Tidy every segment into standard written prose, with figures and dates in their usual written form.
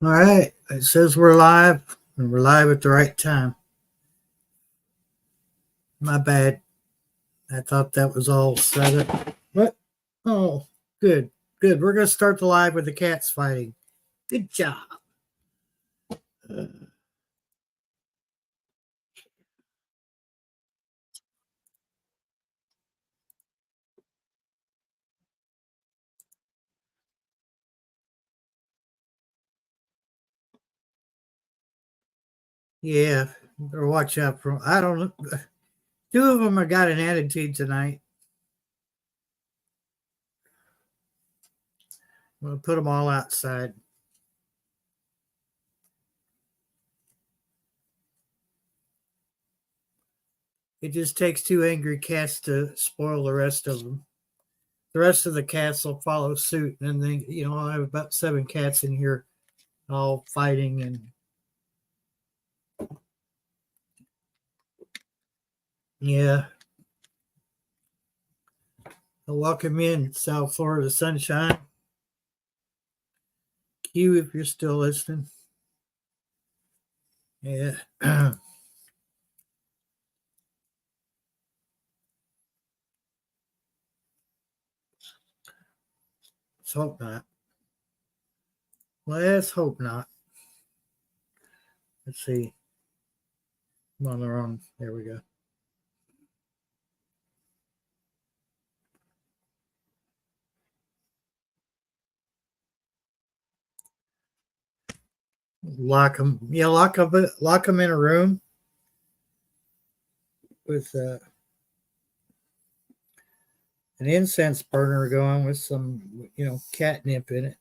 All right. It says we're live, and we're live at the right time. My bad. I thought that was all set up. What? Oh, good. Good. We're going to start the live with the cats fighting. Good job. Yeah. Better watch out for. I don't know. Two of them have got an attitude tonight. I'm going to put them all outside. It just takes two angry cats to spoil the rest of them. The rest of the cats will follow suit, and then I have about 7 cats in here, all fighting and yeah. Welcome in, South Florida sunshine. Q, if you're still listening. Yeah. Let's hope not. Let's hope not. Let's see. I'm on the wrong. There we go. Lock them. Yeah, lock them in a room with an incense burner going with some, catnip in it.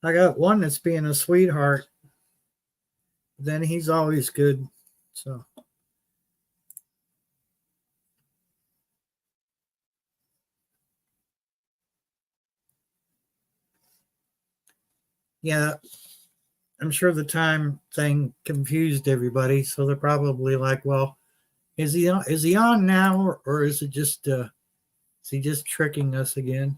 I got one that's being a sweetheart. Then he's always good. So. Yeah, I'm sure the time thing confused everybody. So they're probably like, well, is he on now, or is it just is he just tricking us again?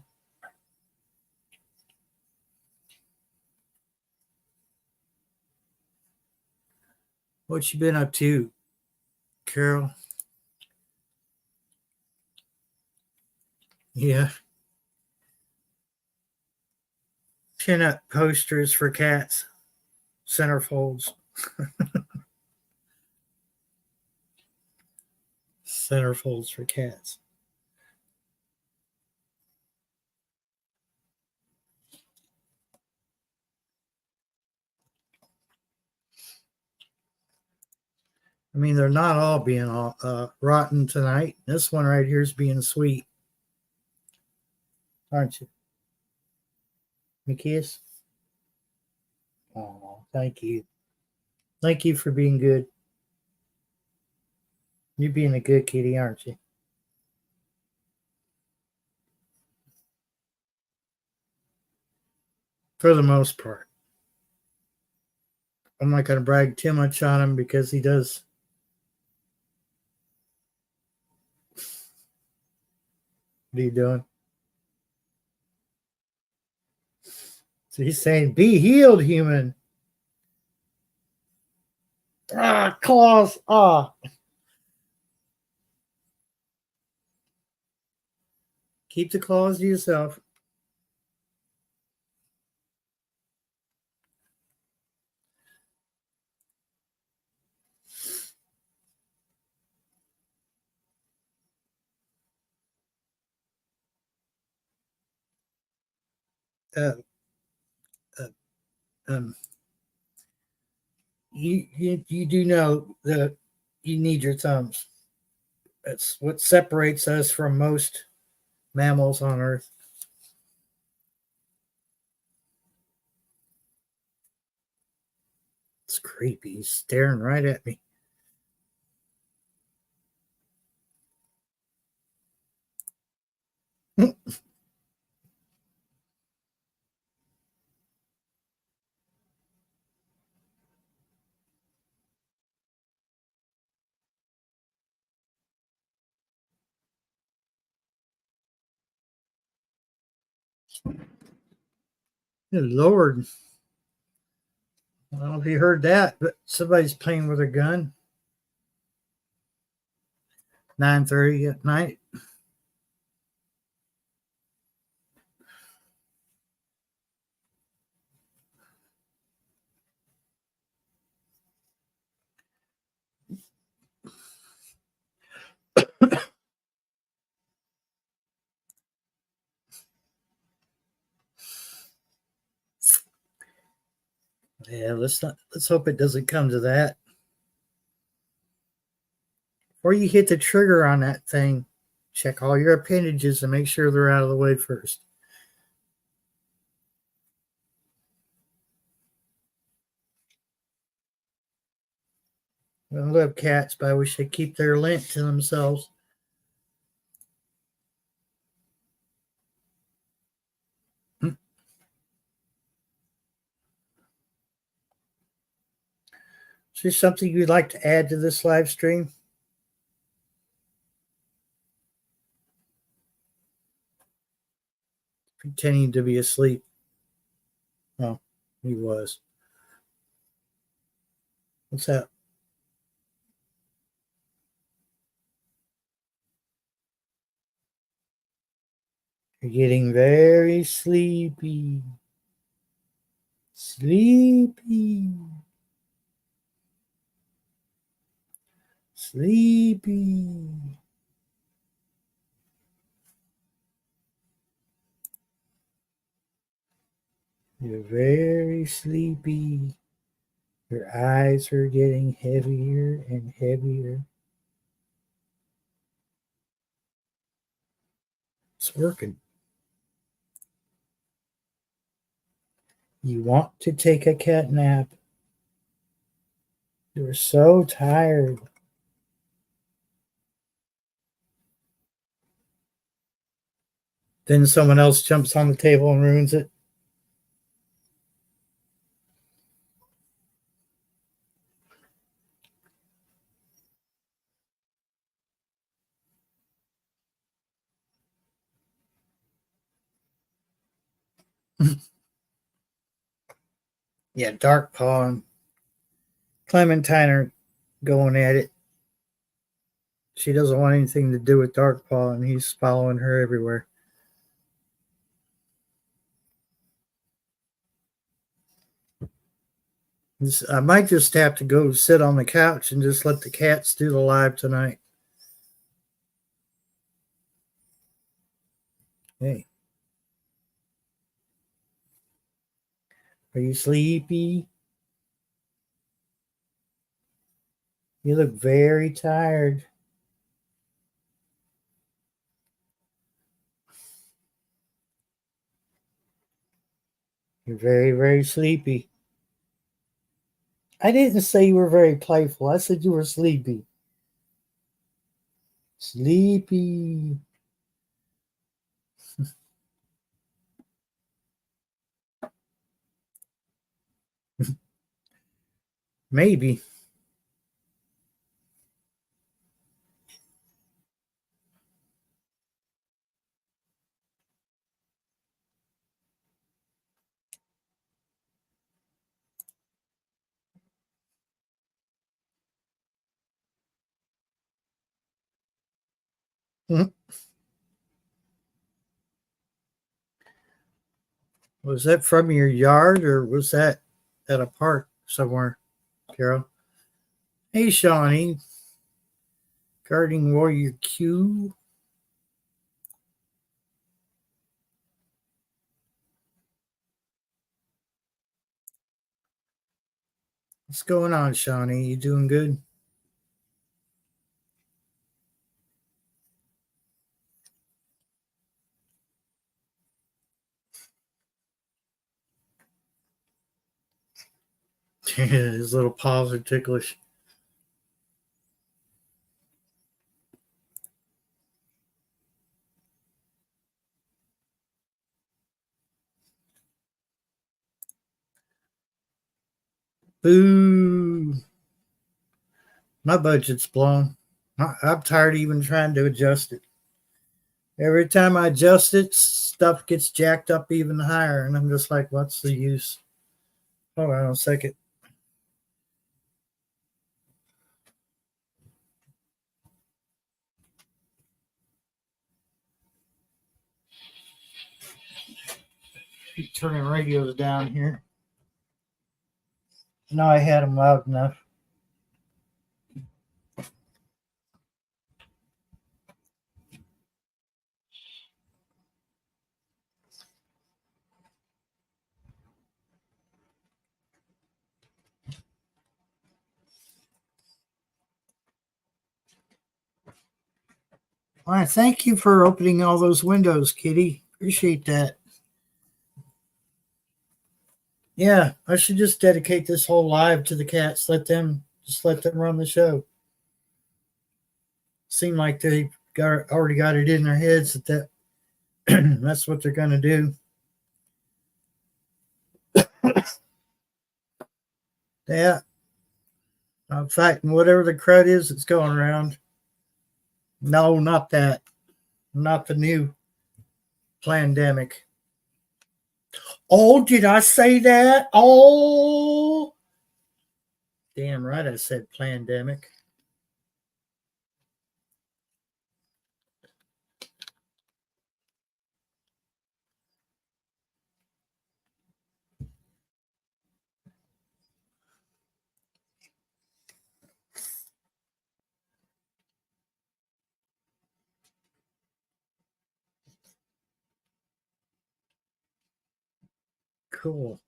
What you been up to, Carol? Yeah. Pin up posters for cats, centerfolds. Centerfolds for cats. I mean, they're not all being rotten tonight. This one right here is being sweet, aren't you, McKiss? Oh, thank you. Thank you for being good. You're being a good kitty, aren't you? For the most part. I'm not going to brag too much on him because he does. What are you doing? So he's saying, be healed, human. Ah, claws. Ah. Keep the claws to yourself. Uh, uh, um, you do know that you need your thumbs. That's what separates us from most mammals on Earth. It's creepy. He's staring right at me. Good Lord. I don't know if you heard that, but somebody's playing with a gun. 9:30 at night. Yeah, let's hope it doesn't come to that. Before you hit the trigger on that thing, check all your appendages and make sure they're out of the way first. I love cats, but I wish they'd keep their lint to themselves. Is there something you'd like to add to this live stream? Pretending to be asleep. Oh, he was. What's that? You're getting very sleepy. Sleepy. Sleepy. You're very sleepy. Your eyes are getting heavier and heavier. It's working. You want to take a cat nap. You're so tired. Then someone else jumps on the table and ruins it. Yeah, Dark Paw and Clementine are going at it. She doesn't want anything to do with Dark Paw, and he's following her everywhere. I might just have to go sit on the couch and just let the cats do the live tonight. Hey. Are you sleepy? You look very tired. You're very, very sleepy. I didn't say you were very playful. I said you were sleepy. Sleepy. Maybe. Was that from your yard or was that at a park somewhere, Carol? Hey, Shawnee. Guarding Warrior Q. What's going on, Shawnee? You doing good? His little paws are ticklish. Boo. My budget's blown. I'm tired of even trying to adjust it. Every time I adjust it, stuff gets jacked up even higher, and I'm just like, what's the use? Hold on a second. Keep turning radios down here. No, I had them loud enough. All right, thank you for opening all those windows, Kitty. Appreciate that. Yeah, I should just dedicate this whole live to the cats. Let them run the show. Seem like they already got it in their heads that that's what they're going to do. Yeah, I'm fighting whatever the crud is that's going around. No, not that. Not the new pandemic. Oh, did I say that? Oh, damn right, I said pandemic. Cool.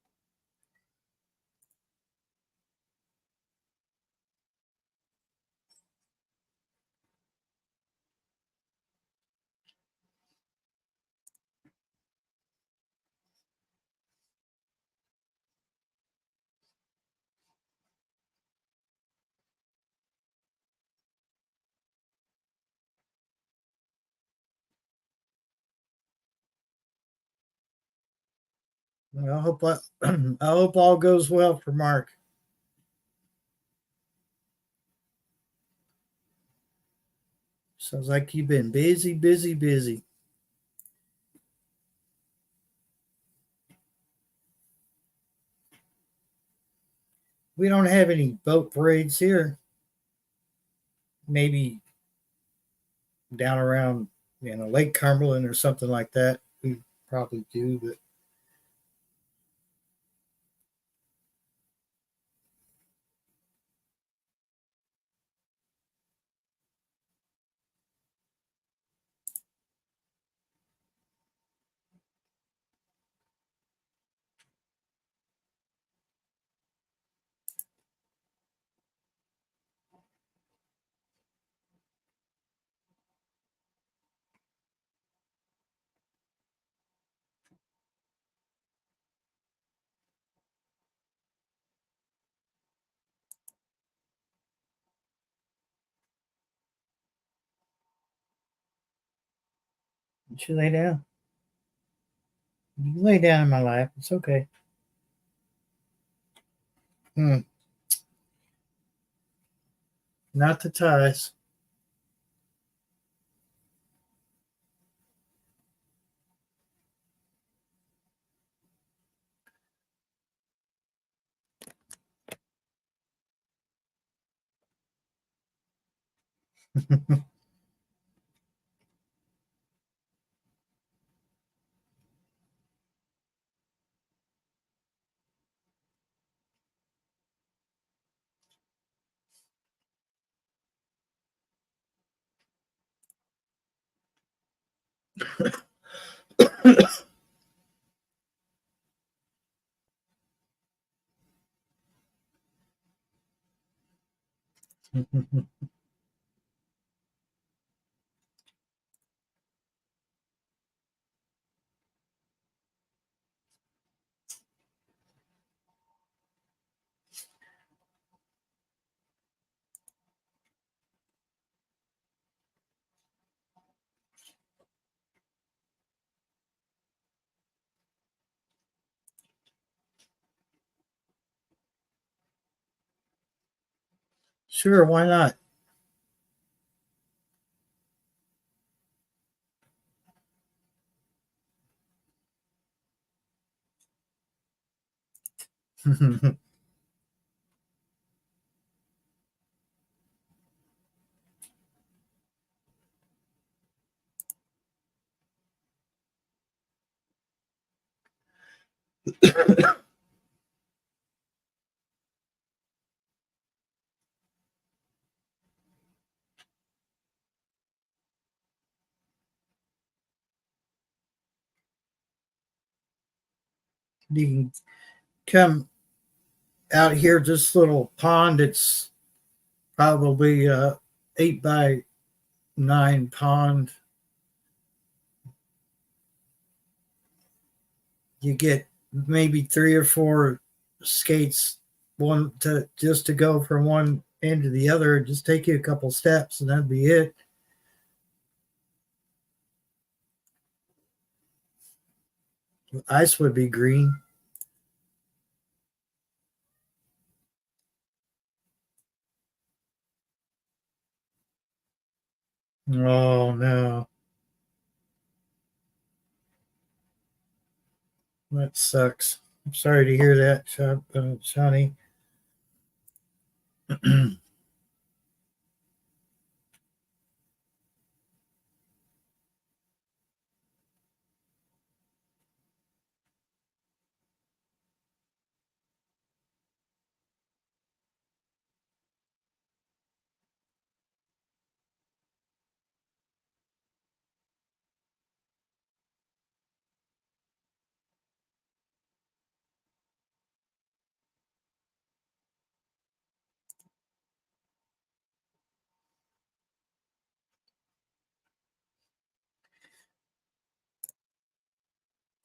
Well, I hope all goes well for Mark. Sounds like you've been busy, busy, busy. We don't have any boat parades here. Maybe down around, Lake Cumberland or something like that. We probably do, but you should lay down. You lay down in my lap. It's okay. Hmm. Not the ties. Sure, why not? You can come out here, this little pond. It's probably 8 by 9 pond. You get maybe 3 or 4 skates, one to just to go from one end to the other. Just take you a couple steps, and that'd be it. The ice would be green. Oh no, that sucks. I'm sorry to hear that, Shawnee.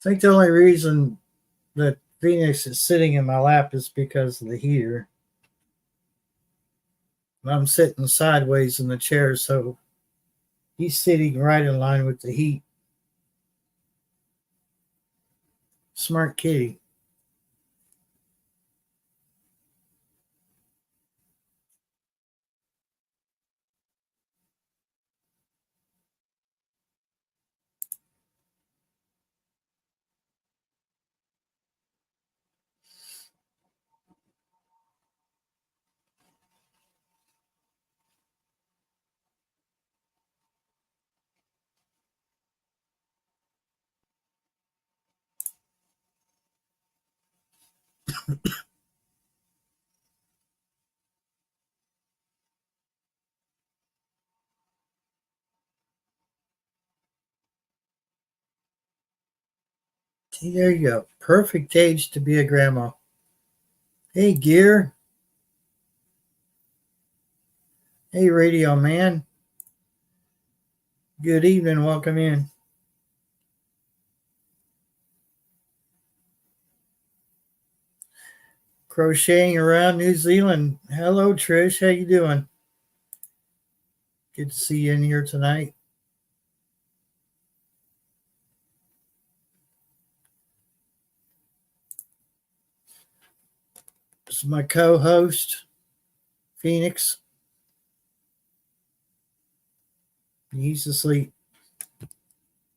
I think the only reason that Phoenix is sitting in my lap is because of the heater. I'm sitting sideways in the chair, so he's sitting right in line with the heat. Smart kitty. See, there you go. Perfect age to be a grandma. Hey, Gear. Hey, Radio Man. Good evening. Welcome in. Crocheting around New Zealand. Hello, Trish. How you doing? Good to see you in here tonight. This is my co-host, Phoenix. He's asleep,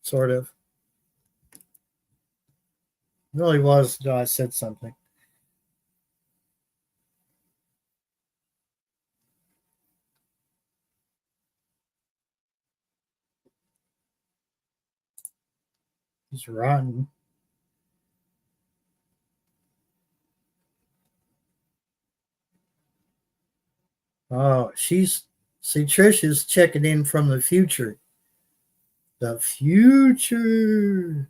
sort of. Really was until I said something. He's rotten. Oh, see, Trish is checking in from the future. The future.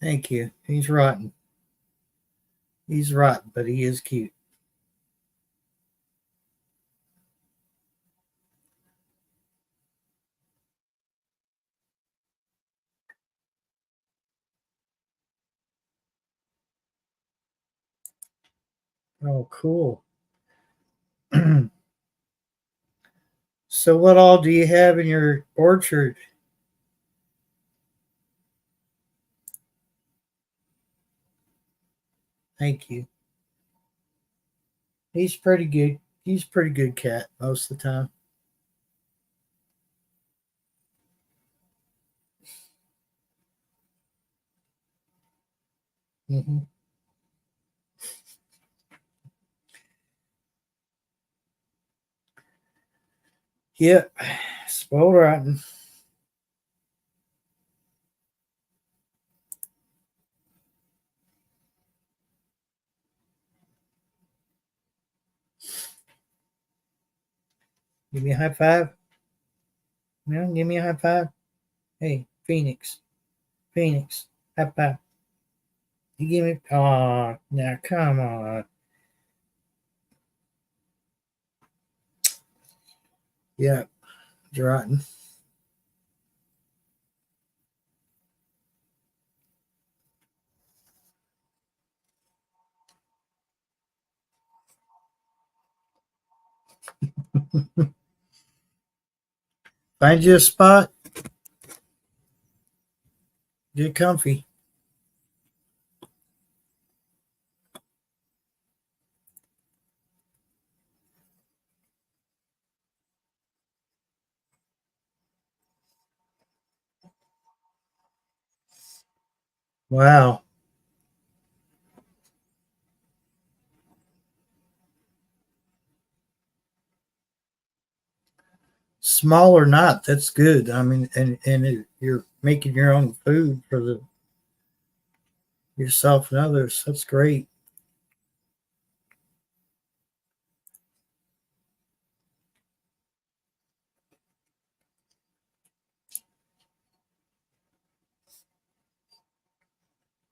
Thank you. He's rotten. He's rotten, but he is cute. Oh, cool. So, what all do you have in your orchard? Thank you. He's pretty good. He's a pretty good cat most of the time. Mm-hmm. Yep. Spoiled rotten. Give me a high five. No, give me a high five. Hey, Phoenix. Phoenix. High five. You give me. Oh, now come on. Yeah, it's rotten. Find you a spot. Get comfy. Wow. Small or not, that's good. I mean, you're making your own food for the yourself and others. That's great.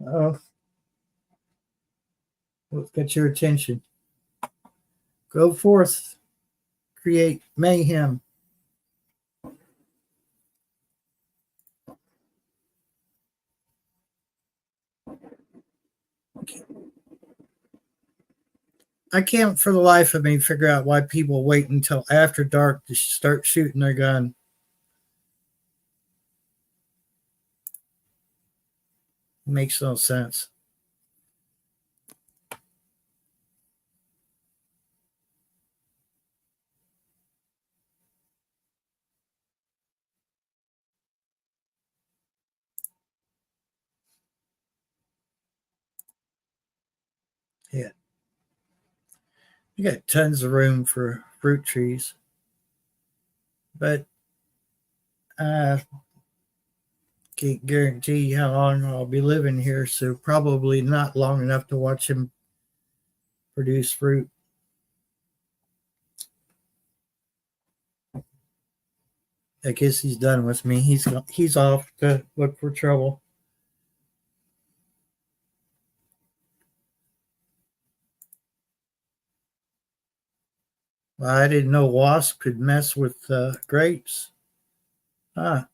Oh, let's get your attention. Go forth, create mayhem. I can't for the life of me figure out why people wait until after dark to start shooting their gun. It makes no sense. Yeah, you got tons of room for fruit trees, but I can't guarantee how long I'll be living here, so probably not long enough to watch him produce fruit. I guess he's done with me. He's off to look for trouble. Well, I didn't know wasps could mess with grapes. Ah,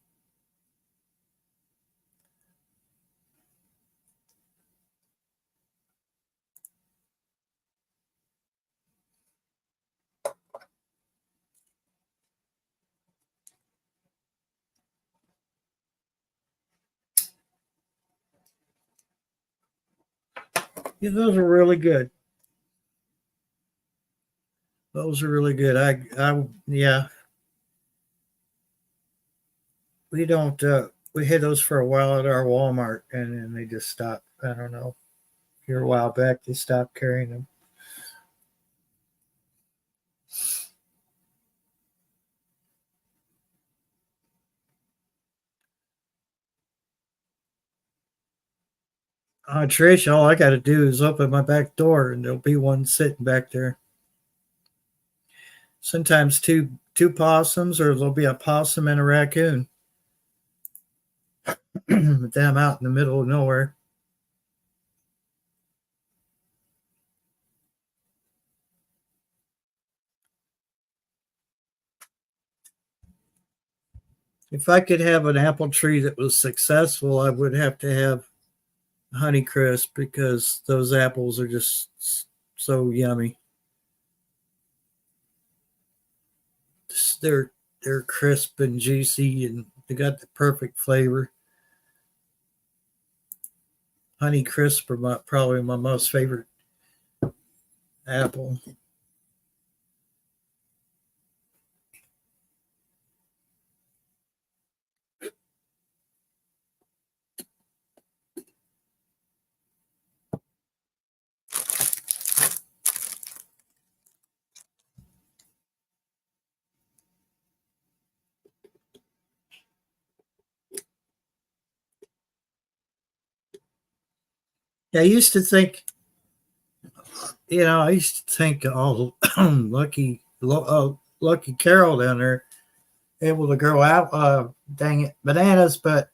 yeah, those are really good. Those are really good. Yeah, we don't. We had those for a while at our Walmart, and then they just stopped. I don't know. Here a while back, they stopped carrying them. Trish, all I got to do is open my back door, and there'll be one sitting back there. Sometimes two possums, or there'll be a possum and a raccoon. But them out in the middle of nowhere. If I could have an apple tree that was successful, I would have to have Honeycrisp because those apples are just so yummy. They're they're crisp and juicy, and they got the perfect flavor. Honeycrisp are probably my most favorite apple. I used to think, I used to think, oh, lucky Carol down there able to grow out, dang it, bananas. But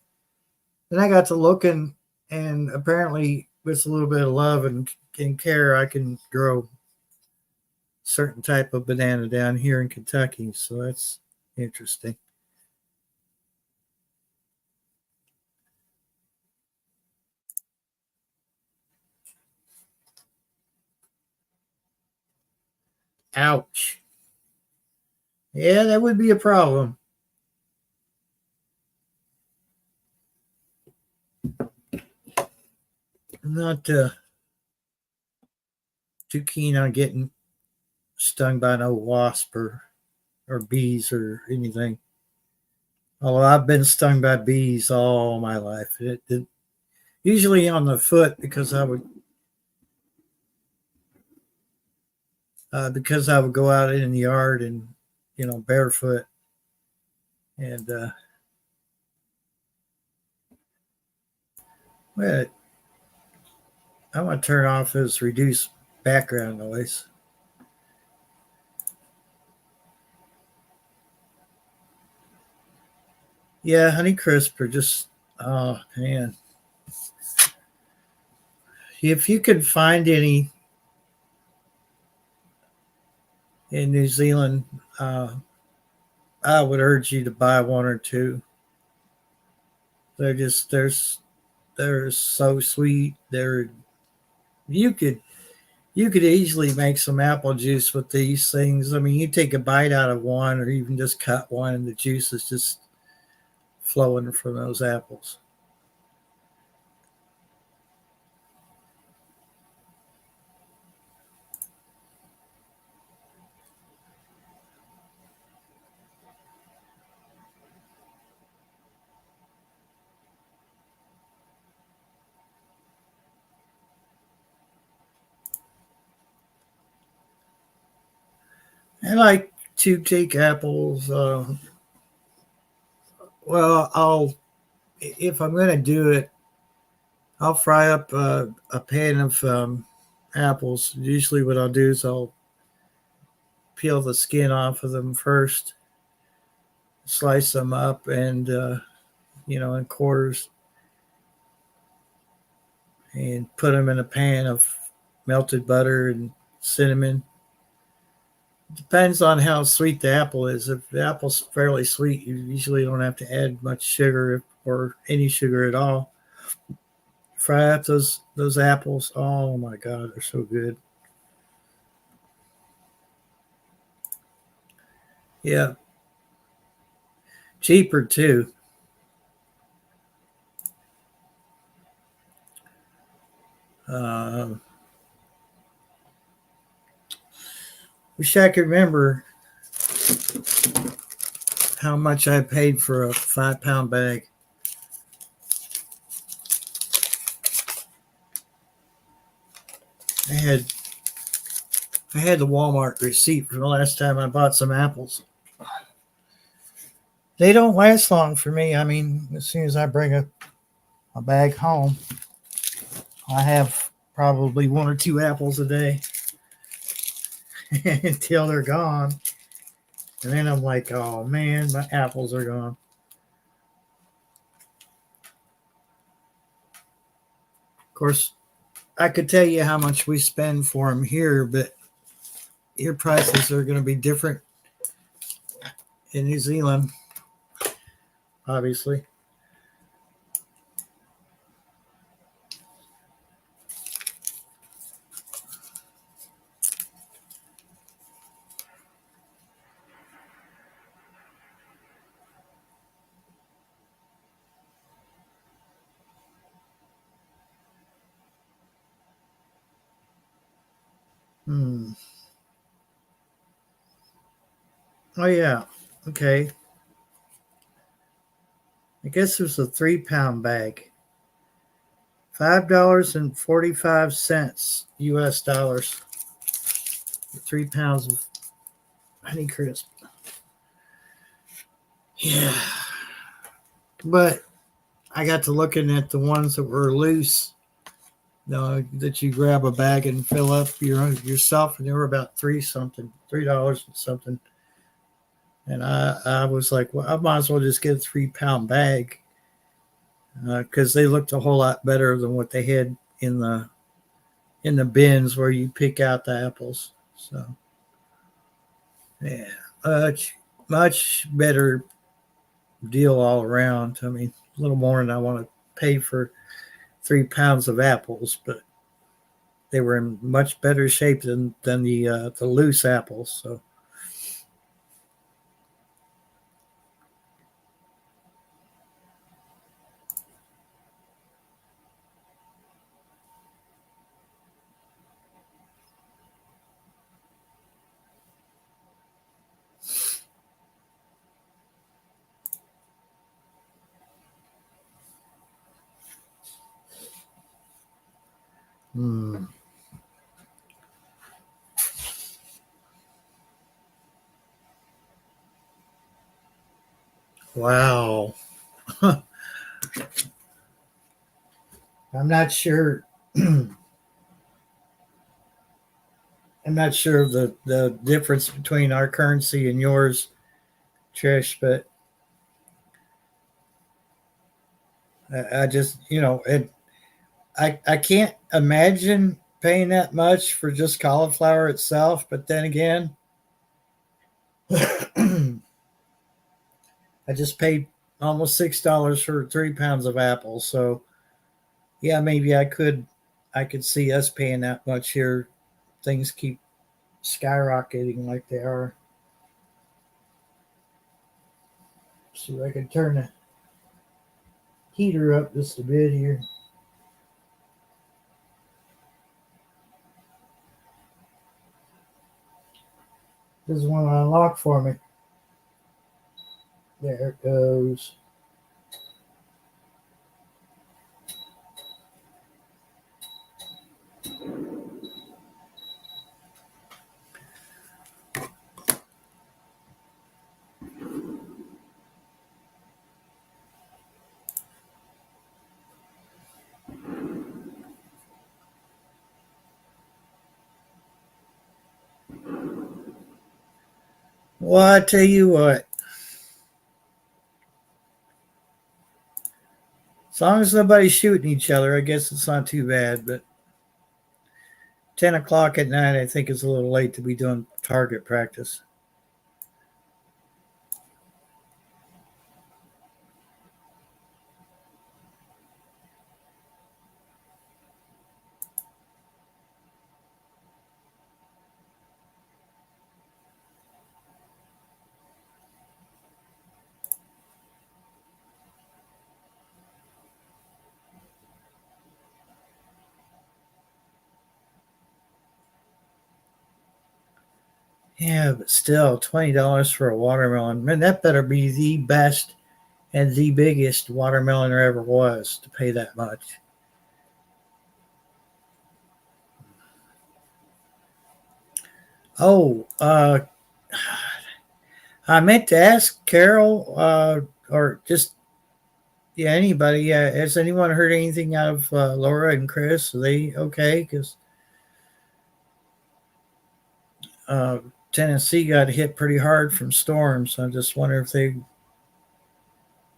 then I got to looking, and apparently with a little bit of love and care, I can grow certain type of banana down here in Kentucky. So that's interesting. Ouch. Yeah, that would be a problem. I'm not too keen on getting stung by no wasp or bees or anything. Although I've been stung by bees all my life. It usually on the foot because I would go out in the yard and barefoot and well, I want to turn off this reduced background noise. Yeah, Honeycrisp are just, oh man. If you could find any in New Zealand, I would urge you to buy one or two. They're so sweet. You could you could easily make some apple juice with these things. I mean, you take a bite out of one, or even just cut one, and the juice is just flowing from those apples. I like to take apples. Well, if I'm going to do it, I'll fry up a pan of apples. Usually, what I'll do is I'll peel the skin off of them first, slice them up, and in quarters, and put them in a pan of melted butter and cinnamon. Depends on how sweet the apple is. If the apple's fairly sweet, you usually don't have to add much sugar or any sugar at all. Fry up those apples. Oh my God, they're so good. Yeah, cheaper too. Uh, Wish I could remember how much I paid for a 5 pound bag. I had I had the Walmart receipt from the last time I bought some apples. They don't last long for me. I mean, as soon as I bring a bag home, I have probably one or two apples a day until they're gone. And then I'm like, oh man, my apples are gone. Of course, I could tell you how much we spend for them here, but your prices are going to be different in New Zealand, obviously. Hmm. Oh yeah. Okay. I guess there's a 3 pound bag. $5.45 US dollars. 3 pounds of honey crisp. Yeah. But I got to looking at the ones that were loose that you grab a bag and fill up yourself, and they were about $3 and something. And I was like, well, I might as well just get a 3 pound bag because they looked a whole lot better than what they had in the bins where you pick out the apples. So yeah, much better deal all around. I mean, a little more than I want to pay for 3 pounds of apples, but they were in much better shape than the loose apples. So. Hmm. Wow. I'm not sure. I'm not sure of the difference between our currency and yours, Trish, but I just, I can't imagine paying that much for just cauliflower itself. But then again, I just paid almost $6 for 3 pounds of apples. So yeah, maybe I could see us paying that much here. Things keep skyrocketing like they are. See if I can turn the heater up just a bit here. Doesn't want to unlock for me. There it goes. Well, I tell you what, as long as nobody's shooting each other, I guess it's not too bad. But 10 o'clock at night, I think, is a little late to be doing target practice. Yeah, but still, $20 for a watermelon. Man, that better be the best and the biggest watermelon there ever was to pay that much. Oh, I meant to ask Carol, or just yeah, anybody. Has anyone heard anything out of Laura and Chris? Are they okay? Because uh, Tennessee got hit pretty hard from storms. I just wonder if they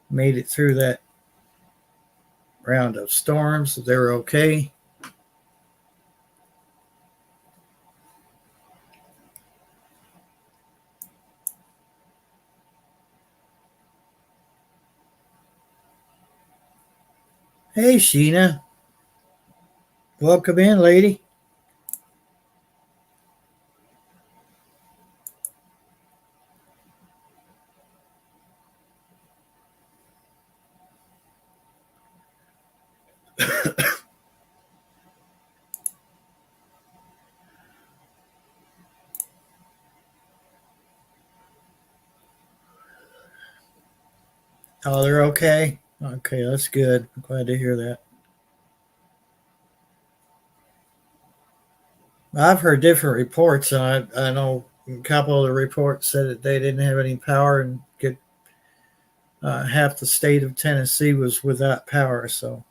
made it through that round of storms. If they were okay. Hey, Sheena, welcome in, lady. Oh, they're okay. Okay, that's good. I'm glad to hear that. I've heard different reports, and I know a couple of the reports said that they didn't have any power and could half the state of Tennessee was without power. So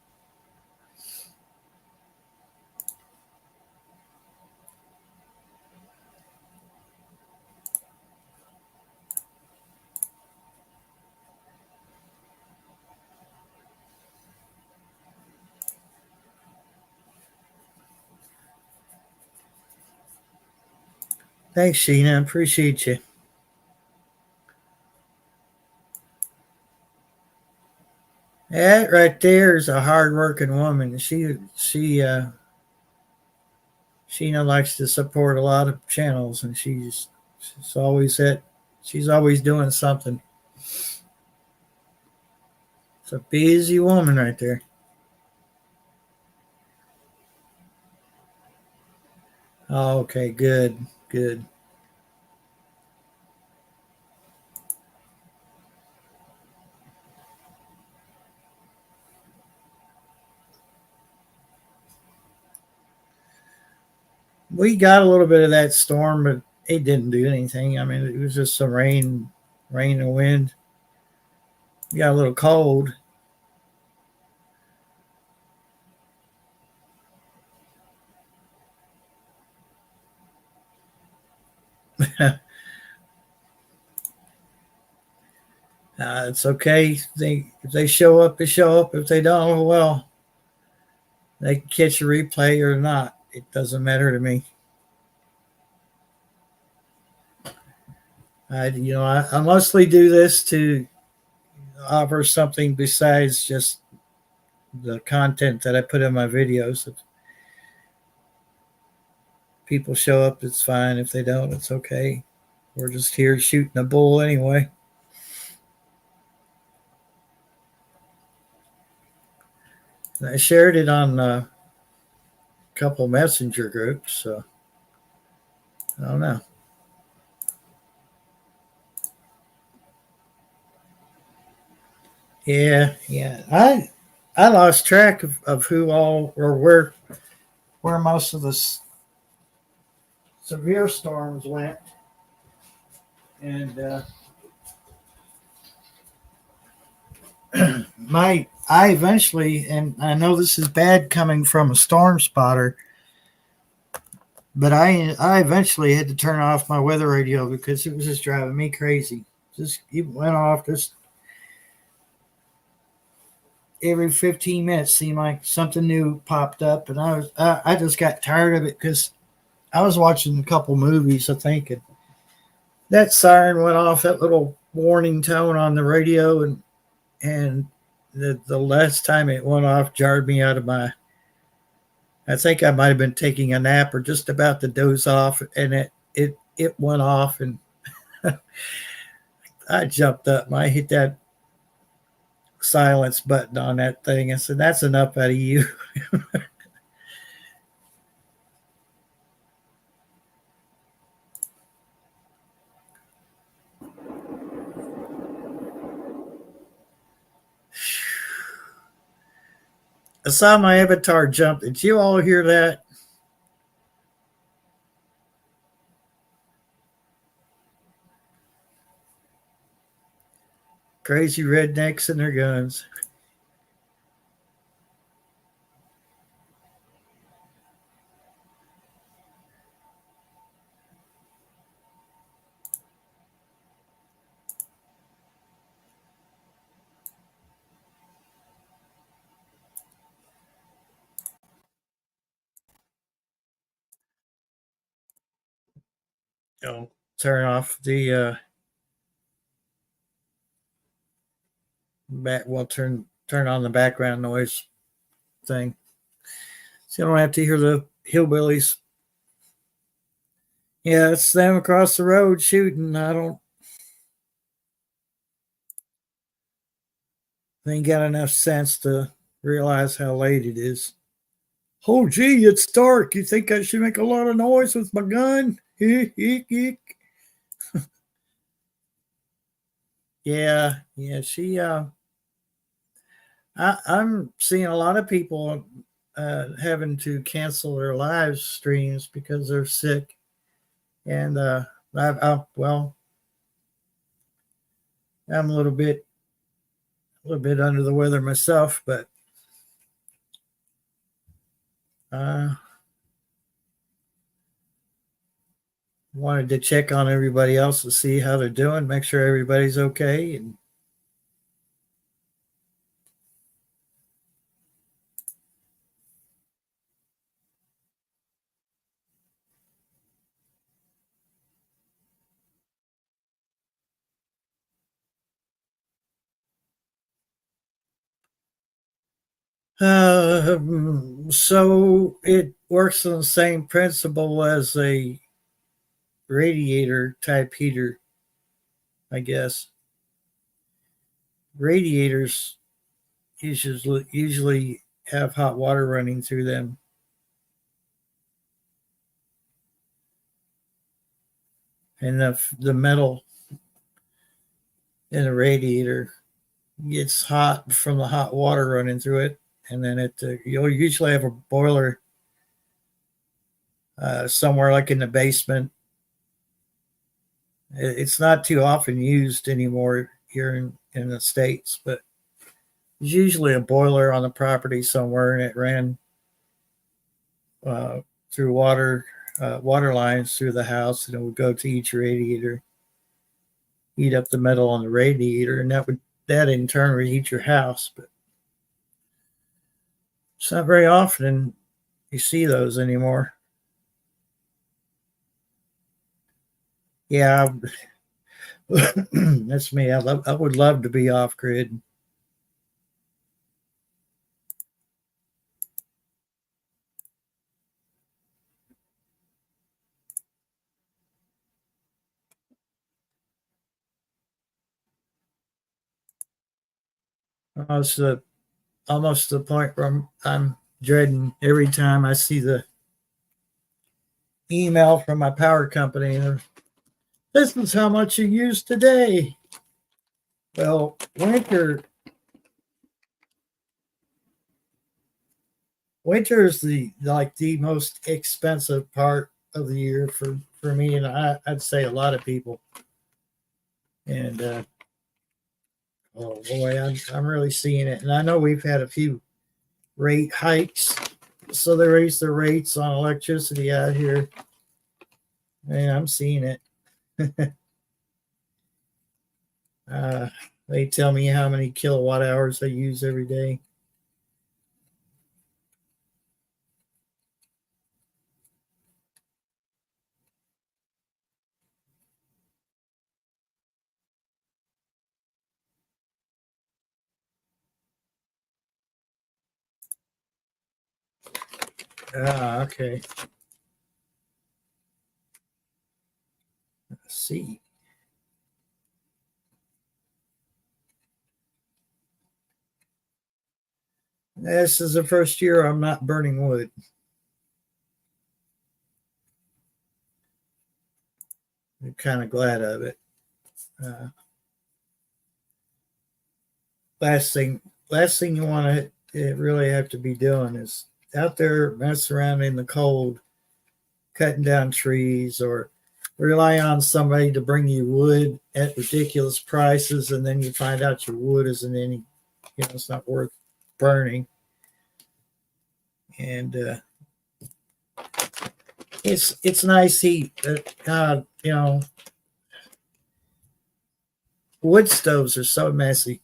Thanks, Sheena. Appreciate you. That right there is a hard-working woman. Sheena likes to support a lot of channels, and she's always at she's always doing something. It's a busy woman right there. Oh, okay, good, good. We got a little bit of that storm, but it didn't do anything. I mean, it was just some rain and wind. We got a little cold. It's okay. If they show up, they show up. If they don't, oh well, they can catch a replay or not. It doesn't matter to me. I mostly do this to offer something besides just the content that I put in my videos. If people show up, it's fine. If they don't, it's okay. We're just here shooting a bull anyway. And I shared it on a couple messenger groups, so I don't know. Yeah. I lost track of who all or where most of the severe storms went, and I eventually, and I know this is bad coming from a storm spotter, but I eventually had to turn off my weather radio because it was just driving me crazy. Just it went off just every 15 minutes. Seemed like something new popped up, and I just got tired of it because I was watching a couple movies, I think, and that siren went off, that little warning tone on the radio, and the last time it went off jarred me out of my. I think I might have been taking a nap or just about to doze off, and it went off, and I jumped up and I hit that silence button on that thing. I said, "That's enough out of you." I saw my avatar jump. Did you all hear that? Crazy rednecks and their guns. Oh, turn off the back. Well, turn on the background noise thing, so you don't have to hear the hillbillies. Yeah, it's them across the road shooting. I don't think got enough sense to realize how late it is. Oh, gee, it's dark. You think I should make a lot of noise with my gun? Yeah. I'm seeing a lot of people having to cancel their live streams because they're sick, and well, I'm a little bit under the weather myself, but uh, wanted to check on everybody else to see how they're doing, make sure everybody's okay, and So it works on the same principle as a radiator type heater, I guess. Radiators usually have hot water running through them, and the metal in the radiator gets hot from the hot water running through it, and then you'll usually have a boiler somewhere like in the basement. It's not too often used anymore here in the States, but there's usually a boiler on the property somewhere, and it ran uh, through water lines through the house, and it would go to each radiator, heat up the metal on the radiator, and that in turn would heat your house. But it's not very often you see those anymore. Yeah, that's me. I would love to be off grid. Almost almost to the point where I'm dreading every time I see the email from my power company. This is how much you used today. Well, winter is the most expensive part of the year for me, and I'd say a lot of people. And oh boy, I'm really seeing it. And I know we've had a few rate hikes, so they raised the rates on electricity out here, and I'm seeing it. uh, they tell me how many kilowatt hours I use every day. Ah, okay. Let's see. This is the first year I'm not burning wood. I'm kind of glad of it. Uh, last thing, last thing you want to really have to be doing is out there messing around in the cold, cutting down trees, or rely on somebody to bring you wood at ridiculous prices, and then you find out your wood isn't any, it's not worth burning. And it's nice heat. God, wood stoves are so messy.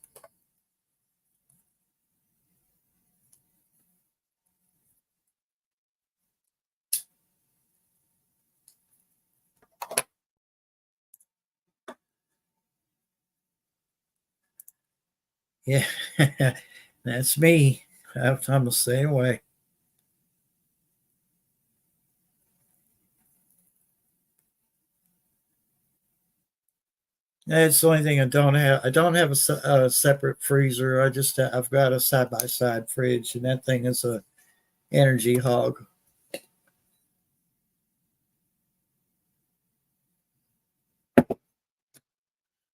Yeah, that's me. I'm the same way. That's the only thing I don't have. I don't have a separate freezer. I've got a side by side fridge, and that thing is a energy hog.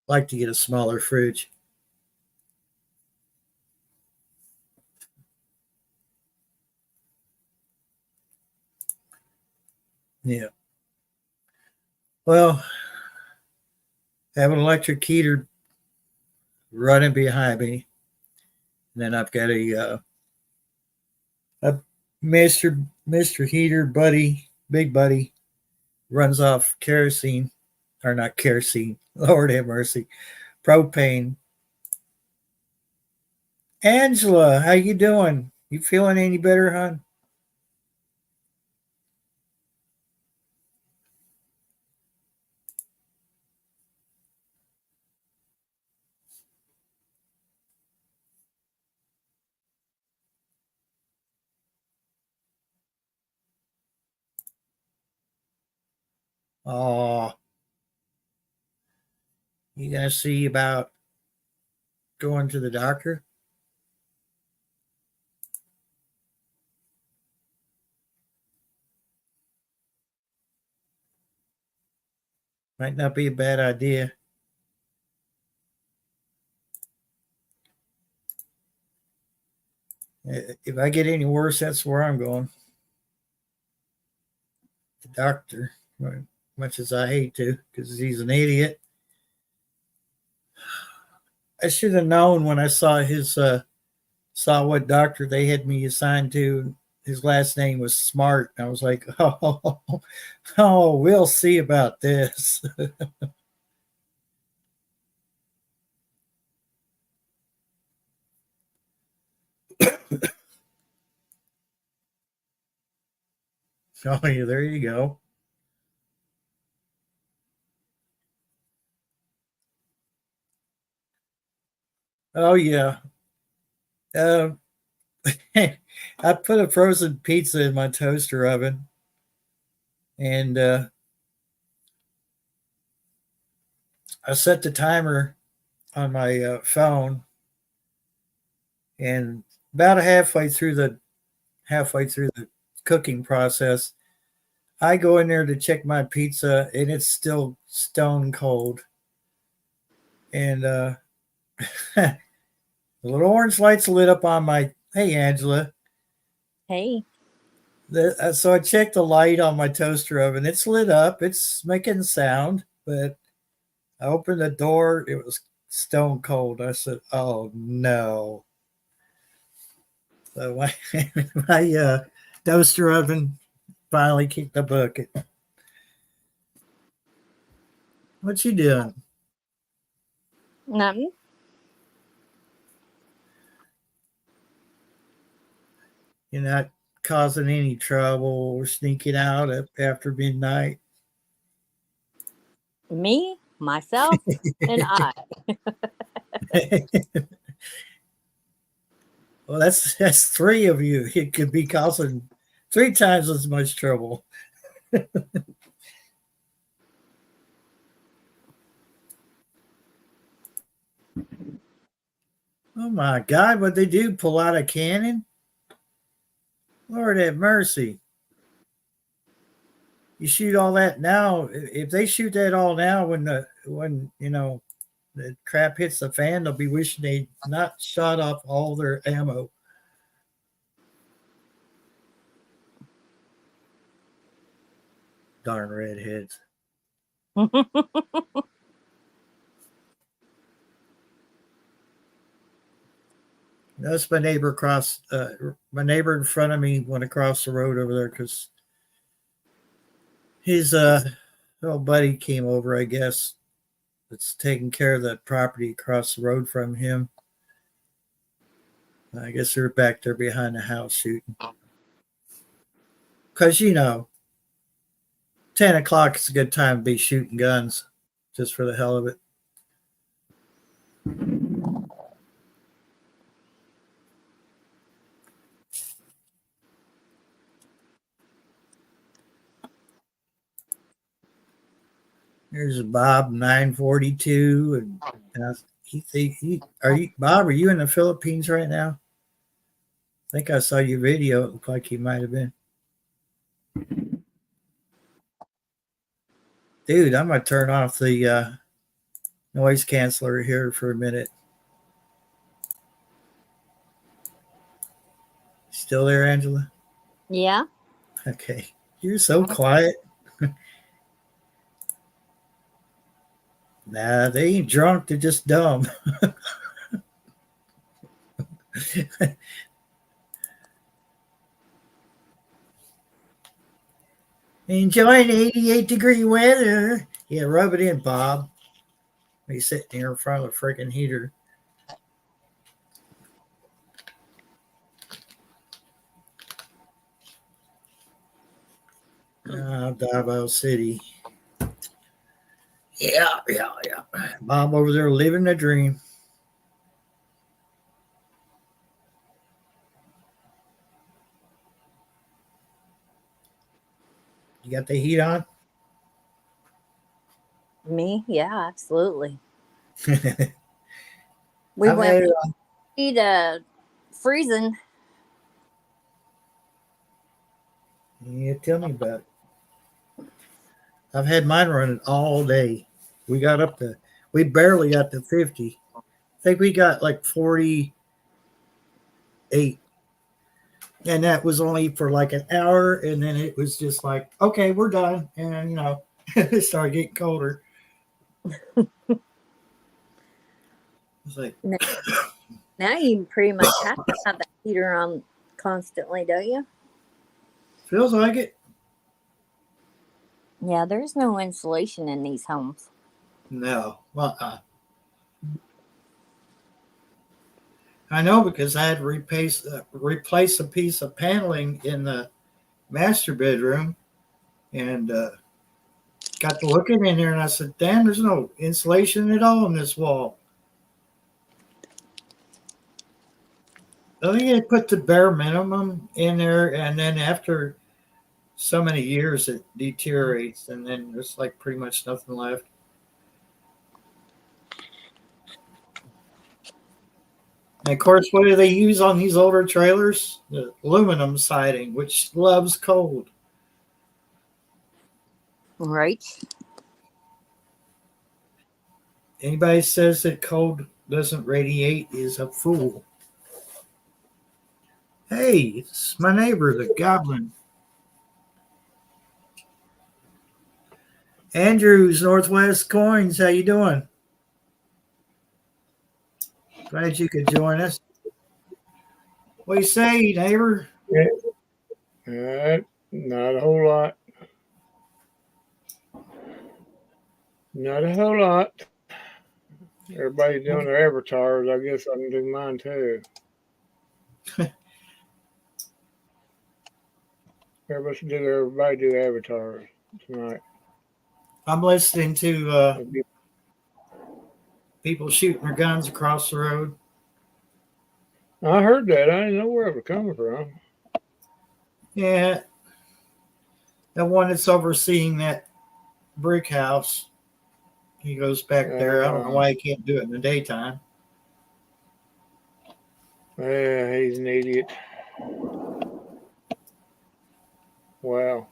Like to get a smaller fridge. Yeah. Well, I have an electric heater running behind me, and then I've got a Mister Heater buddy, big buddy, runs off kerosene, or not kerosene. Lord have mercy, propane. Angela, how you doing? You feeling any better, hon? Oh, you gonna see about going to the doctor? Might not be a bad idea. If I get any worse, that's where I'm going. The doctor, much as I hate to, because he's an idiot. I should have known when I saw saw what doctor they had me assigned to. His last name was Smart. I was like, oh, we'll see about this. Oh, yeah, there you go. Oh, yeah. Uh, I put a frozen pizza in my toaster oven, and I set the timer on my phone, and about halfway through the cooking process, I go in there to check my pizza, and it's still stone cold. And the little orange lights lit up on my. Hey, Angela. Hey. So I checked the light on my toaster oven. It's lit up. It's making sound, but I opened the door. It was stone cold. I said, "Oh no!" So my toaster oven finally kicked the bucket. What you doing? Nothing. You're not causing any trouble or sneaking out after midnight? Me, myself, and I. Well, that's three of you. It could be causing three times as much trouble. Oh my God, what they do? Pull out a cannon? Lord have mercy. You shoot all that now. If they shoot that all now, when the crap hits the fan, they'll be wishing they'd not shot off all their ammo. Darn redheads. That's my neighbor my neighbor in front of me went across the road over there because his little buddy came over, I guess, that's taking care of the property across the road from him. I guess they're back there behind the house shooting. Because, 10 o'clock is a good time to be shooting guns, just for the hell of it. There's Bob 942, and Bob, are you in the Philippines right now? I think I saw your video. It looked like you might have been. Dude, I'm gonna turn off the noise canceller here for a minute. Still there, Angela? Yeah. Okay. You're so quiet. Nah, they ain't drunk. They're just dumb. Enjoying 88-degree weather. Yeah, rub it in, Bob. He's sitting here in front of the freaking heater. Davao City. Yeah. Bob over there living the dream. You got the heat on? Me? Yeah, absolutely. I've We went had from to freezing. yeah, tell me about it. I've had mine running all day. We got up to we barely got to 50. I think we got like 48, and that was only for like an hour, and then it was just like, okay, we're done, and it started getting colder. It's like N- Now you pretty much have to have that heater on constantly, don't you? feels like it. Yeah, there's no insulation in these homes. No, I know because I had to replace a piece of paneling in the master bedroom, and got to looking in there, and I said, "Damn, there's no insulation at all in this wall." I think they put the bare minimum in there, and then after so many years, it deteriorates, and then there's like pretty much nothing left. And of course, what do they use on these older trailers? The aluminum siding, which loves cold. Right? Anybody says that cold doesn't radiate is a fool. Hey, it's my neighbor, the goblin. Andrews, Northwest Coins, how you doing? Glad you could join us. What do you say, neighbor? Not a whole lot. Not a whole lot. Everybody's doing their avatars. I guess I can do mine too. Everybody do avatars tonight. I'm listening to people shooting their guns across the road. I heard that. I didn't know where it was coming from. Yeah, the one that's overseeing that brick house. He goes back there. I don't know why he can't do it in the daytime. Yeah, he's an idiot. Wow.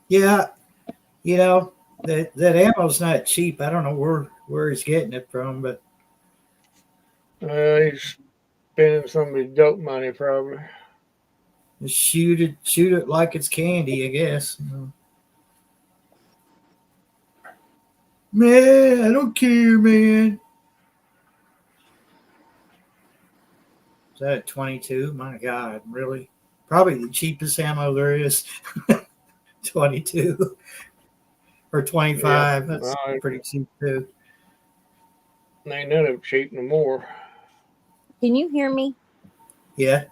Yeah, that ammo's not cheap. I don't know where he's getting it from, but He's spending some of his dope money probably. just shoot it like it's candy, I guess. Man, I don't care, man. Is that a 22? My God, really? Probably the cheapest ammo there is. 22 or Yep. 25. That's Well, pretty cheap too. ain't none of it cheap no more. Can you hear me? Yeah.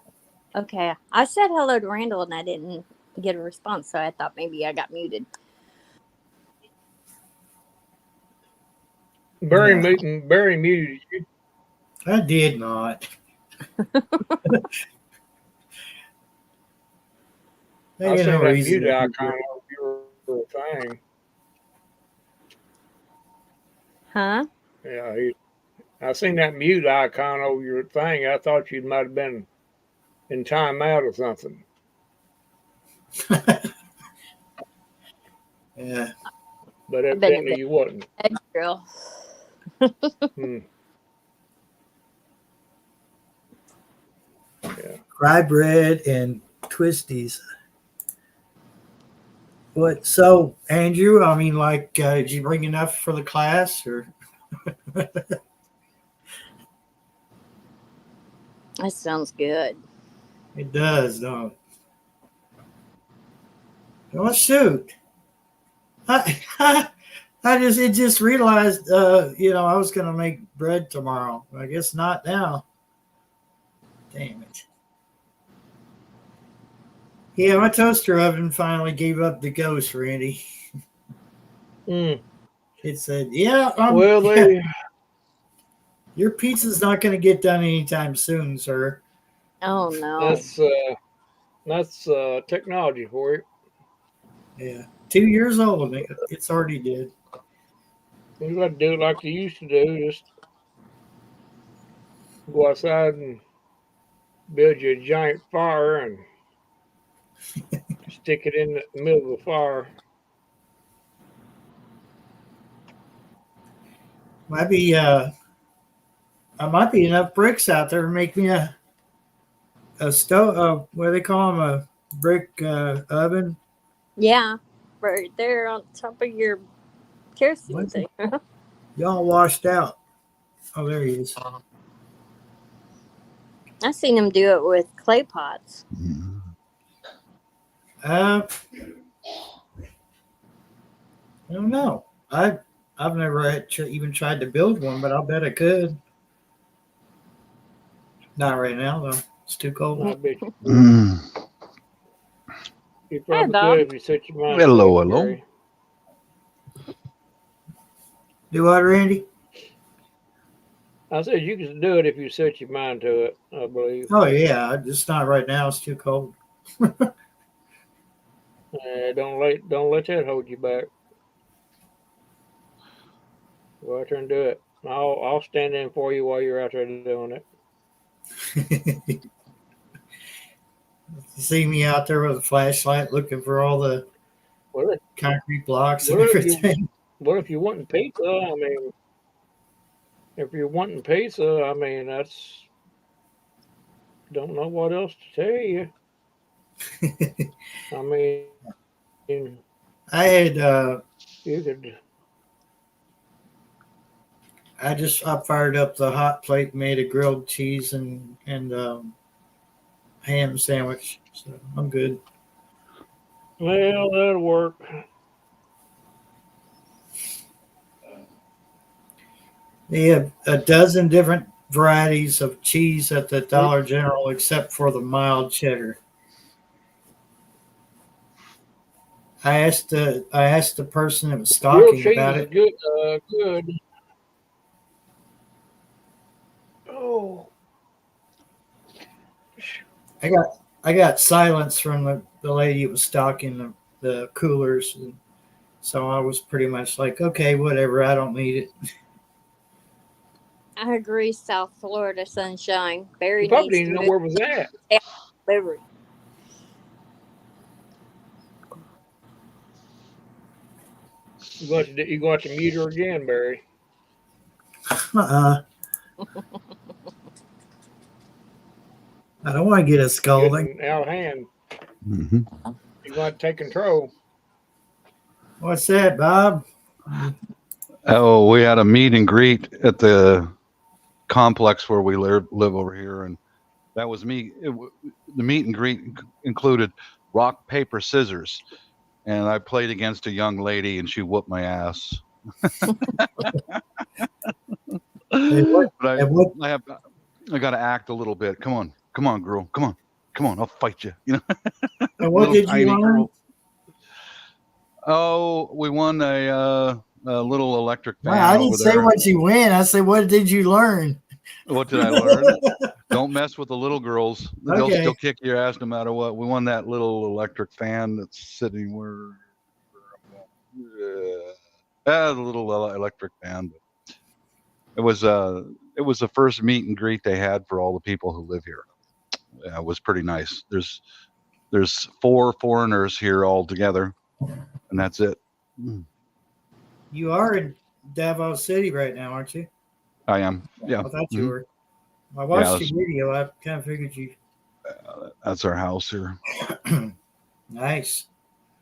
Okay. I said hello to Randall and I didn't get a response, so I thought maybe I got muted. Barry No, muted you. I did not. I I had no seen that reason mute to do icon over your thing. Huh? Yeah, I seen that mute icon over your thing. I thought you might have been in timeout or something. that. Yeah. But I've been a evidently bit you wasn't. girl. Hmm. Yeah. Rye bread and twisties. What? So, Andrew, I mean, like, did you bring enough for the class or? That sounds good. It does, don't it? Oh, shoot. I, I just realized, I was going to make bread tomorrow. I guess not now. Damn it. Yeah, my toaster oven finally gave up the ghost, Randy. Mm. It said, "Yeah, Well, your pizza's not going to get done anytime soon, sir." Oh no. that's technology for you. Yeah, 2 years old. It's already dead. You got to do it like you used to do. Just go outside and build you a giant fire and stick it in the middle of the fire. Might be might be enough bricks out there to make me a stove. What do they call them? A brick oven. Yeah, right there on top of your kerosene What's thing. Y'all washed out. Oh, there he is. I seen him do it with clay pots. I don't know. I've never even tried to build one, but I'll bet I could. Not right now though. It's too cold. I bet Mm. you probably Bob. could if you set your mind. Hello, to it, hello. Gary. Do what, Randy? I said you could do it if you set your mind to it. I believe. Oh yeah, just not right now. It's too cold. Don't let that hold you back. Go out there and do it. I'll stand in for you while you're out there doing it. See me out there with a flashlight looking for all the What concrete blocks and What if you- everything. if you're wanting pizza? I mean, if you're wanting pizza, I mean that's. Don't know what else to tell you. I mean, I had you could. I fired up the hot plate, made a grilled cheese and ham sandwich. So I'm good. Well, that'll work. They have a dozen different varieties of cheese at the Dollar General, except for the mild cheddar. I asked the person that was Grilled talking cheese about is it. good. Good. Oh, I got silence from the lady who was stocking the coolers, and so I was pretty much like, okay, whatever, I don't need it. I agree, South Florida sunshine. Barry you probably needs didn't to know move where it was at. delivery. You got to mute her again, Barry. I don't want to get a scolding. Getting out of hand. Mm-hmm. You got to take control. What's that, Bob? Oh, we had a meet and greet at the complex where we live over here, and that was me. The meet and greet included rock, paper, scissors, and I played against a young lady, and she whooped my ass. What- But and what- I got to act a little bit. Come on, girl, come on, I'll fight you. You know. And what Little did you tiny learn? girl. Oh, we won a little electric fan. Wow, I didn't over say there. what you win. I said, what did you learn? What did I learn? Don't mess with the little girls. They'll Okay. still kick your ass no matter what. We won that little electric fan that's sitting where the little electric fan. It was the first meet and greet they had for all the people who live here. Yeah, it was pretty nice. There's 4 foreigners here all together, and that's it. You are in Davos City right now, aren't you? I am. Yeah. I thought you Mhm. were. I watched that's- your video. I kind of figured you. That's our house here. Nice.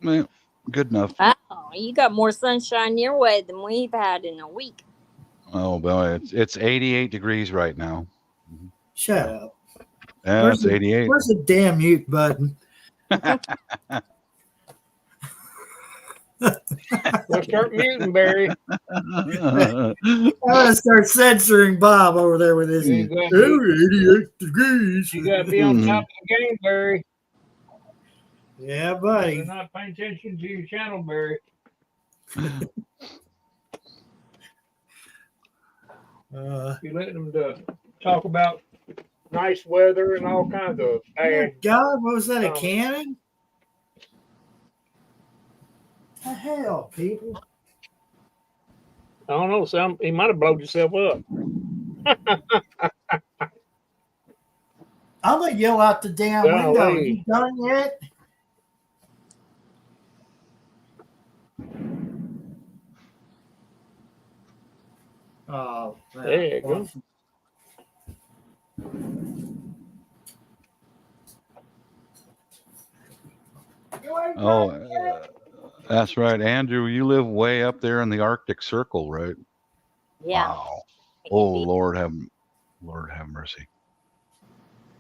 Yeah, good enough. Wow, you got more sunshine your way than we've had in a week. Oh boy, it's 88 degrees right now. Shut up. Yeah, it's 88. Where's the damn mute button? Let's start muting, Barry. I'm gonna start censoring Bob over there with his You got- 88 degrees. You got to be on top of the game, Barry. Yeah, You're buddy. not paying attention to your channel, Barry. You let them talk about nice weather and all kinds of bad. God, what was that? A Um, cannon? The hell, people! I don't know. Sam, he might have blowed himself up. I'm gonna yell out the damn window. Golly. You done yet? Oh, There you go. Oh, that's right, Andrew. You live way up there in the Arctic Circle, right? Yeah. Wow. Oh, Indeed. Lord have mercy.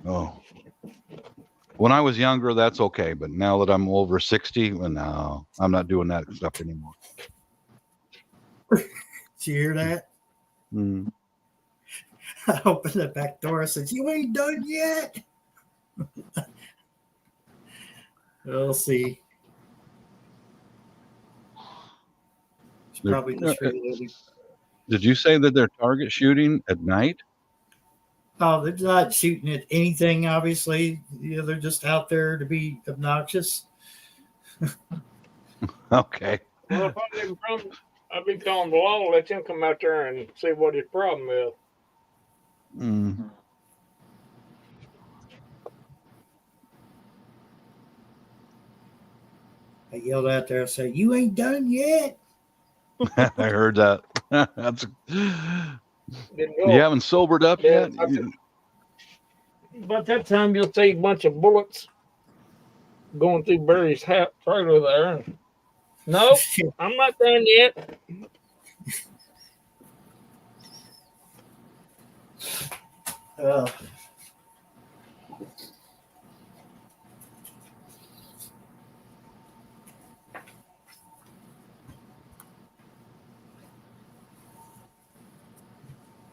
Oh. When I was younger, that's okay, but now that I'm over 60, well, no, I'm not doing that stuff anymore. Did you hear that? Mm. I opened the back door and said, "You ain't done yet." We'll see. It's probably just reloading. Did you say that they're target shooting at night? Oh, they're not shooting at anything, obviously. You know, they're just out there to be obnoxious. Okay. Well, if I didn't come, I'd be calling the law, let him come out there and see what his problem is. Mm. I yelled out there and said, "You ain't done yet." I heard that. That's. Didn't go. You haven't sobered up Yeah, yet? By that time, you'll see a bunch of bullets going through Barry's trailer there. Nope, I'm not done yet.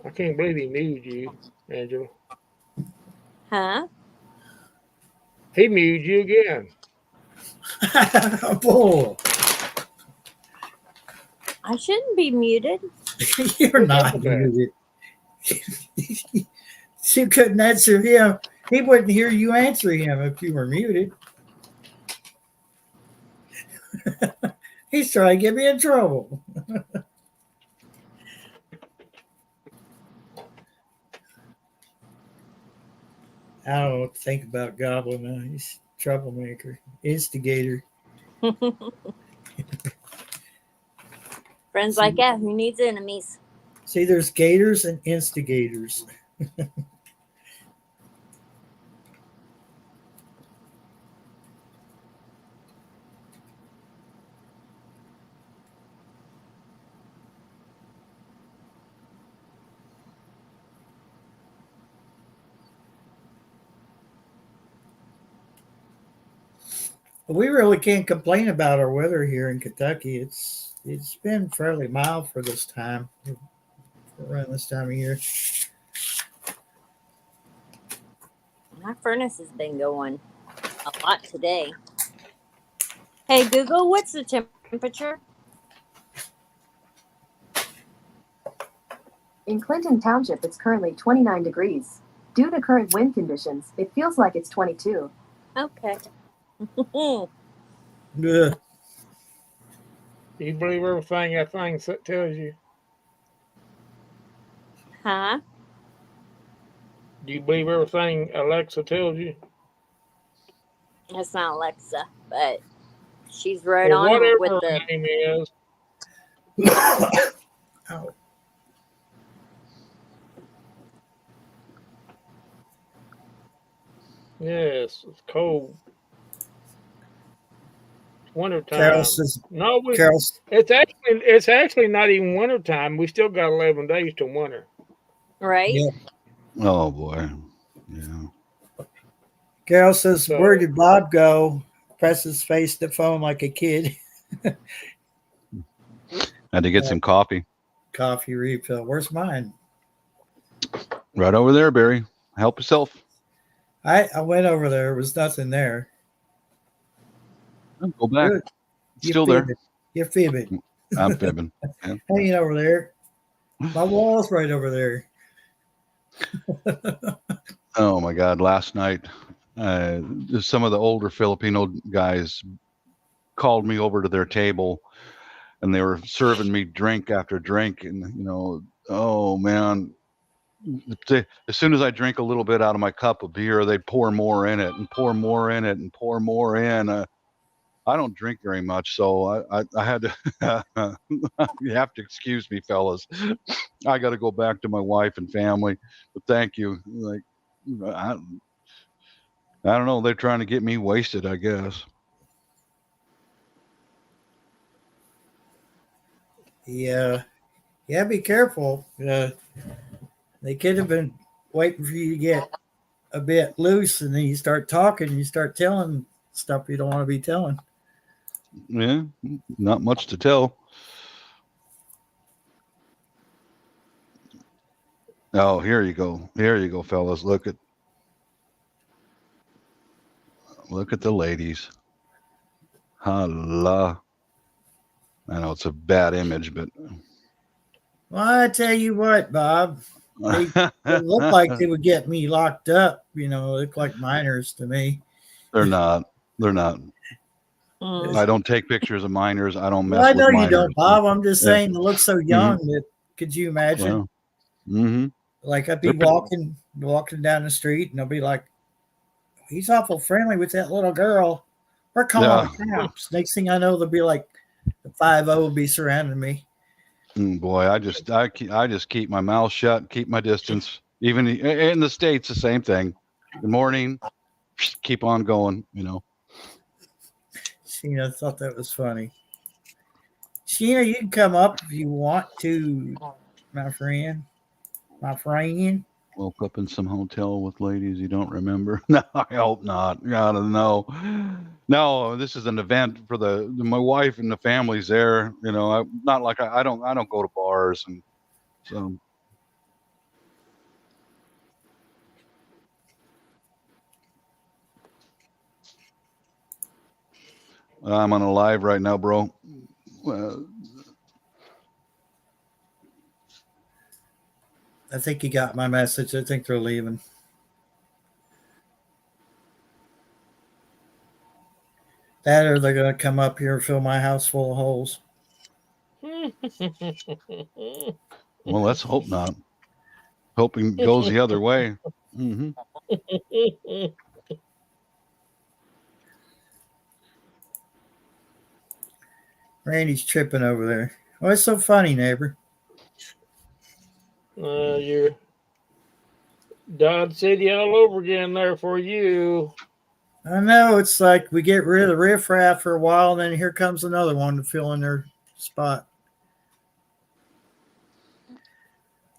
I can't believe he muted you, Angela. Huh? He muted you again. Bull. I shouldn't be muted. You're not muted. You couldn't answer him. He wouldn't hear you answer him if you were muted. He's trying to get me in trouble. I don't know what to think about Goblin now. He's a troublemaker, instigator. Friends like that, who needs enemies? See, there's gators and instigators. We really can't complain about our weather here in Kentucky. It's been fairly mild for this time, around this time of year. My furnace has been going a lot today. Hey, Google, what's the temperature? In Clinton Township, it's currently 29 degrees. Due to current wind conditions, it feels like it's 22. Okay. Ugh. Do you believe everything that thing tells you? Huh? Do you believe everything Alexa tells you? It's not Alexa, but she's right Or on it whatever with her the. name is. Ow. Yes, it's cold. Wintertime. Carol says, No, Carol, it's actually not even wintertime. We still got 11 days to winter. Right? yeah. Oh, boy. Yeah. Carol says, So- "Where did Bob go?" Presses face to phone like a kid. Had to get some coffee. Coffee refill. Where's mine? Right over there, Barry. Help yourself. I went over there. There was nothing there. Go back. Good. It's still there. You're fibbing. I'm fibbing. Yeah. Hanging over there. My wall's right over there. Oh my God! Last night, some of the older Filipino guys called me over to their table, and they were serving me drink after drink, and oh man, as soon as I drink a little bit out of my cup of beer, they'd pour more in it and pour more in it and pour more in. I don't drink very much, so I had to. You have to excuse me, fellas. I got to go back to my wife and family. But thank you. Like, I don't know. They're trying to get me wasted, I guess. Yeah, yeah. Be careful. They could have been waiting for you to get a bit loose, and then you start talking. You start telling stuff you don't want to be telling. Yeah, not much to tell. Oh, here you go. Here you go, fellas. Look at the ladies. Holla. I know it's a bad image, but Well, I tell you what, Bob, they look like they would get me locked up. Look like minors to me. They're not. They're not. Mm. I don't take pictures of minors. I don't mess Well, I with know minors. you don't, Bob. I'm just Yeah. saying they look so young that could you imagine? Well, mm-hmm. Like I'd be walking down the street, and they'll be like, "He's awful friendly with that little girl. We're calling the cops." Next thing I know, they'll be like, the 5-0 will be surrounding me. Boy, I just keep my mouth shut, keep my distance. Even in the States, the same thing. Good morning. Keep on going. Sheena thought that was funny. Sheena, you can come up if you want to, my friend. My friend. Woke up in some hotel with ladies you don't remember. No, I hope not. God, no. No, this is an event for my wife and the family's there. Not like I don't go to bars, and so. I'm on a live right now, bro. I think you got my message. I think they're leaving. That or they're going to come up here and fill my house full of holes. Well, let's hope not. Hoping it goes the other way. Mm-hmm. Randy's tripping over there. What's so funny, neighbor? You're Dodge City all over again there for you. I know. It's like we get rid of the riffraff for a while, and then here comes another one to fill in their spot.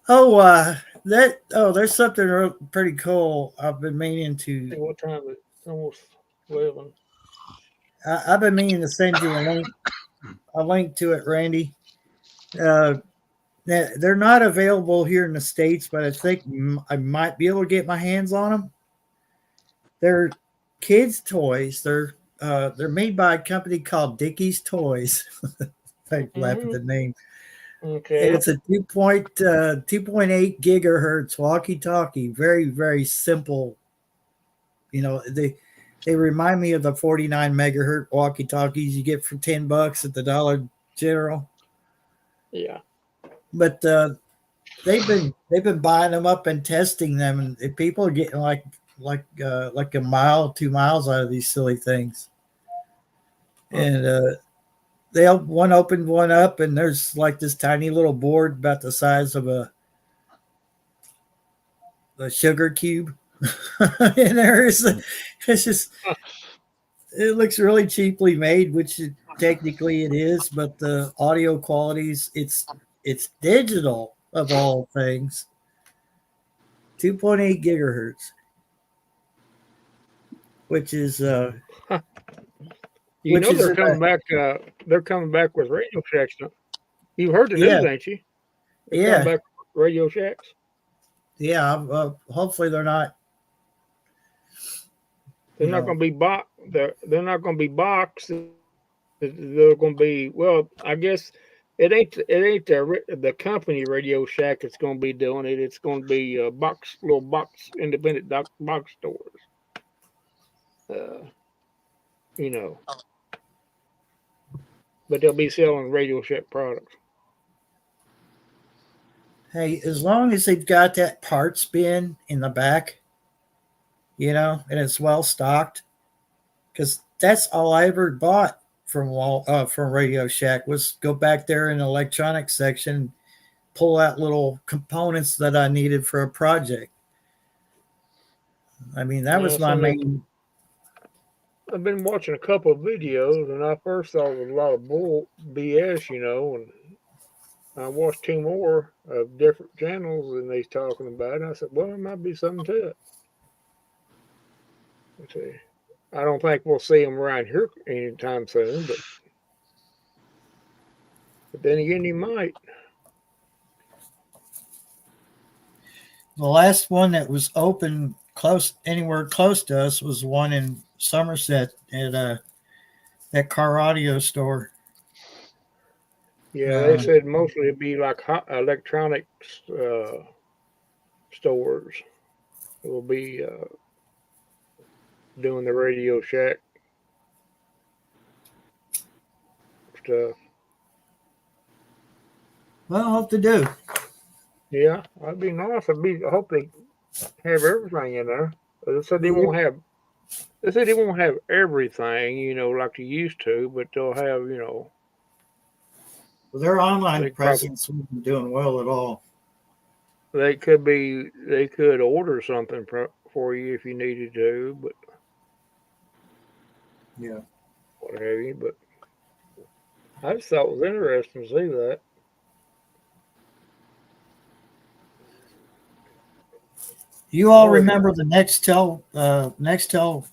There's something pretty cool I've been meaning to. What time is it? It's almost 11. I've been meaning to send you a link to it, Randy. They're not available here in the States, but I think I might be able to get my hands on them. They're kids' toys. They're made by a company called Dickie's Toys. I laugh at the name. Okay. And it's a 2.8 gigahertz walkie-talkie. Very, very simple. They remind me of the 49 megahertz walkie-talkies you get for $10 at the Dollar General. Yeah. But they've been buying them up and testing them, and people are getting like a mile, 2 miles out of these silly things. And they one opened one up, and there's like this tiny little board about the size of a sugar cube. And it looks really cheaply made, which technically it is, but the audio qualities, it's digital of all things. 2.8 gigahertz, which is they're coming back. They're coming back with Radio Shacks. You've heard the news, ain't you? They're coming back with Radio Shacks. Yeah. Hopefully they're not. They're not going to be boxed. They're not going to be boxed. They're going to be, well, I guess it ain't the company Radio Shack that's going to be doing it. It's going to be little independent box stores. but they'll be selling Radio Shack products. Hey, as long as they've got that parts bin in the back, and it's well stocked, because that's all I ever bought from Radio Shack was go back there in the electronics section, pull out little components that I needed for a project. I mean, that was my main. I've been watching a couple of videos, and I first thought it was a lot of bull BS, and I watched 2 more of different channels, and they talking about it. And I said, well, there might be something to it. Let's see. I don't think we'll see them around here anytime soon, but then again, you might. The last one that was open anywhere close to us was one in Somerset at that car audio store. Yeah, they said mostly it'd be like electronics stores. It will be doing the Radio Shack stuff. Well, hope to do. Yeah, that'd be nice. I hope they have everything in there. They said they won't have. They said they won't have everything, like they used to, but they'll have, Well, their online presence wasn't doing well at all. They could order something for you if you needed to, but yeah, what have you. But I just thought it was interesting to see that. You all remember the Nextel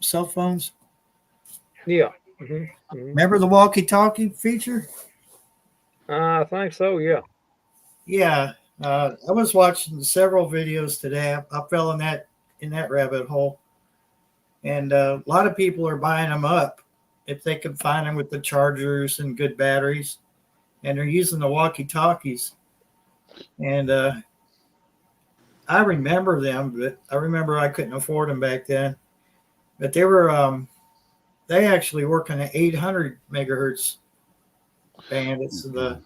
cell phones? Yeah. Mm-hmm. Mm-hmm. Remember the walkie-talkie feature? I think so. Yeah. Yeah. I was watching several videos today. I fell in that rabbit hole, and a lot of people are buying them up if they can find them with the chargers and good batteries, and they're using the walkie-talkies. And I remember them, but I remember I couldn't afford them back then. But they were they actually work on an 800 megahertz band. It's the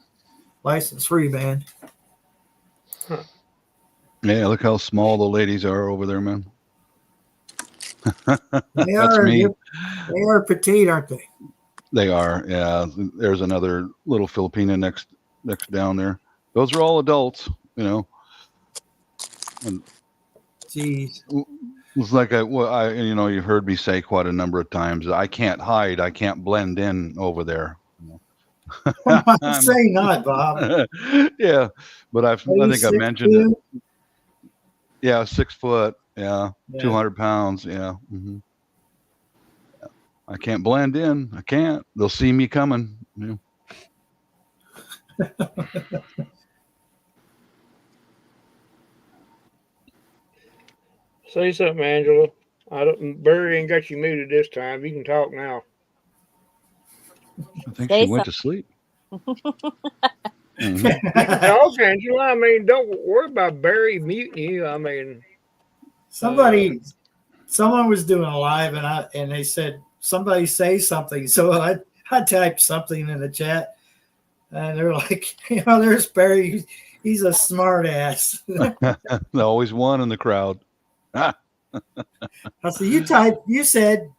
license-free band. Huh. Yeah, look how small the ladies are over there, man. That's me. They are petite, aren't they? They are. Yeah. There's another little Filipina next down there. Those are all adults, And Jeez. it's like you've heard me say quite a number of times, I can't hide, I can't blend in over there. I'm saying not, Bob. Yeah, but I think I mentioned it. Yeah, 6 foot. Yeah, 200 pounds. Yeah. Mm-hmm. I can't blend in. I can't. They'll see me coming. Yeah. Say something, Angela. Barry ain't got you muted this time. You can talk now. I think she went to sleep. Mm-hmm. You can talk, Angela. I mean, don't worry about Barry muting you. I mean, someone was doing a live, and they said somebody say something. So I typed something in the chat, and they're like, there's Barry. He's a smart ass. Always one in the crowd. I said, you said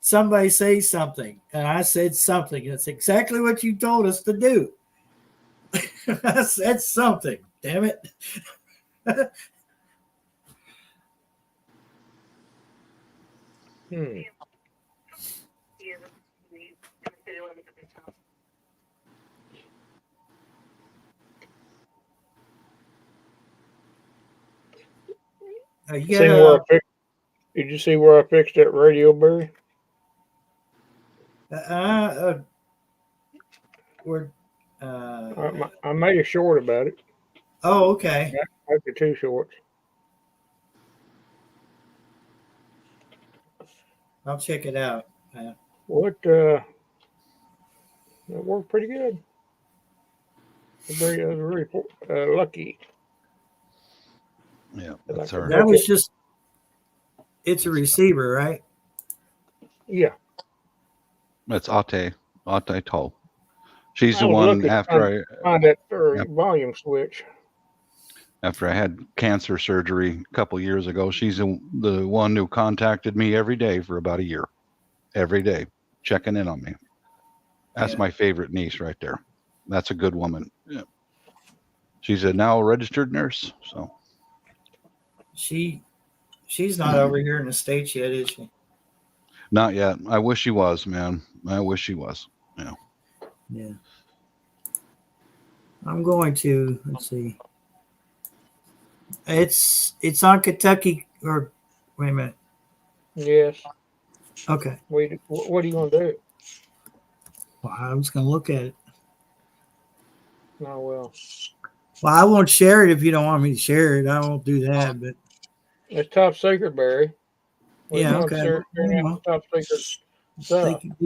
somebody say something, and I said something. That's exactly what you told us to do. I said something. Damn it. Did you see where I fixed that radio, Barry? I made a short about it. Oh, okay. I did 2 shorts. I'll check it out. That worked pretty good. I was very lucky. Yeah, that's her. That was just. It's a receiver, right? Yeah. That's Ate Tall. She's I the was one looking to find that Yep. volume switch. after I had cancer surgery a couple years ago. She's the one who contacted me every day for about a year, every day, checking in on me. That's Yeah. my favorite niece right there. That's a good woman. Yeah. She's now a registered nurse. So She's not over here in the States yet, is she? not yet. I wish she was, man. I wish she was. Yeah. Yeah. I'm going to, let's see. It's on Kentucky, or wait a minute. Yes. Okay. What are you gonna do? Well, I was going to look at it. Oh well. Well, I won't share it if you don't want me to share it. I won't do that, but It's top secret, Barry. We're yeah, going okay. to share out top secret They stuff. can,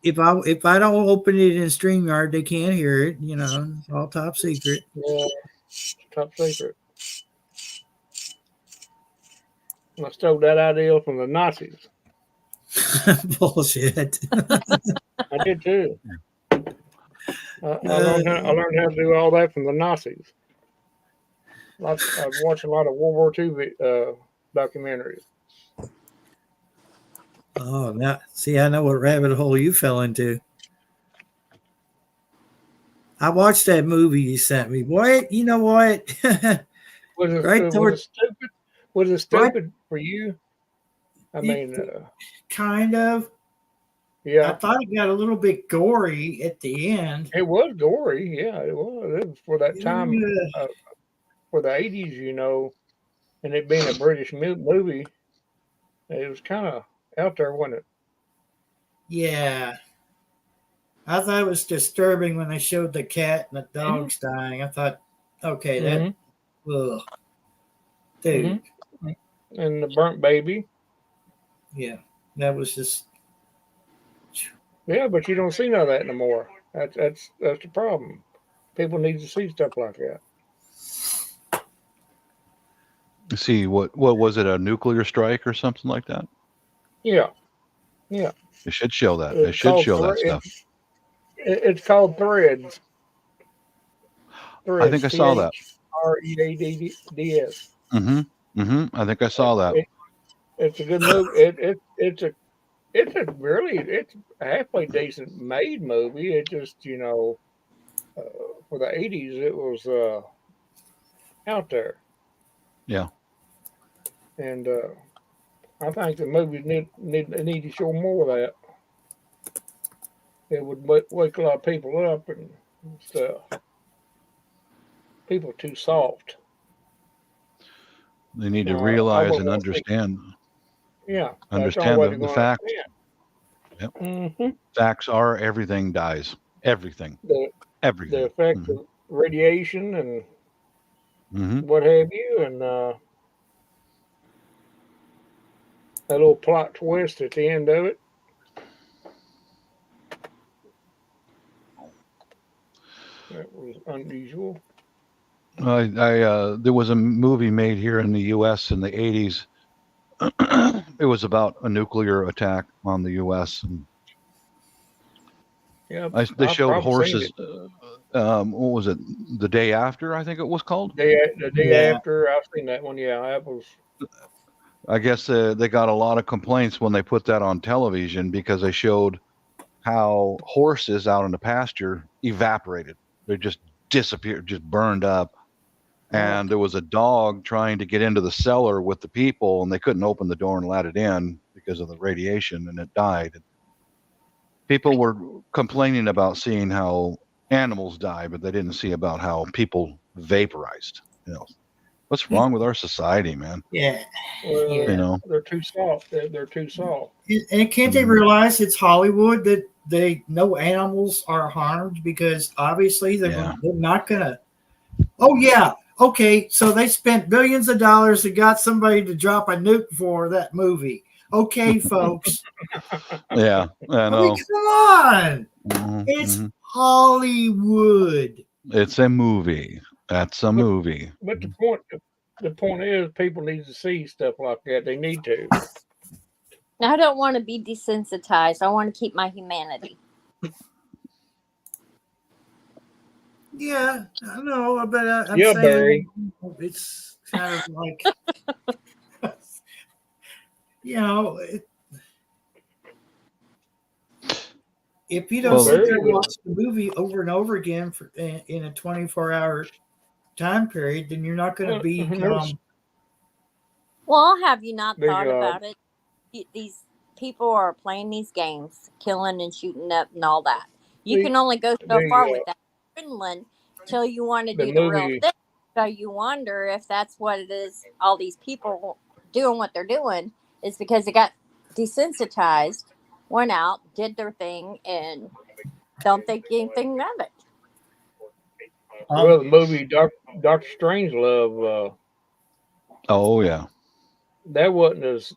if I don't open it in StreamYard, they can't hear it. You know, it's all top secret. Yeah, top secret. I stole that idea from the Nazis. Bullshit. I did too. I learned how to do all that from the Nazis. I've watched a lot of World War II documentaries. Oh, now see, I know what rabbit hole you fell into. I watched that movie you sent me. What? You know what? Was it, Right was toward- it stupid? Was it stupid for you? I mean, Kind of. I yeah, thought it got a little bit gory at the end. it was gory. Yeah, it was. It was for that time, Yeah. for the 80s, you know, and it being a British movie, it was kind of out there, wasn't it? Yeah. I thought it was disturbing when they showed the cat and the dogs dying. I thought, okay, that, ugh. Dude. And the burnt baby. Yeah. That was just, Yeah, but you don't see none of that no more. That's the problem. People need to see stuff like that. see what was it, a nuclear strike or something like that? Yeah, yeah. They should show that. It's They should called show that stuff. It's called Threads. I think I saw that. Threads. I think I saw that. It's a good movie. It's a halfway decent made movie. It just, you know, for the 80s it was out there. Yeah. And I think the movies need to show more of that. It would wake a lot of people up and stuff. People too soft. They need to realize and understand. Yeah. Understand the facts. Yep. Mm-hmm. Facts are everything dies. Everything. Everything. The effect of radiation and what have you, and that little plot twist at the end of it. That was unusual. There was a movie made here in the U.S. in the 80s. It was about a nuclear attack on the U.S. And Yeah, they showed horses. What was it? The Day After, I think it was called. The day after, I've seen that one. Yeah, that was. I guess they got a lot of complaints when they put that on television because they showed how horses out in the pasture evaporated. They just disappeared, just burned up. And there was a dog trying to get into the cellar with the people, and they couldn't open the door and let it in because of the radiation, and it died. People were complaining about seeing how animals die, but they didn't see about how people vaporized. You know, what's wrong with our society, man? yeah. Well, You know, they're too soft. They're too soft. And can't they realize it's Hollywood that no animals are harmed, because obviously they're not gonna. Oh yeah, okay. So they spent billions of dollars and got somebody to drop a nuke for that movie. Okay, folks. yeah, I know. I mean, come on, it's Hollywood. It's a movie. That's a movie. But the point is, people need to see stuff like that. They need to. I don't want to be desensitized. I want to keep my humanity. Yeah, I know, but I'm Yeah, saying Barry. it's kind of like, if you don't Well, sit there Barry and was watch the movie over and over again in a 24-hour time period, then you're not going to well, be. Well, have you not thought the about it? These people are playing these games, killing and shooting up and all that. You the can only go so far the with that adrenaline till you want to the do the real movie thing. So you wonder if that's what it is. All these people doing what they're doing is because they got desensitized, went out, did their thing, and don't think anything of it. well the movie Doctor Strangelove oh yeah. that wasn't as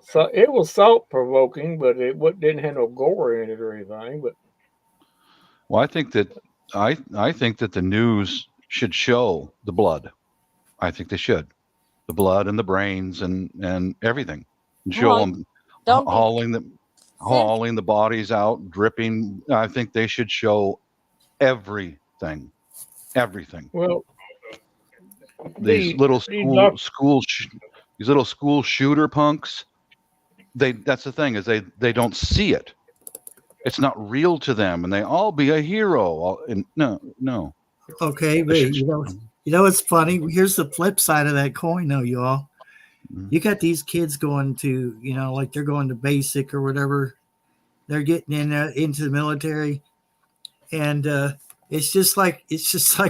so it was thought provoking, but didn't have no gore in it or anything. But Well, I think that the news should show the blood. I think they should. The blood and the brains and everything. And show Well, them don't be sensitive. hauling the bodies out, dripping. I think they should show everything. Everything. well, These the little the doc these little school shooter punks, that's the thing, is they don't see it. It's not real to them, and they all be a hero. And no. Okay, They but should, you know what's funny? Here's the flip side of that coin, though, y'all. You got these kids going to, like they're going to basic or whatever. They're getting into the military, and it's just like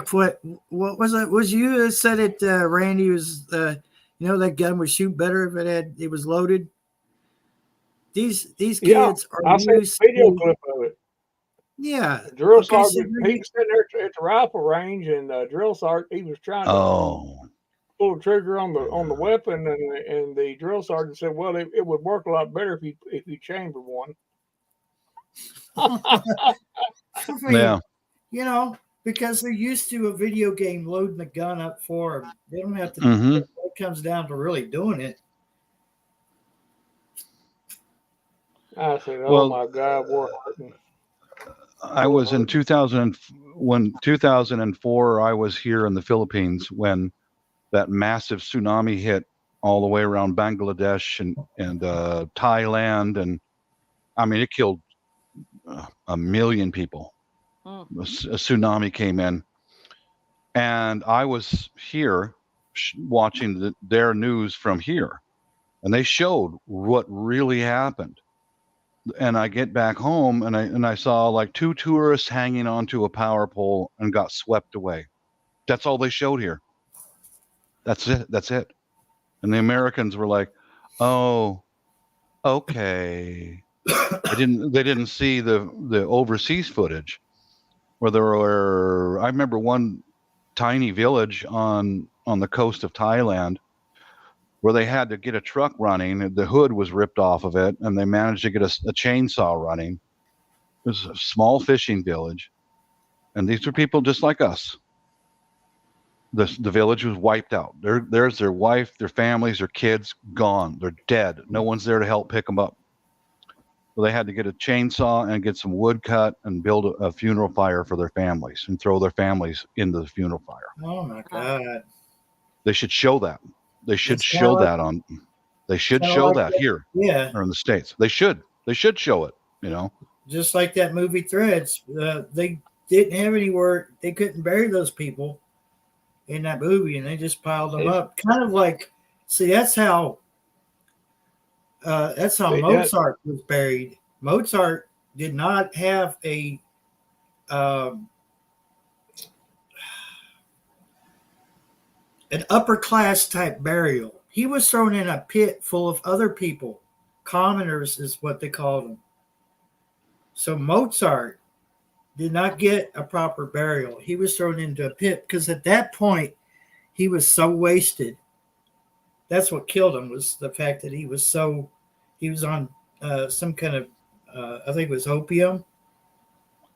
what was it? Was you that said it, Randy? Was that gun would shoot better if it was loaded? These yeah, kids are I seen used a video to, clip of it. yeah. The drill Okay, so sergeant, he was sitting there at the rifle range, and the drill sergeant, he was trying to oh, pull the trigger on the weapon, and the drill sergeant said, "Well, it would work a lot better if you chambered one." I mean, yeah. because they're used to a video game loading the gun up for them. They don't have to. Mm-hmm. It comes down to really doing it. I said, "Oh Well, my God, we're hurting." I was in 2004. I was here in the Philippines when that massive tsunami hit all the way around Bangladesh and Thailand, and I mean it killed 1 million people. Mm. A tsunami came in, and I was here watching their news from here, and they showed what really happened. And I get back home and I saw like 2 tourists hanging onto a power pole and got swept away. That's all they showed here. That's it. And the Americans were like, "Oh, okay." They didn't see the overseas footage where there were. I remember one tiny village on the coast of Thailand where they had to get a truck running. The hood was ripped off of it, and they managed to get a chainsaw running. It was a small fishing village, and these were people just like us. The village was wiped out. There's their wife, their families, their kids gone. They're dead. No one's there to help pick them up. So they had to get a chainsaw and get some wood cut and build a funeral fire for their families and throw their families into the funeral fire. Oh my God! They should show that. They should It's show kinda that on. They should kinda show like that here Yeah, or in the States. They should. They should show it. just like that movie Threads. They didn't have anywhere. They couldn't bury those people in that movie, and they just piled them up. Kind of like, see, that's how Mozart was buried. Mozart did not have a an upper class type burial. He was thrown in a pit full of other people. Commoners is what they called them. So Mozart did not get a proper burial. He was thrown into a pit because at that point he was so wasted. That's what killed him, was the fact that he was on some kind of I think it was opium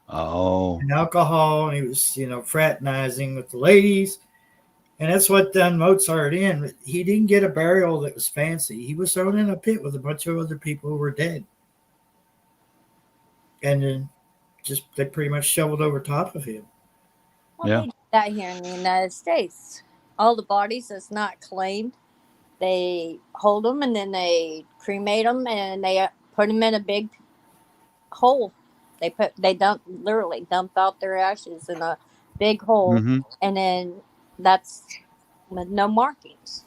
Oh, and alcohol, and he was fraternizing with the ladies, and that's what done Mozart in. He didn't get a burial that was fancy. He was thrown in a pit with a bunch of other people who were dead. and then just they pretty much shoveled over top of him. Well, Yeah. they do that here in the United States. All the bodies that's not claimed, they hold them and then they cremate them and they put them in a big hole. They literally dump out their ashes in a big hole, Mm-hmm. and then that's with no markings.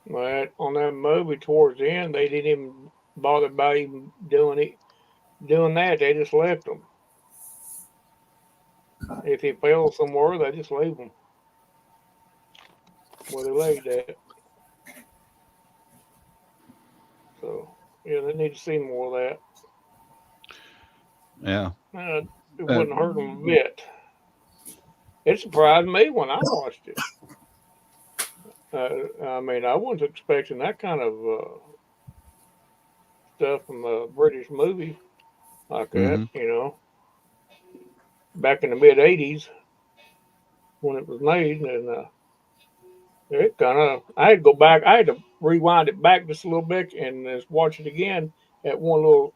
But on that movie towards the end, they didn't even bother about even doing that. They just left them. If he fell somewhere, they just leave him where they laid at. So yeah, they need to see more of that. Yeah. It wouldn't hurt them a bit. It surprised me when I watched it. I mean, I wasn't expecting that kind of stuff from a British movie like that. Mm-hmm. Back in the mid '80s when it was made, and it kind of. I had to go back. I had to rewind it back just a little bit and just watch it again. At one little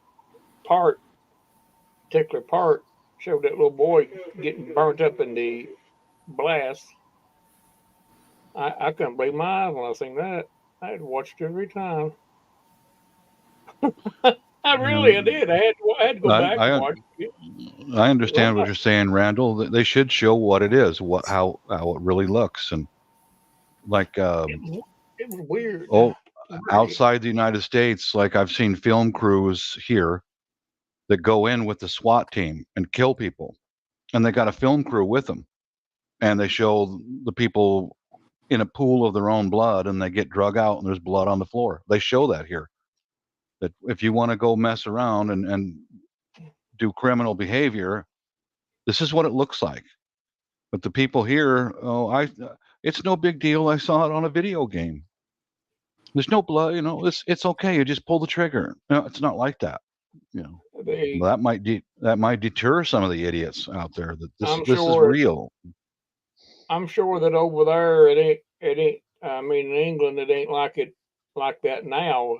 particular part, showed that little boy getting burnt up in the blast. I couldn't believe my eyes when I seen that. I had to watch it every time. I did. I had to go back and watch it. I understand what Well, you're saying, Randall. They should show what it is, how it really looks, and like it was weird. outside the United States, like I've seen film crews here that go in with the SWAT team and kill people, and they got a film crew with them, and they show the people in a pool of their own blood, and they get drug out, and there's blood on the floor. They show that here. That if you want to go mess around and do criminal behavior, this is what it looks like. But the people here, it's no big deal. I saw it on a video game. There's no blood, it's okay. You just pull the trigger. No, it's not like that. They, That might deter some of the idiots out there that I'm this is sure. real. I'm sure that over there it ain't. I mean, in England, it ain't like that now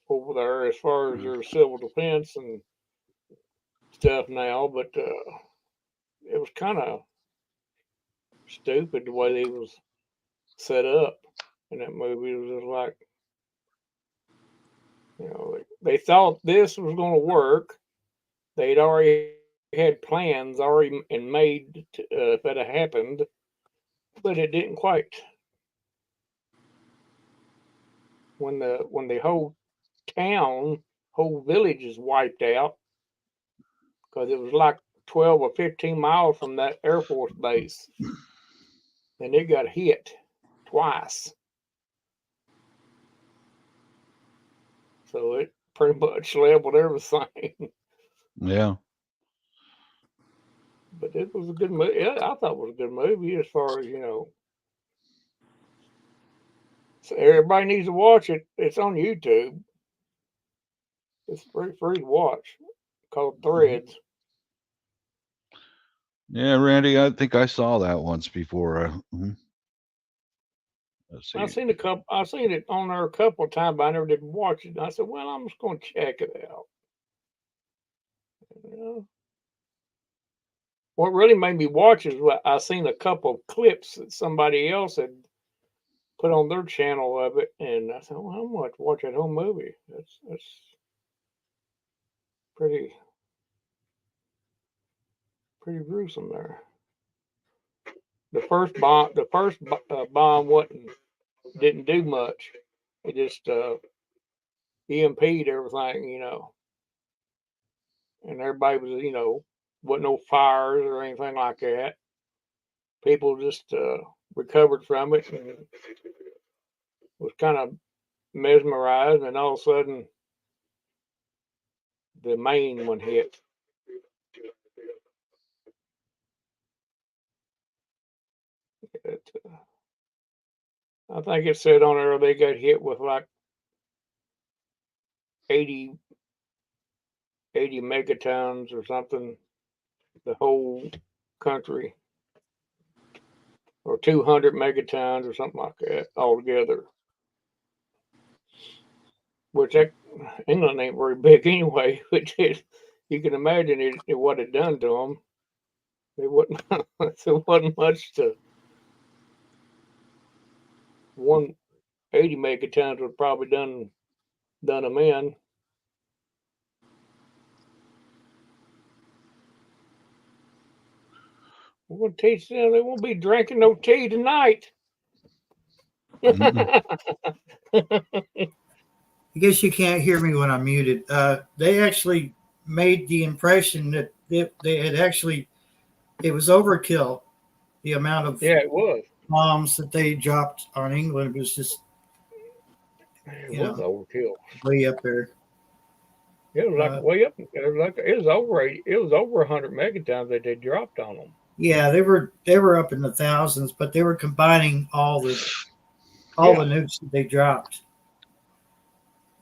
over there as far as their civil defense and stuff now. But it was kind of stupid the way they was set up in that movie. It was just like, they thought this was going to work. They'd already had plans already and made if it had happened, but it didn't quite. When the whole village is wiped out because it was like 12 or 15 miles from that Air Force base, and it got hit twice. So it pretty much leveled everything. Yeah. But it was a good movie. Yeah, I thought it was a good movie as far as, So everybody needs to watch it. It's on YouTube. It's free to watch. Called Threads. Yeah, Randy, I think I saw that once before. Let's see. I've seen it on there a couple of times, but I never did watch it. And I said, well, I'm just going to check it out. What really made me watch is I seen a couple of clips that somebody else had put on their channel of it, and I said, well, I'm going to watch that whole movie. That's pretty gruesome there. The first bomb didn't do much. It just EMP'd everything, and everybody was, wasn't no fires or anything like that. People just recovered from it and was kind of mesmerized, and all of a sudden the main one hit. I think it said on there they got hit with like 80 megatons or something, the whole country, or 200 megatons or something like that altogether. Which England ain't very big anyway, which is, you can imagine it what it done to them. It wasn't. It wasn't much to 180 megatons would probably done them in. We're gonna teach them they won't be drinking no tea tonight. Mm-mm. I guess you can't hear me when I'm muted. They actually made the impression that they had actually, it was overkill. The amount of Yeah, it was. bombs that they dropped on England was just It was overkill. way up there. It was like way up. It was over 100 megatons that they dropped on them. Yeah, they were up in the thousands, but they were combining all the nukes that they dropped.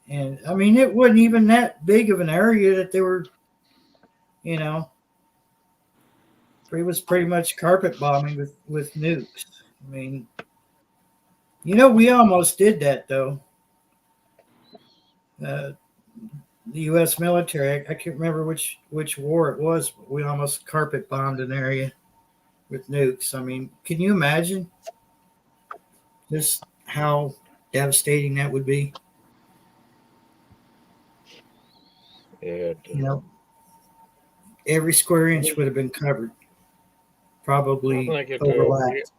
And I mean, it wasn't even that big of an area that they were, it was pretty much carpet bombing with nukes. I mean, we almost did that though. The U.S. military, I can't remember which war it was, but we almost carpet bombed an area with nukes. I mean, can you imagine just how devastating that would be? Yeah. Every square inch would have been covered. Probably overlapped.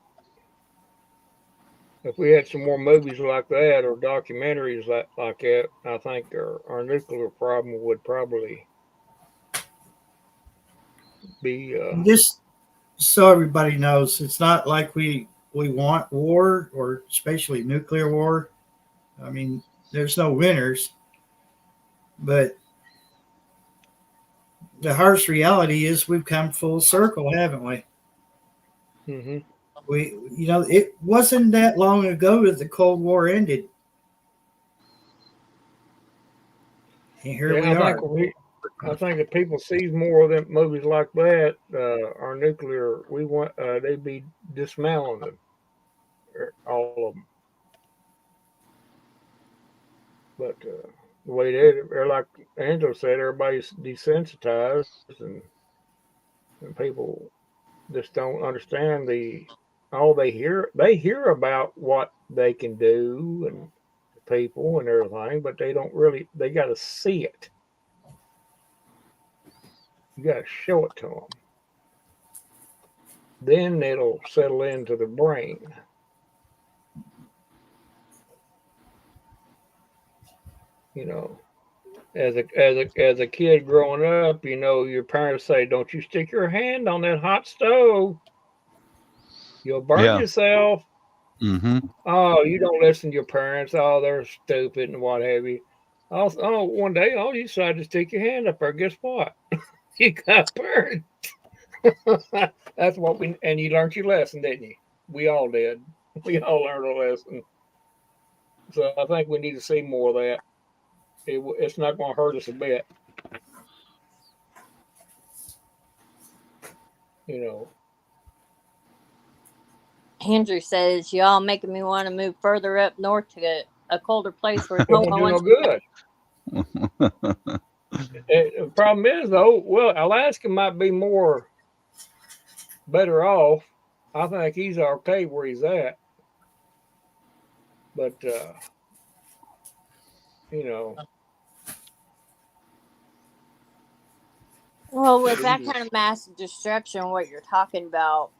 If we had some more movies like that or documentaries like that, I think our nuclear problem would probably be. Just so everybody knows, it's not like we want war, or especially nuclear war. I mean, there's no winners, but the harsh reality is we've come full circle, haven't we? Mm-hmm. It wasn't that long ago that the Cold War ended. And here we are. I think if people see more of them movies like that, our nuclear, they'd be dismantling them, all of them. But the way they're like Angela said, everybody's desensitized, and people just don't understand all they hear. They hear about what they can do and people and everything, but they don't really. They got to see it. You got to show it to them. Then it'll settle into the brain. As a kid growing up, your parents say, "Don't you stick your hand on that hot stove. You'll burn yourself." Mm-hmm. Oh, you don't listen to your parents. Oh, they're stupid and what have you. Also, one day, you decide to stick your hand up there. Guess what? You got burned. That's what and you learned your lesson, didn't you? We all did. We all learned a lesson. So I think we need to see more of that. It's not going to hurt us a bit. Andrew says, y'all making me want to move further up north to a colder place where no good. The problem is, though, Alaska might be better off. I think he's okay where he's at. But, Well, with that kind of massive destruction, what you're talking about,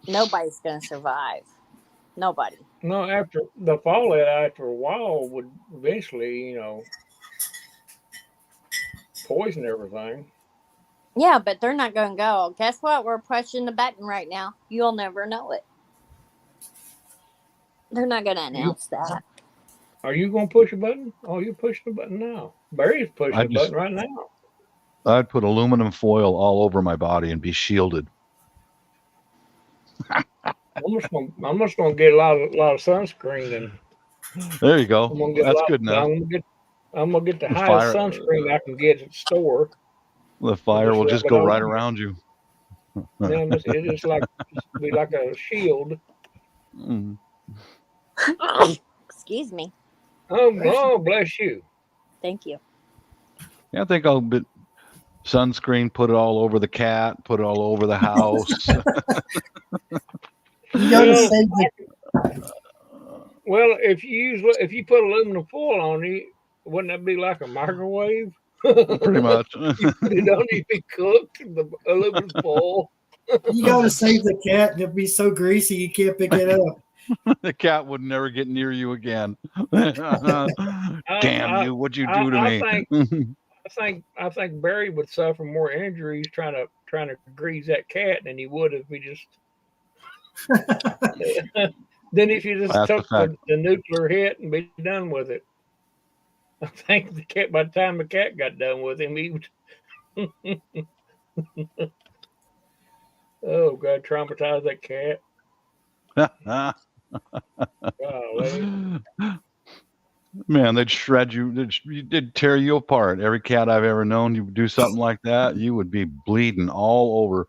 nobody's going to survive. Nobody. No, after the fallout, after a while, would eventually, poison everything. Yeah, but they're not going to go. Guess what? We're pushing the button right now. You'll never know it. They're not going to announce that. Are you going to push a button? Oh, you're pushing the button now. Barry's pushing the button right now. I'd put aluminum foil all over my body and be shielded. I'm just gonna get a lot of sunscreen, and there you go. That's good enough. I'm gonna get the highest sunscreen I can get at the store. The fire will just go right around you. Then it's be like a shield. Mm. Excuse me. Oh, bless you. Thank you. Yeah, I think I'll sunscreen, put it all over the cat, put it all over the house. You gotta Well, save the well, if you put aluminum foil on it, wouldn't that be like a microwave? Pretty much. You put it on, it be cooked. The aluminum foil. you gotta save the cat, and it'll be so greasy you can't pick it up. The cat would never get near you again. Damn you! What'd you do to me? I think Barry would suffer more injuries trying to grease that cat than he would if he just. Then if you just That's a took fact. the nuclear hit and be done with it. I think the cat, by the time the cat got done with him, he would. Oh God, traumatize that cat. Golly. Man, they'd shred you. They'd tear you apart. Every cat I've ever known, you would do something like that, you would be bleeding all over.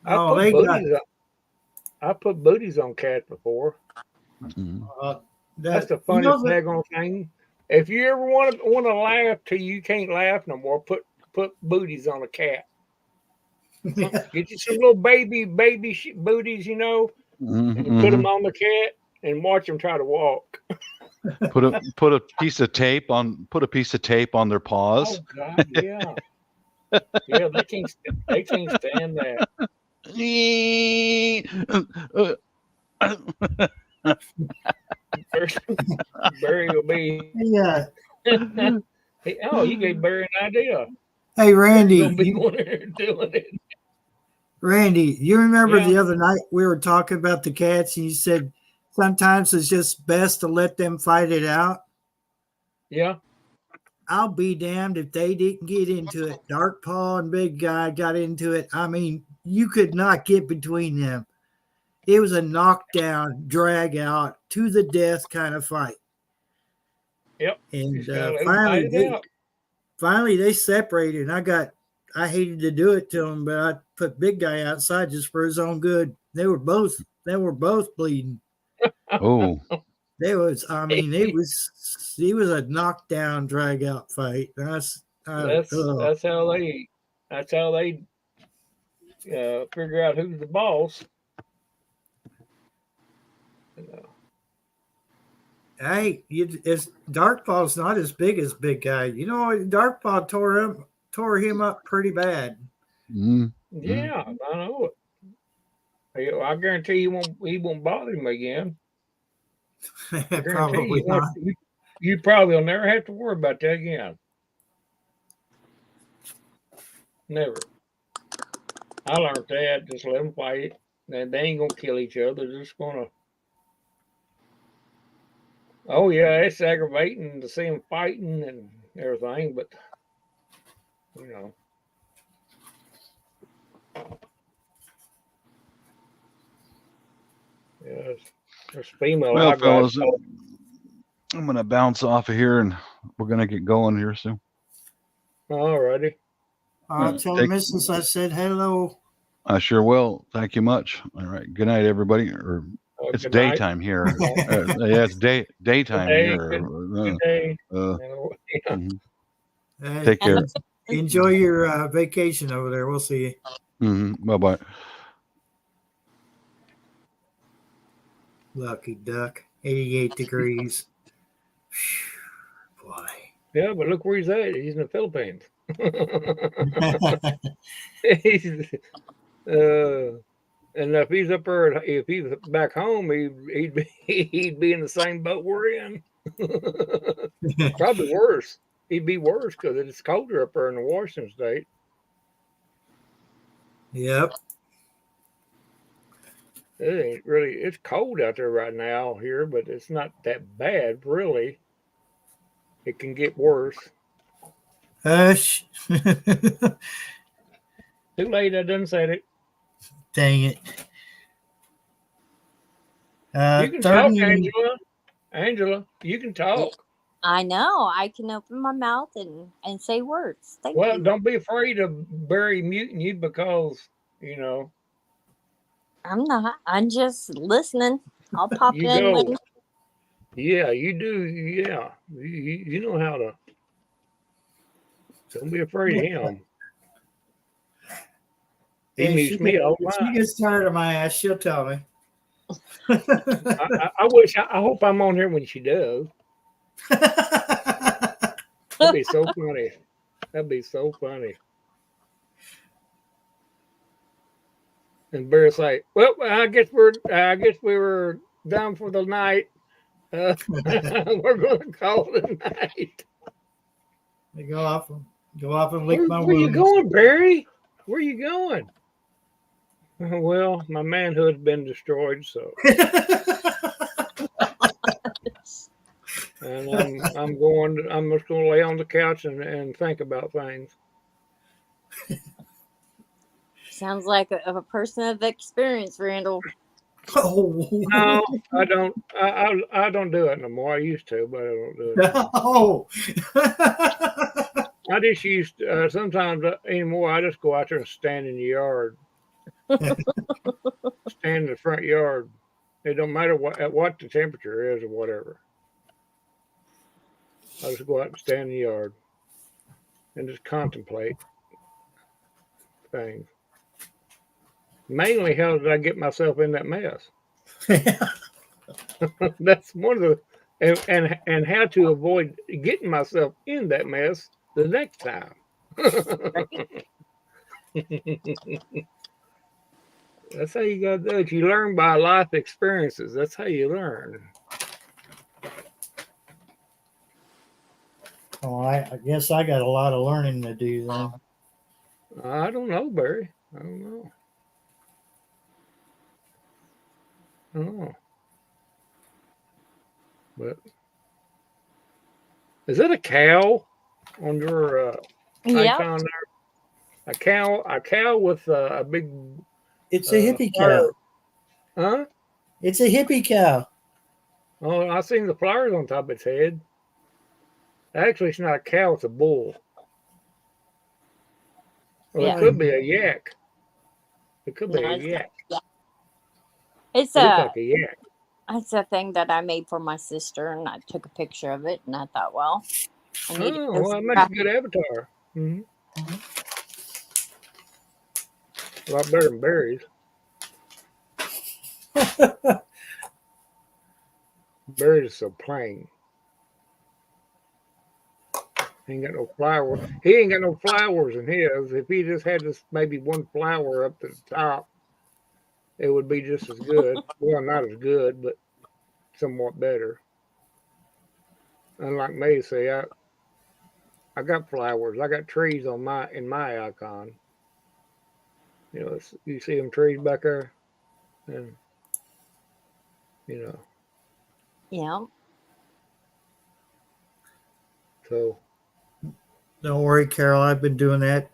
Oh, they got I put booties on cats before. That's the funniest daggone thing. If you ever want to laugh till you can't laugh no more, put booties on a cat. Get you some little baby booties, you know, and put them on the cat and watch them try to walk. Put a piece of tape on their paws. Oh God, yeah, yeah, they can't stand that. Barry will be. Yeah. Oh, you gave Barry an idea. Hey, Randy. He'll be one there doing it. Randy, you remember Yeah. the other night we were talking about the cats, and you said sometimes it's just best to let them fight it out. Yeah. I'll be damned if they didn't get into it. Dark Paw and Big Guy got into it. I mean, you could not get between them. It was a knockdown, drag out, to the death kind of fight. Yep. And Finally, finally they separated. And I hated to do it to them, but I put Big Guy outside just for his own good. They were both bleeding. Oh. It was a knockdown, drag out fight. That's how they figure out who's the boss. Hey, it's Darkpaw's not as big as Big Guy. You know, Darkpaw tore him up pretty bad. Yeah, I know it. I guarantee he won't bother him again. Probably not. You probably will never have to worry about that again. Never. I learned that. Just let them fight. And they ain't gonna kill each other. They're just gonna. Oh yeah, it's aggravating to see them fighting and everything, but you know. Yes, there's female. Well, fellas, I'm gonna bounce off of here, and we're gonna get going here soon. All righty. Tell the missus I said hello. I sure will. Thank you much. All right. Good night, everybody. Or it's daytime here. Yeah, it's daytime here. Good day. Take care. Enjoy your vacation over there. We'll see you. Bye bye. Lucky duck. 88 degrees. Boy. Yeah, but look where he's at. He's in the Philippines. And if he's up there, if he's back home, he'd be in the same boat we're in. Probably worse. He'd be worse because it's colder up there in the Washington state. Yep. It ain't really. It's cold out there right now here, but it's not that bad, really. It can get worse. Hush. Too late. I done said it. Dang it. You can talk, Angela. Angela, you can talk. I know. I can open my mouth and say words. Thank Well, you. don't be afraid of Barry muting you because, you know. I'm not. I'm just listening. I'll pop You in. go. Yeah, you do. Yeah. You know how to. Don't be afraid of him. He Hey, meets me all the if she time. gets tired of my ass, she'll tell me. I hope I'm on here when she does. That'd be so funny. That'd be so funny. And Bear's like, well, I guess we were done for the night. We're going to call it a night. They go off and lick my Where you wounds. going, Barry? Where you going? Well, my manhood's been destroyed, so and I'm just going to lay on the couch and think about things. Sounds like a person of experience, Randall. Oh. No, I don't. I don't do it no more. I used to, but I don't do it. No. I just used sometimes anymore. I just go out there and stand in the yard, stand in the front yard. It don't matter what the temperature is or whatever. I just go out and stand in the yard and just contemplate things. Mainly, how did I get myself in that mess? That's one of the and how to avoid getting myself in that mess the next time. That's how you got to do it. You learn by life experiences. That's how you learn. Oh, I guess I got a lot of learning to do then. I don't know, Barry. I don't know. But is that a cow on your Yeah. icon there? A cow with a big. It's a hippie flower. cow. Huh? It's a hippie cow. Oh, I seen the flowers on top of its head. Actually, it's not a cow; it's a bull. Well, Yeah. it could be a yak. It could be No, a it's yak. It's It looks a like a yak. it's a thing that I made for my sister, and I took a picture of it, and I thought, well, I need to Oh, post well, it it makes a back. good avatar. A lot better than berries. Berries are so plain. Ain't got no flowers. He ain't got no flowers in his. If he just had this maybe one flower up to the top, it would be just as good. Well, not as good, but somewhat better. Unlike me, say I got flowers. I got trees on in my icon. You know, you see them trees back there, and you know, Yeah. so Don't worry, Carol. I've been doing that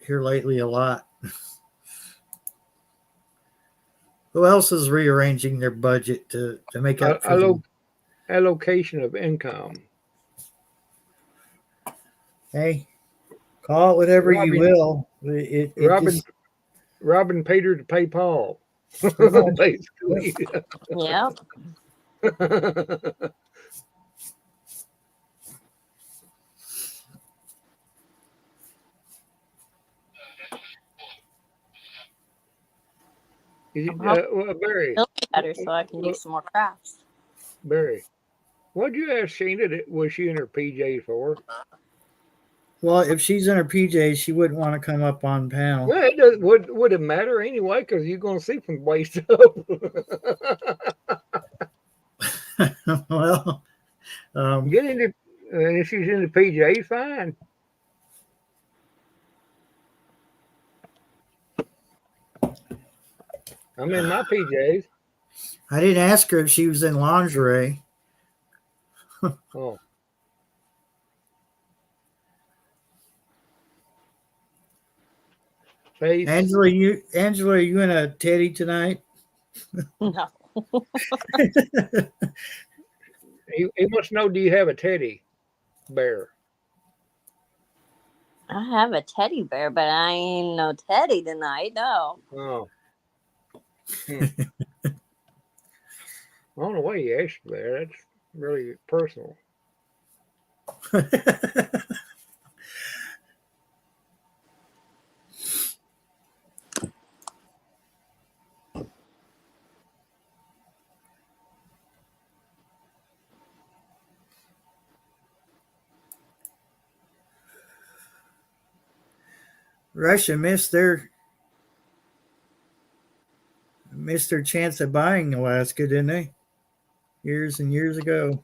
here lately a lot. Who else is rearranging their budget to make up for the... allocation of income. Hey, call it whatever you will. It just... Robbing Peter to pay Paul. Basically. Yeah. Well, Barry. Feel better so I can do some more crafts. Barry, what'd you ask Sheena? Was she in her PJs for? Well, if she's in her PJs, she wouldn't want to come up on panel. Well, would it matter anyway? Because you're going to see from waist up. Well, Get into if she's in the PJs, fine. I'm in my PJs. I didn't ask her if she was in lingerie. Oh. Face. Angela, are you in a teddy tonight? No. He wants to know, do you have a teddy bear? I have a teddy bear, but I ain't no teddy tonight. No. Oh. I don't know why you asked there. That's really personal. Russia missed their chance at buying Alaska, didn't they? Years and years ago.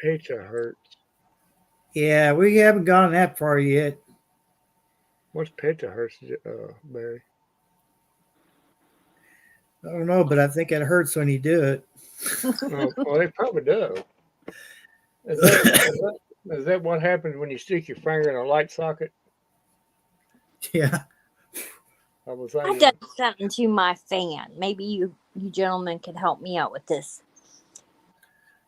Petahertz. Yeah, we haven't gone that far yet. What's petahertz, Barry? I don't know, but I think it hurts when you do it. Oh, well, they probably do. Is that what happens when you stick your finger in a light socket? Yeah. I was I thinking. done something to my fan. Maybe you gentlemen could help me out with this.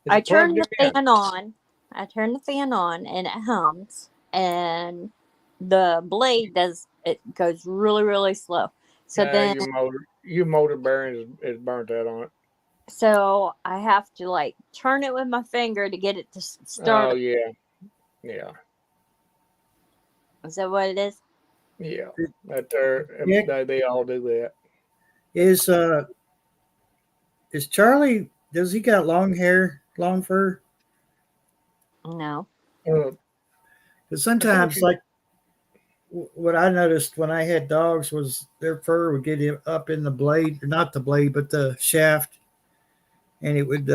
Is I it plugged turn the in? fan on. I turn the fan on and it hums, and the blade goes really, really slow. So then your motor bearing is burnt out on it. so I have to like turn it with my finger to get it to start. Oh yeah. Is that what it is? Yeah. Yeah. They all do that. Is Charlie, does he got long hair, long fur? No. Uh, Because sometimes, like what I noticed when I had dogs was their fur would get up in the blade, not the blade, but the shaft, and it would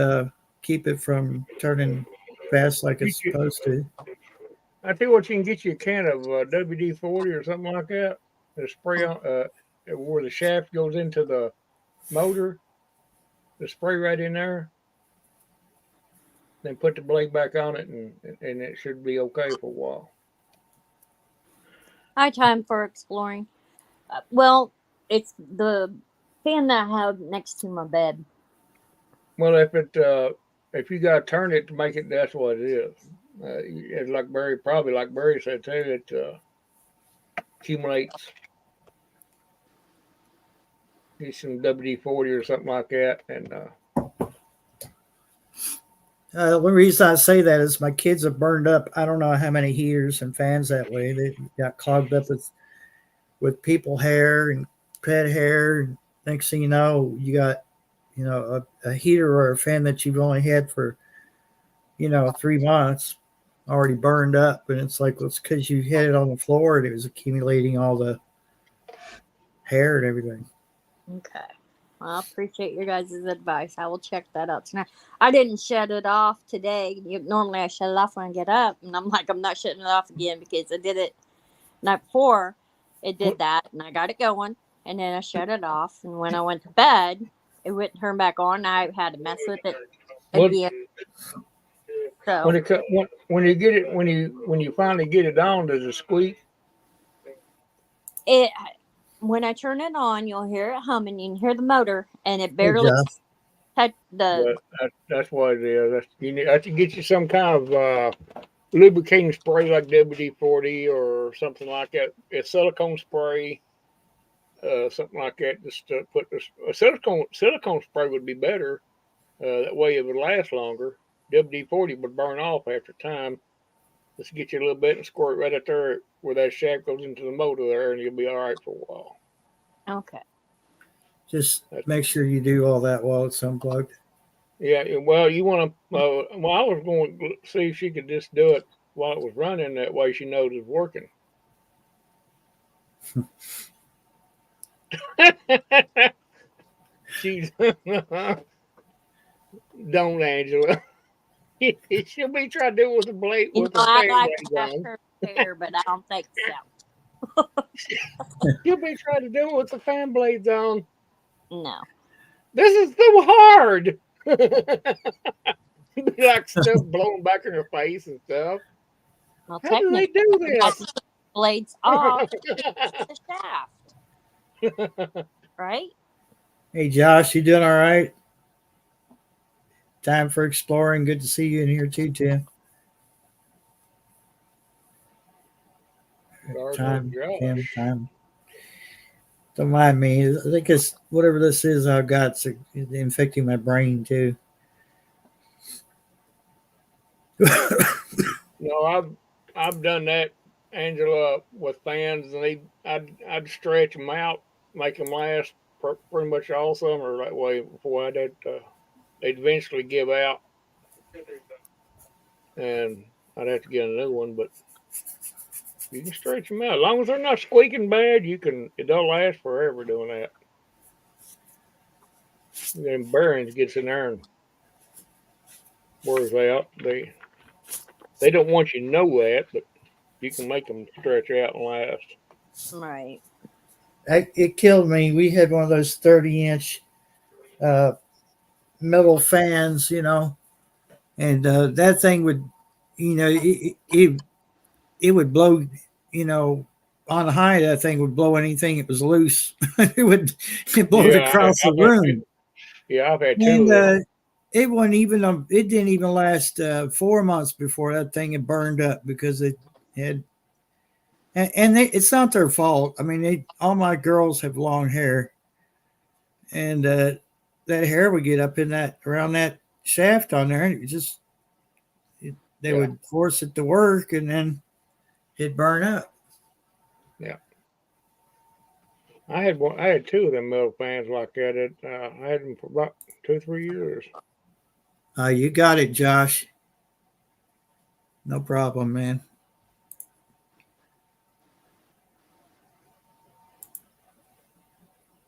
keep it from turning fast like it's supposed to. I tell you what, you can get you a can of WD-40 or something like that. The spray on where the shaft goes into the motor. The spray right in there. Then put the blade back on it, and it should be okay for a while. High time for exploring. Well, it's the fan that I have next to my bed. Well, if you got to turn it to make it, that's what it is. It's like Barry said too, it accumulates. Get some WD-40 or something like that, and The only reason I say that is my kids have burned up. I don't know how many heaters and fans that way. They got clogged up with people hair and pet hair. Next thing you know, you got a heater or a fan that you've only had for 3 months already burned up, and it's like, well, it's because you hit it on the floor and it was accumulating all the hair and everything. Okay. Well, I appreciate your guys' advice. I will check that out tonight. I didn't shut it off today. Normally I shut it off when I get up, and I'm like, I'm not shutting it off again because I did it the night before. It did that, and I got it going, and then I shut it off. And when I went to bed, it wouldn't turn back on. I had to mess with it again. So when you finally get it on, does it squeak? When I turn it on, you'll hear it humming. You can hear the motor, and it barely touch the. That's what it is. You have to get you some kind of lubricating spray like WD-40 or something like that. A silicone spray, something like that. Just to put a silicone spray would be better. That way it would last longer. WD-40 would burn off after time. Just get you a little bit and squirt right up there where that shaft goes into the motor there, and you'll be all right for a while. Okay. Just make sure you do all that while it's unplugged. Yeah, well, you want to. I was going to see if she could just do it while it was running. That way, she knows it's working. She's don't, Angela. She'll be trying to do it with the blade. I like to ask her hair, but I don't think so. She'll be trying to do it with the fan blades on. No. This is too hard. Be like stuff blowing back in her face and stuff. Well, how do they do this? Blades off the shaft. Right? Hey, Josh, you doing all right? Time for exploring. Good to see you in here too, Tim. Time. Don't mind me. I think it's whatever this is I've got. It's infecting my brain too. I've done that, Angela, with fans, and I'd stretch them out, make them last pretty much all summer that way before they'd eventually give out. And I'd have to get a new one, but you can stretch them out. As long as they're not squeaking bad, they'll last forever doing that. Then bearings gets in there and wears out. They don't want you to know that, but you can make them stretch out and last. Right. It killed me. We had one of those 30-inch metal fans, and that thing would, it would blow, on high. That thing would blow anything that was loose. it blow it across the room. I've had two And of them. it wasn't even. It didn't even last 4 months before that thing had burned up because it had. And it's not their fault. I mean, all my girls have long hair, and that hair would get up in around that shaft on there, and they would force it to work, and then it'd burn up. Yeah. I had two of them metal fans like that. I had them for about 2-3 years. You got it, Josh. No problem, man.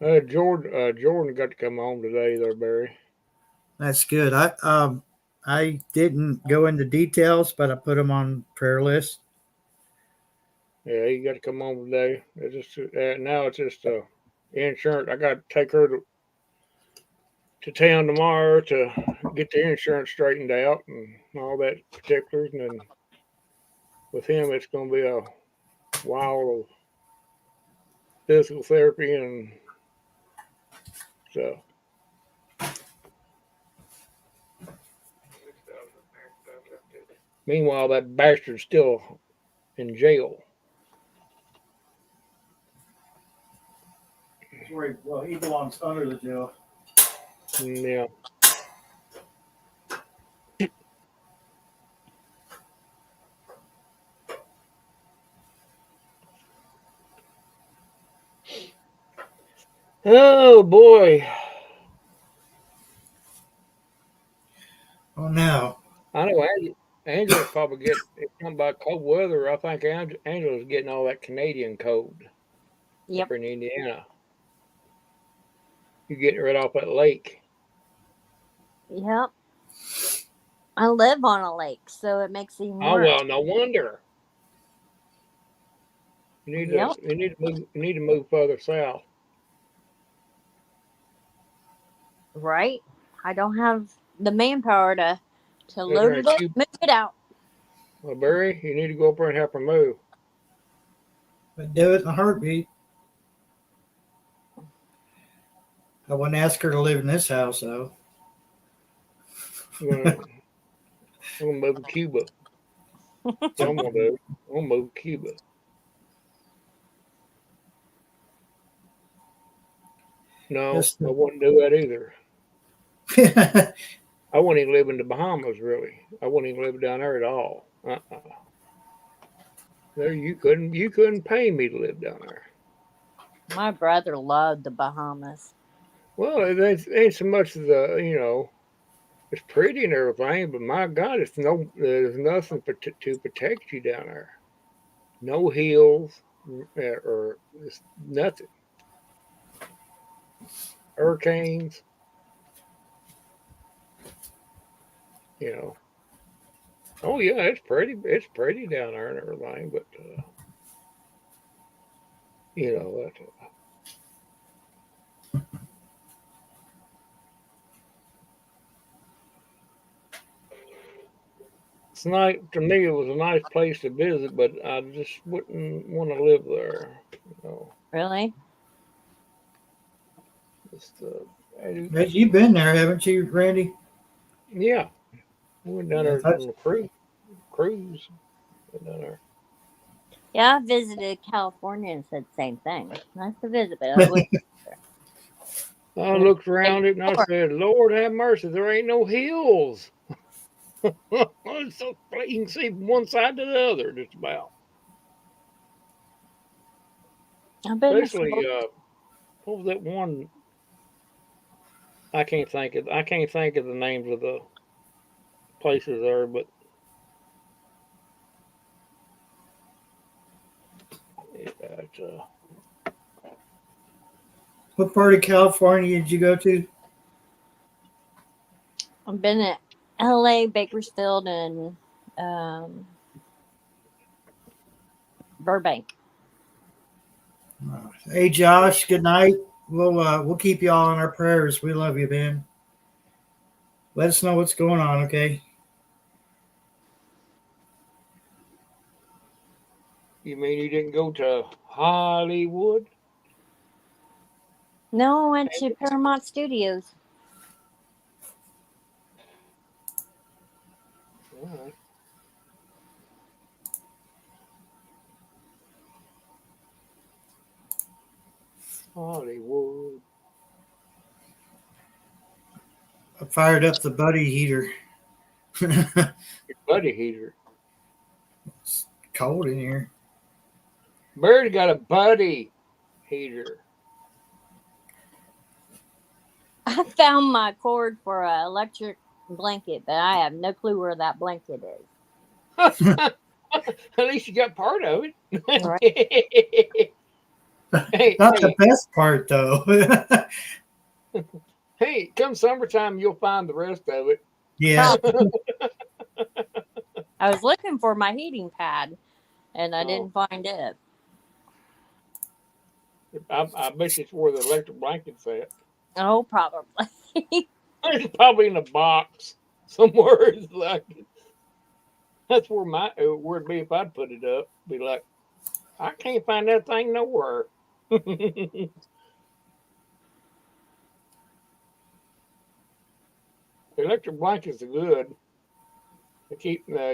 Jordan got to come home today, there, Barry. That's good. I didn't go into details, but I put them on prayer list. Yeah, he got to come home today. It's just now it's just insurance. I got to take her to town tomorrow to get the insurance straightened out and all that particulars, and then with him, it's going to be a while of physical therapy and so. Meanwhile, that bastard's still in jail. Well, he belongs under the jail. Yeah. Oh boy. Oh, now. I know Angela's probably it's something about cold weather. I think Angela's getting all that Canadian cold. Yep. Up in Indiana. You're getting right off that lake. Yep. I live on a lake, so it makes it even Oh worse. well, no wonder. You need to move further south. Right? I don't have the manpower to load it up, move it out. Well, Barry, you need to go up there and help her move. But do it in a heartbeat. I wouldn't ask her to live in this house, though. I'm gonna move to Cuba. That's what I'm gonna do. I'm gonna move to Cuba. No, I wouldn't do that either. I wouldn't even live in the Bahamas, really. I wouldn't even live down there at all. There, you couldn't pay me to live down there. My brother loved the Bahamas. Well, it ain't so much the it's pretty and everything, but my God, there's nothing to protect you down there. No hills or it's nothing. Hurricanes, Oh yeah, it's pretty. It's pretty down there and everything, but it's nice to me. It was a nice place to visit, but I just wouldn't want to live there. Really? You've been there, haven't you, Randy? Yeah, we went down there on a cruise. Went down there. Yeah, I visited California and said the same thing. Nice to visit, but I wouldn't. I looked around it and I said, "Lord have mercy, there ain't no hills." So you can see from one side to the other, just about. Especially, what was that one? I can't think of the names of the places there, but What part of California did you go to? I've been at LA, Bakersfield, and Burbank. Hey, Josh. Good night. We'll keep you all in our prayers. We love you, man. Let us know what's going on, okay? You mean you didn't go to Hollywood? No, I went to Paramount Studios. All right. Hollywood. I fired up the buddy heater. Your buddy heater. It's cold in here. Bird got a buddy heater. I found my cord for an electric blanket, but I have no clue where that blanket is. At least you got part of it. Right. Not the best part, though. Hey, come summertime, you'll find the rest of it. Yeah. I was looking for my heating pad, and I Oh. didn't find it. I bet it's where the electric blanket's at. Oh, probably. It's probably in a box somewhere. It's like, that's where where it'd be if I'd put it up. Be like, I can't find that thing nowhere. Electric blankets are good. They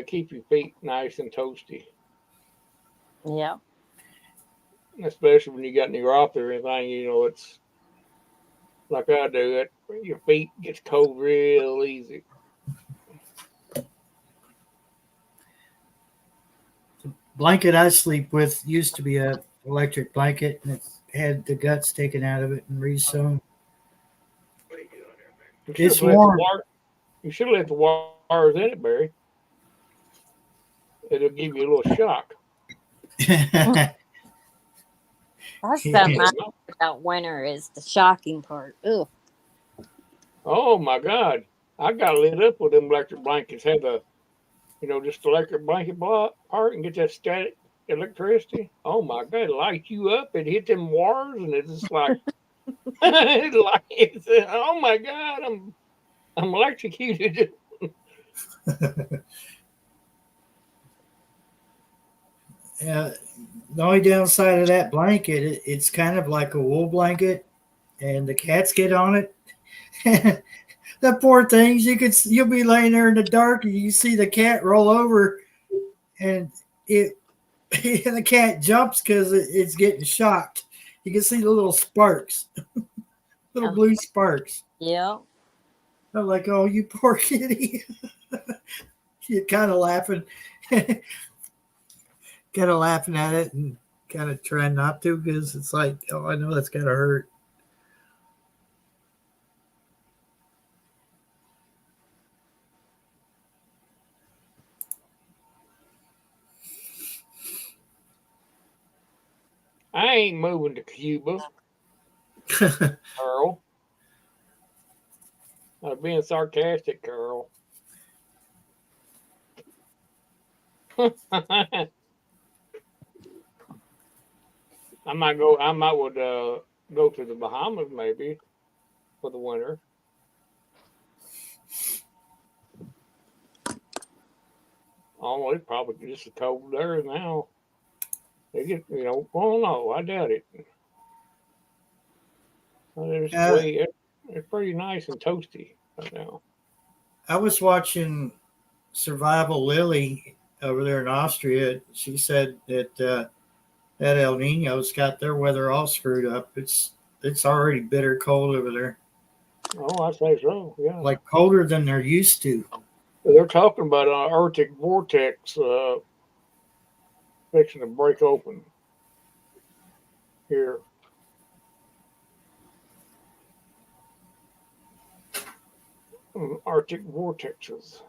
keep your feet nice and toasty, Yeah. especially when you got neuropathy or anything. You know, it's like I do. It your feet gets cold real easy. Blanket I sleep with used to be a electric blanket, and it had the guts taken out of it and re-sewn. It's warm. You should have left the wires in it, Barry. It'll give you a little shock. That's Yeah. something I know about winter is the shocking part. Ugh. Oh my God! I got lit up with them electric blankets. Had the, just electric blanket part and get that static electricity. Oh my God! It light you up. It hit them wires and it's just like, oh my God! I'm electrocuted. The only downside of that blanket, it's kind of like a wool blanket, and the cats get on it. The poor things, you'll be laying there in the dark and you see the cat roll over, and the cat jumps because it's getting shocked. You can see the little sparks, little blue sparks. Yeah. I'm like, oh, you poor kitty. You're kind of laughing. Kind of laughing at it and kind of trying not to, because it's like, oh, I know that's gotta hurt. I ain't moving to Cuba, Carl. I'm being sarcastic, Carl. I might go to the Bahamas maybe for the winter. Oh, it's probably just as cold there now. They get, oh no, I doubt it. It's pretty nice and toasty right now. I was watching Survival Lily over there in Austria. She said that that El Nino's got their weather all screwed up. It's already bitter cold over there. Oh, I say so. Yeah, Like colder than they're used to. they're talking about an Arctic vortex fixing to break open here. Arctic vortexes.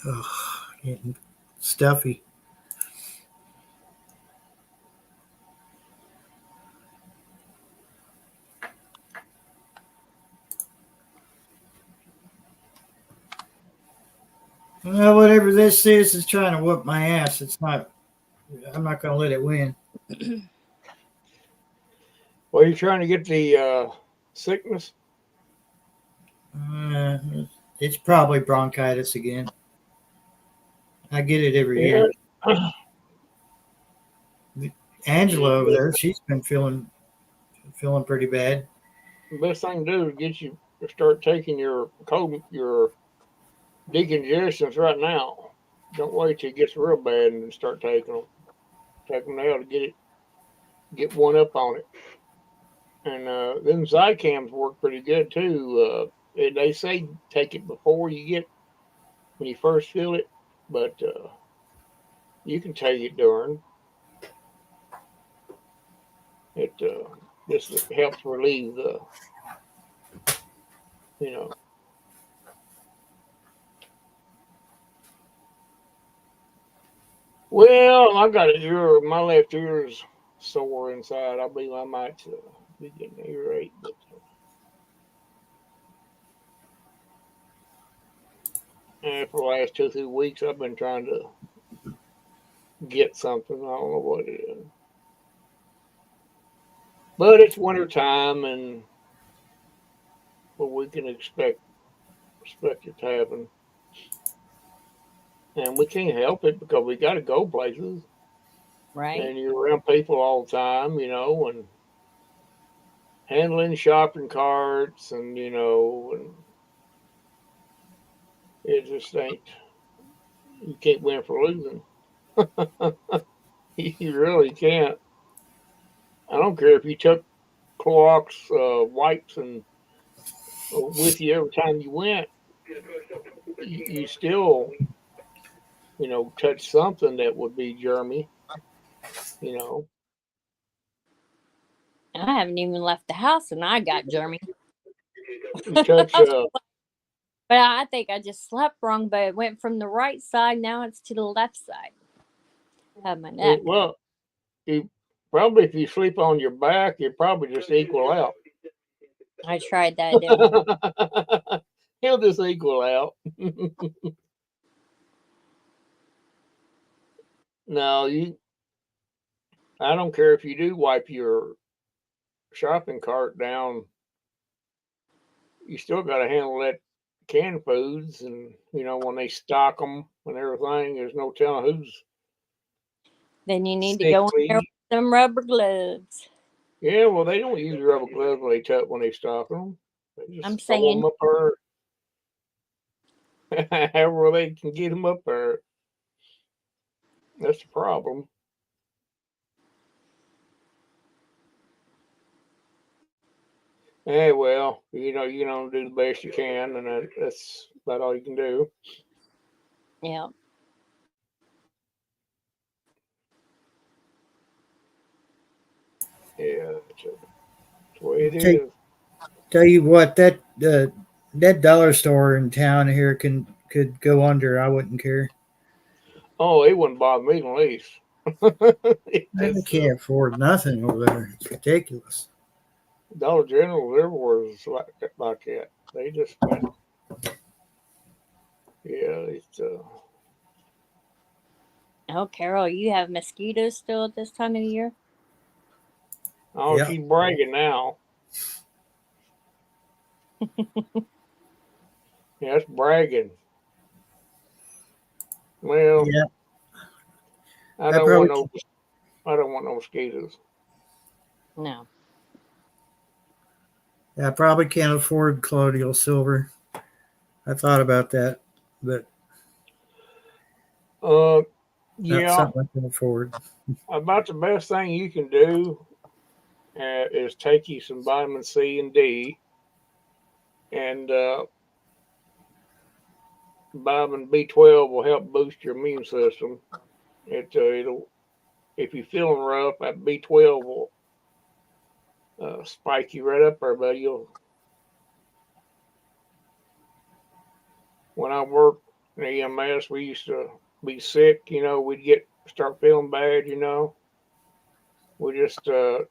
Ugh, getting stuffy. Well, whatever this is trying to whoop my ass. It's not. I'm not going to let it win. Well, you're trying to get the sickness. Uh, it's probably bronchitis again. I get it every year. Yeah. Angela over there, she's been feeling pretty bad. The best thing to do is get you to start taking your decongestions right now. Don't wait till it gets real bad and then start taking them. Take them now to get one up on it. And them Zycams work pretty good too. They say take it before when you first feel it, but you can take it during. It just helps relieve the, you know. Well, I got my left ear is sore inside. I might be getting an earache, but for the last 2-3 weeks, I've been trying to get something. I don't know what it is, but it's winter time, and what we can expect it to happen, and we can't help it because we got to go places, Right. and you're around people all the time, and handling shopping carts, and and it just ain't. You can't win for losing. You really can't. I don't care if you took Clorox wipes and with you every time you went. You still, touch something that would be germy. You I haven't even left the house and I got germy. touch. But I think I just slept wrong, but it went from the right side. Now it's to the left side of my neck. Well, you probably if you sleep on your back, you probably just equal out. I tried that. It didn't. He'll just equal out. No, I don't care if you do wipe your shopping cart down. You still got to handle that canned foods, and when they stock them and everything, there's no telling who's. Then you need to go in there with some rubber gloves. Yeah, well, they don't use rubber gloves when they stock them. They just I'm throw saying. them up there, however they can get them up there. That's the problem. Yeah, well, you do the best you can, and that's about all you can do. Yeah. Yeah, that's the way it is. Tell you what, that dollar store in town here could go under. I wouldn't care. Oh, it wouldn't bother me the least. I can't afford nothing over there. It's ridiculous. Dollar General everywhere is like that. They just went. Yeah, it's. Oh, Carol, you have mosquitoes still at this time of the year? Oh, Yep. she's bragging now. Yeah, that's bragging. Well, yeah. I don't want no mosquitoes. No. I probably can't afford colloidal silver. I thought about that, but not Yeah, something I can afford. about the best thing you can do is take you some vitamin C and D, and vitamin B12 will help boost your immune system. It'll if you're feeling rough, that B12 will spike you right up there, buddy. When I worked in EMS, we used to be sick. We'd start feeling bad. We just put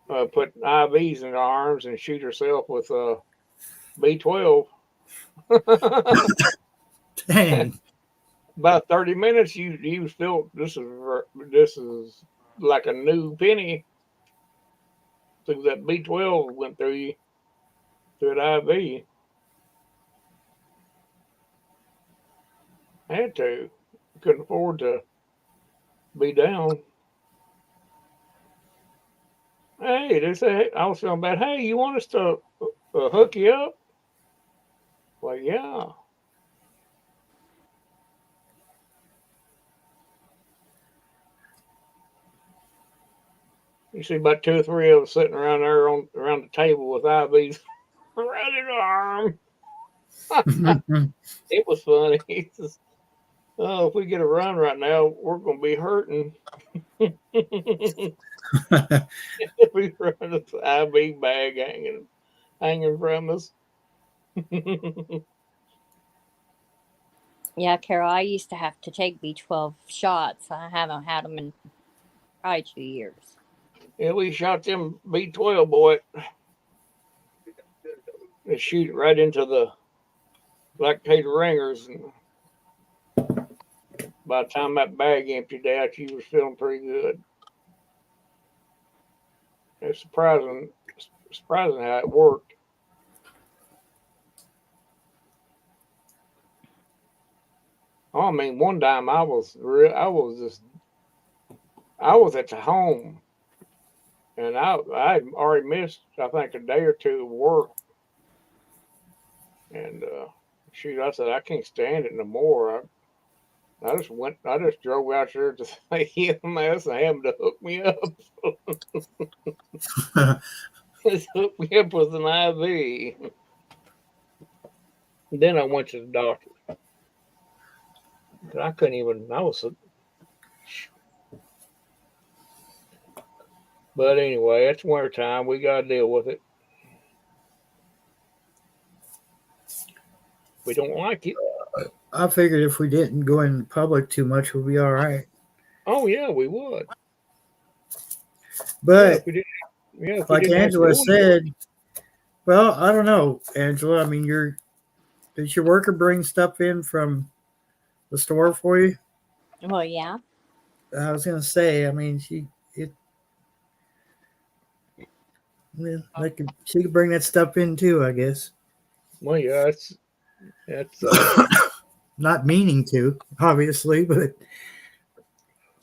IVs in our arms and shoot herself with B12. Dang. About 30 minutes, you feel this is like a new penny. So that B12 went through you through an IV. I had to. Couldn't afford to be down. Hey, they say I was feeling bad. Hey, you want us to hook you up? Well, yeah. You see about 2 or 3 of us sitting around there around the table with IVs around his arm. It was funny. It's just, oh, if we get a run right now, we're going to be hurting. We run this IV bag hanging from us. Yeah, Carol, I used to have to take B12 shots. I haven't had them in probably 2 years. Yeah, we shot them B12, boy. They shoot it right into the lactated ringers. And by the time that bag emptied out, you was feeling pretty good. It's surprising how it worked. Oh, I mean, one time I was at the home, and I already missed, I think, a day or two of work, and shoot, I said I can't stand it no more. I just drove out there to the EMS and had them to hook me up. Just hook me up with an IV. And then I went to the doctor. I couldn't even. But anyway, it's winter time. We got to deal with it. We don't like it. I figured if we didn't go in public too much, we'd be all right. Oh yeah, we would. But like Angela said, well, I don't know, Angela. I mean, does your worker bring stuff in from the store for you? Well, yeah. I was gonna say, I mean, she could bring that stuff in too, I guess. Well, yeah, that's not meaning to, obviously, but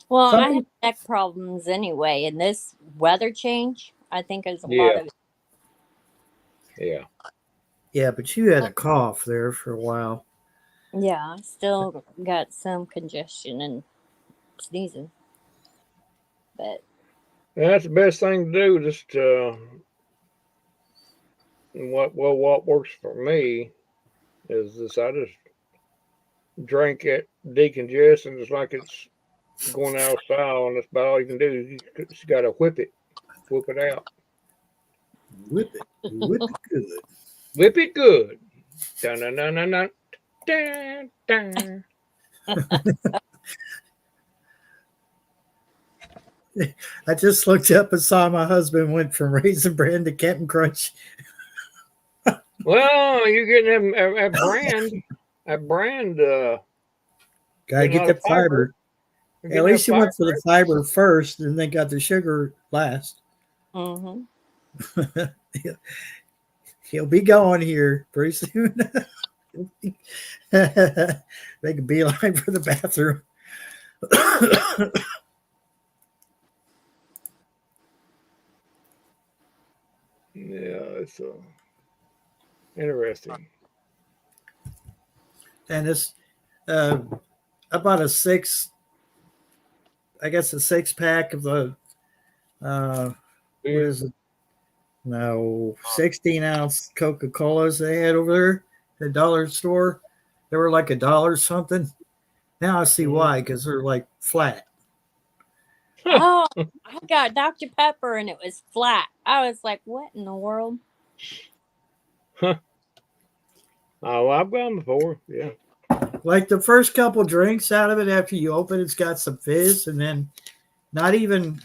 well, I have neck problems anyway, and this weather change, I think, is a lot of it. Yeah, but you had a cough there for a while. Yeah, I still got some congestion and sneezing. But that's the best thing to do. Just what works for me is this: I just drink it decongestant, just like it's going out of style, and that's about all you can do. You just got to whip it out. Whip it good. Whip it good. Dun dun dun dun dun. Dun, dun. I just looked up and saw my husband went from Raisin Bran to Captain Crunch. Well, you're getting that brand. Gotta get that fiber. At least he went for the fiber first, and then got the sugar last. Mm-hmm. He'll be going here pretty soon. Make a beeline for the bathroom. Yeah, it's interesting. And it's about a 6-pack of the what is it? No, 16-ounce Coca-Colas they had over there at the dollar store. They were like $1 something. Now I see why, because they're like flat. Oh, I got Dr. Pepper and it was flat. I was like, what in the world? Oh, I've gone before. Yeah. Like the first couple drinks out of it after you open, it's got some fizz, and then not even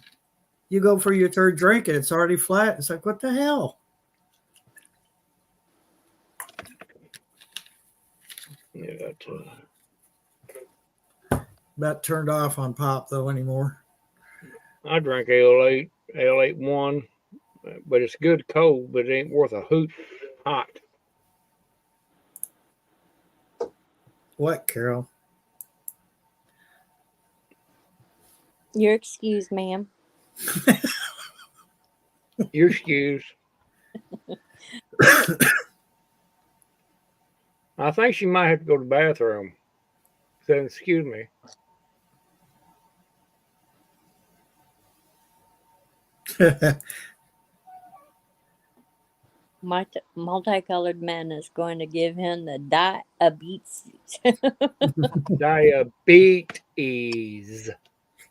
you go for your third drink and it's already flat. It's like, what the hell? Yeah. That's, About turned off on pop though anymore. I drank Ale 1, but it's good cold, but it ain't worth a hoot hot. What, Carol? You're excused, ma'am. Your excuse. I think she might have to go to the bathroom. Said, excuse me. Multicolored man is going to give him the diabetes. Diabetes.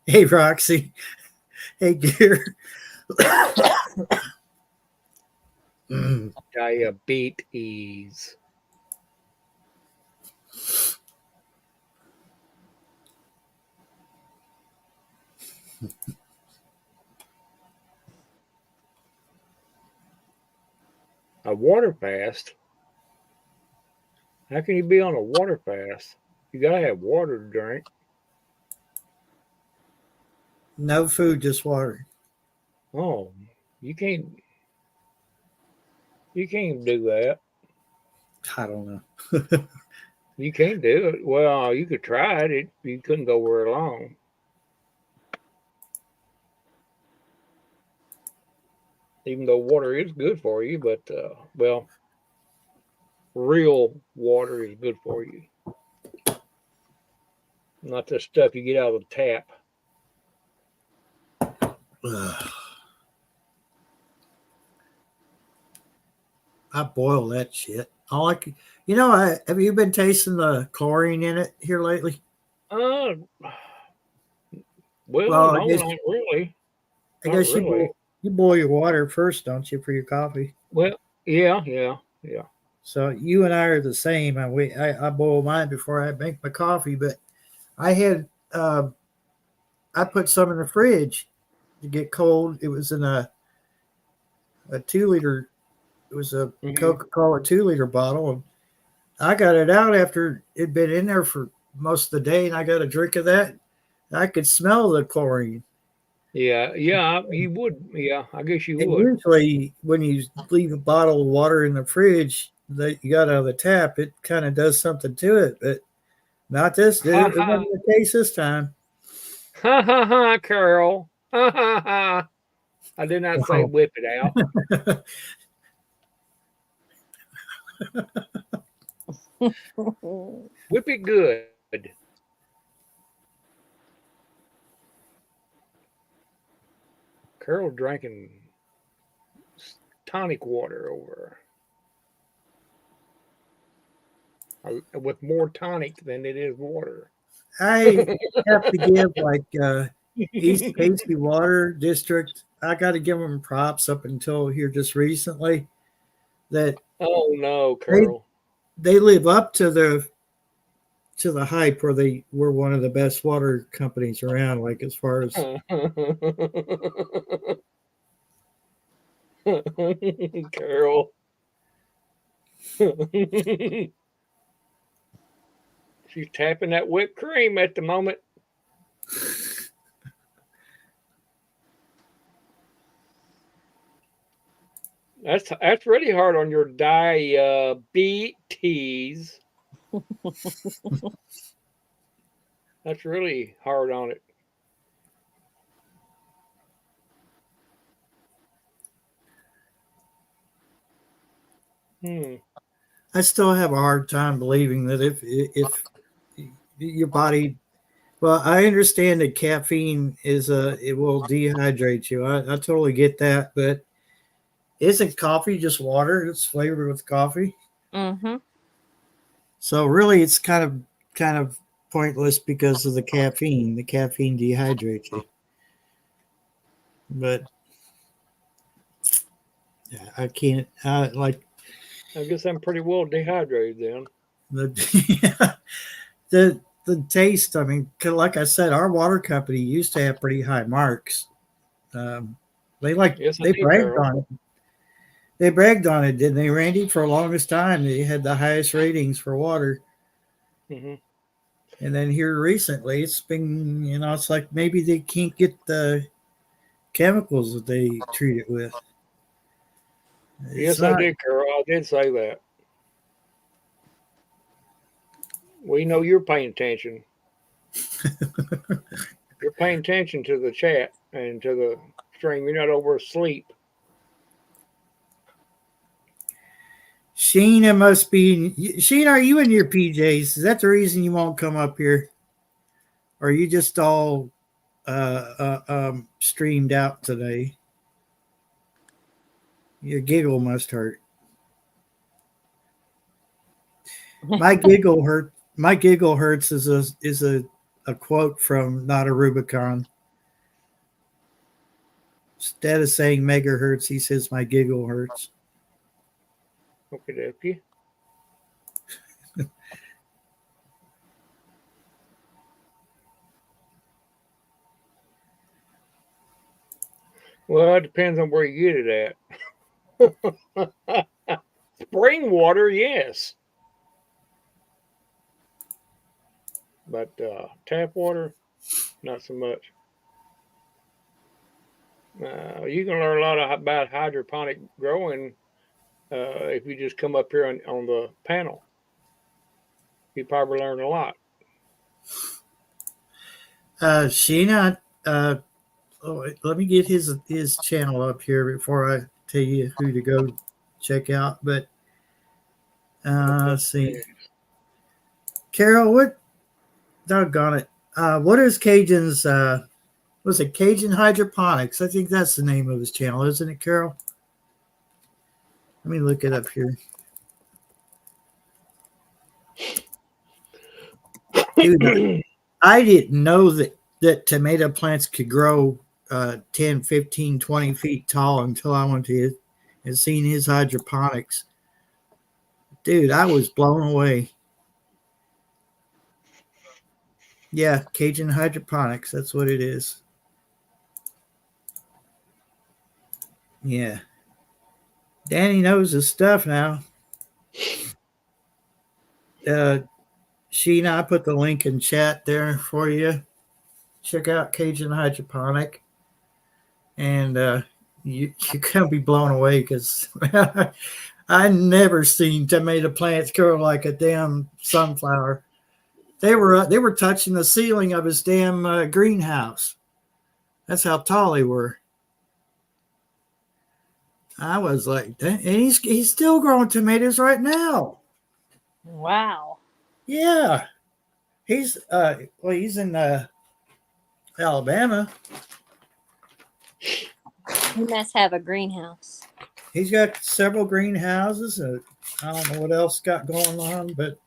Hey, Roxy. Hey, dear. Diabetes. A water fast? How can you be on a water fast? You gotta have water to drink. No food, just water. Oh, you can't do that. I don't know. You can't do it. Well, you could try it. You couldn't go very long. Even though water is good for you, but well, real water is good for you. Not the stuff you get out of the tap. I boil that shit. Have you been tasting the chlorine in it here lately? Well, Well, no, not really. I Not guess really. you boil your water first, don't you, for your coffee? Well, yeah. So you and I are the same. I boil mine before I make my coffee, but I had I put some in the fridge to get cold. It was in a 2 liter. It was a Coca-Cola 2 liter bottle, and I got it out after it'd been in there for most of the day, and I got a drink of that. I could smell the chlorine. Yeah, you would. Yeah, I guess you And would. usually, when you leave a bottle of water in the fridge that you got out of the tap, it kind of does something to it, but not this. It wasn't the case this time. Ha ha ha, Carol. Ha ha ha. I did not say whip it out. Whip it good. Carol drinking tonic water over with more tonic than it is water. I have to give East Casey Water District. I got to give them props up until here just recently. That oh no, Carol. They live up to the hype where they were one of the best water companies around. Like as far as Carol. She's tapping that whipped cream at the moment. That's really hard on your diabetes. That's really hard on it. I still have a hard time believing that if your body, well, I understand that caffeine it will dehydrate you. I totally get that, but isn't coffee just water? It's flavored with coffee. Mm-hmm. So really, it's kind of pointless because of the caffeine. The caffeine dehydrates you. But yeah, I can't like. I guess I'm pretty well dehydrated then. The the taste. I mean, like I said, our water company used to have pretty high marks. They Yes, I they did, bragged Carol. on it. They bragged on it, didn't they, Randy? For the longest time, they had the highest ratings for water. Hmm. And then here recently, it's been, it's like maybe they can't get the chemicals that they treat it with. It's Yes, I not. did, Carol. I did say that. We know you're paying attention. You're paying attention to the chat and to the stream. You're not over asleep. Sheena must be. Sheena, are you in your PJs? Is that the reason you won't come up here? Or are you just all streamed out today? Your giggle must hurt. My giggle hurt. My giggle hurts is a quote from Not a Rubicon. Instead of saying megahertz, he says my giggle hurts. Okay, dokie. Well, it depends on where you get it at. Spring water, yes. But tap water, not so much. You can learn a lot about hydroponic growing if you just come up here on the panel. You probably learn a lot. Sheena, let me get his channel up here before I tell you who to go check out. But let's see, Carol, what? Doggone it! What is Cajun's? Was it Cajun Hydroponics? I think that's the name of his channel, isn't it, Carol? Let me look it up here. Dude, I didn't know that tomato plants could grow 10, 15, 20 feet tall until I went to it and seen his hydroponics. Dude, I was blown away. Yeah, Cajun Hydroponics. That's what it is. Yeah. Danny knows his stuff now. Sheena, I put the link in chat there for you. Check out Cajun Hydroponic. And you're going to be blown away because I never seen tomato plants grow like a damn sunflower. They were touching the ceiling of his damn greenhouse. That's how tall they were. I was like, and he's still growing tomatoes right now. Wow. Yeah, he's he's in Alabama. He must have a greenhouse. He's got several greenhouses. I don't know what else got going on, but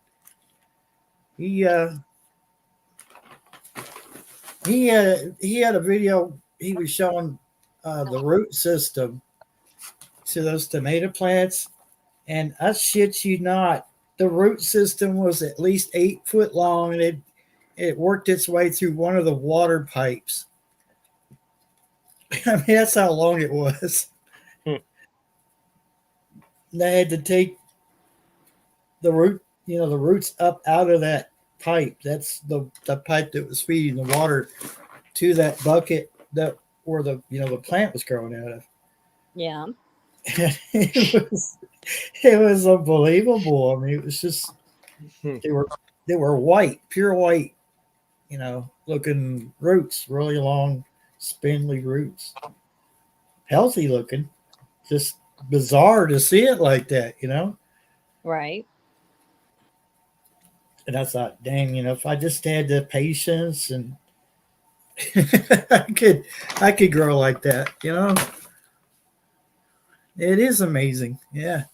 he had a video he was showing the root system to those tomato plants, and I shit you not, the root system was at least 8 foot long, and it worked its way through one of the water pipes. I mean, that's how long it was. They had to take the roots up out of that pipe. That's the pipe that was feeding the water to that bucket where the plant was growing out of. Yeah. it was unbelievable. I mean, it was just they were white, pure white, looking roots, really long, spindly roots, healthy looking. Just bizarre to see it like that, Right. And I thought, dang, if I just had the patience and I could grow like that, It is amazing. Yeah.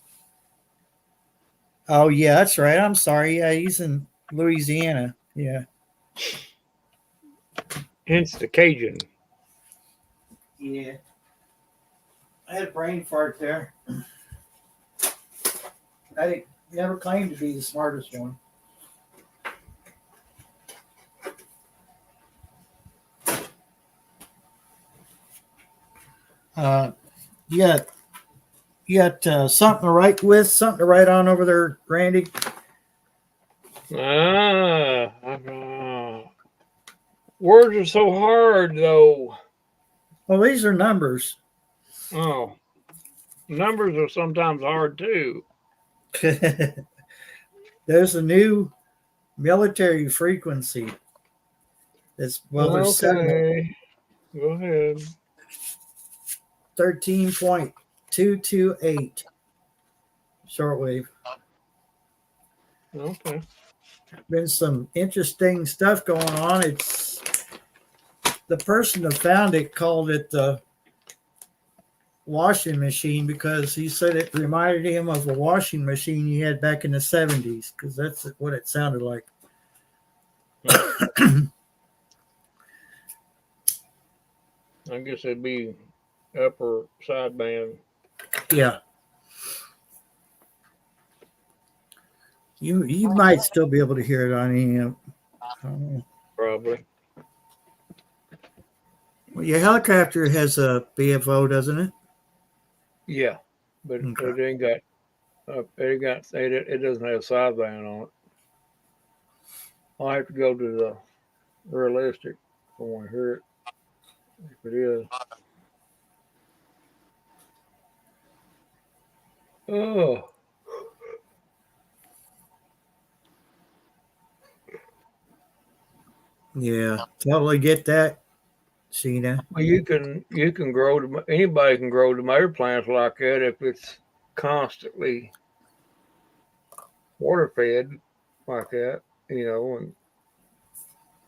Oh yeah, that's right. I'm sorry. Yeah, he's in Louisiana. Yeah. Hence the Cajun. Yeah. I had a brain fart there. I never claimed to be the smartest one. Uh, you got something to write with, something to write on over there, Randy. Words are so hard, though. Well, these are numbers. Oh, numbers are sometimes hard too. There's a new military frequency. There's Okay, go ahead. 13.228 shortwave. Okay. Been some interesting stuff going on. It's the person that found it called it the washing machine because he said it reminded him of a washing machine he had back in the 70s because that's what it sounded like. I guess it'd be upper sideband. Yeah. You might still be able to hear it on any. Probably. Well, your helicopter has a BFO, doesn't it? Yeah, but Okay. it ain't got. It doesn't have sideband on it. I'll have to go to the realistic if I want to hear it. If it is. Oh. Yeah, totally get that, Sheena. Well, you can grow anybody can grow tomato plants like that if it's constantly water fed like that, and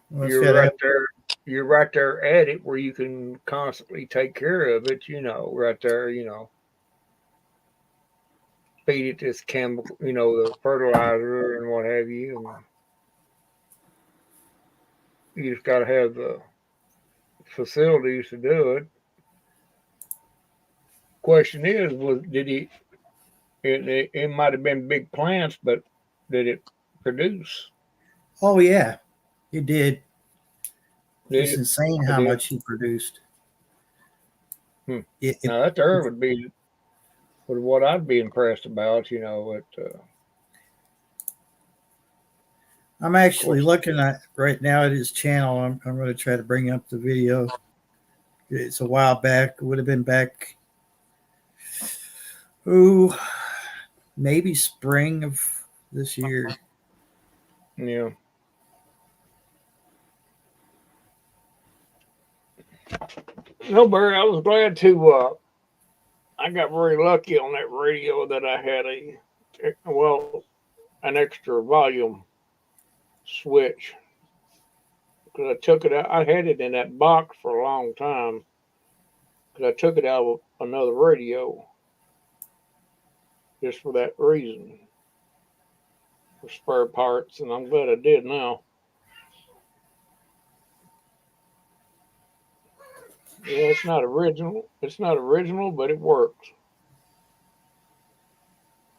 Well, it's you're gotta right have- there. You're right there at it where you can constantly take care of it. Right there. Feed it this chemical, the fertilizer and what have you, and you just got to have the facilities to do it. Question is, did he? It might have been big plants, but did it produce? Oh yeah, it did. Did It's it? insane how did. much he produced. Now that there would be what I'd be impressed about. I'm actually looking at right now at his channel. I'm going to try to bring up the video. It's a while back. It would have been back, maybe spring of this year. Yeah. No, Barry, I was glad to. I got very lucky on that radio that I had an extra volume switch because I took it out. I had it in that box for a long time because I took it out of another radio just for that reason, for spare parts, and I'm glad I did now. Yeah, it's not original. It's not original, but it works.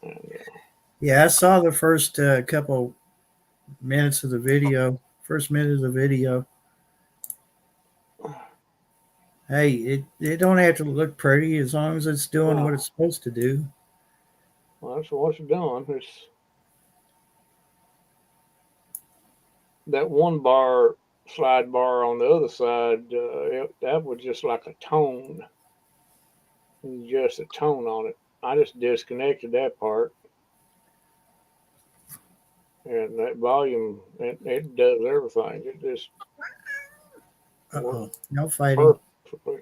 And, Yeah, I saw the first couple minutes of the video. First minute of the video. Hey, it don't have to look pretty as long as it's doing what it's supposed to do. well, that's what it's doing. It's that one bar, slide bar on the other side. That was just like a tone, just a tone on it. I just disconnected that part, and that volume it does everything. It just works No fighting. perfectly.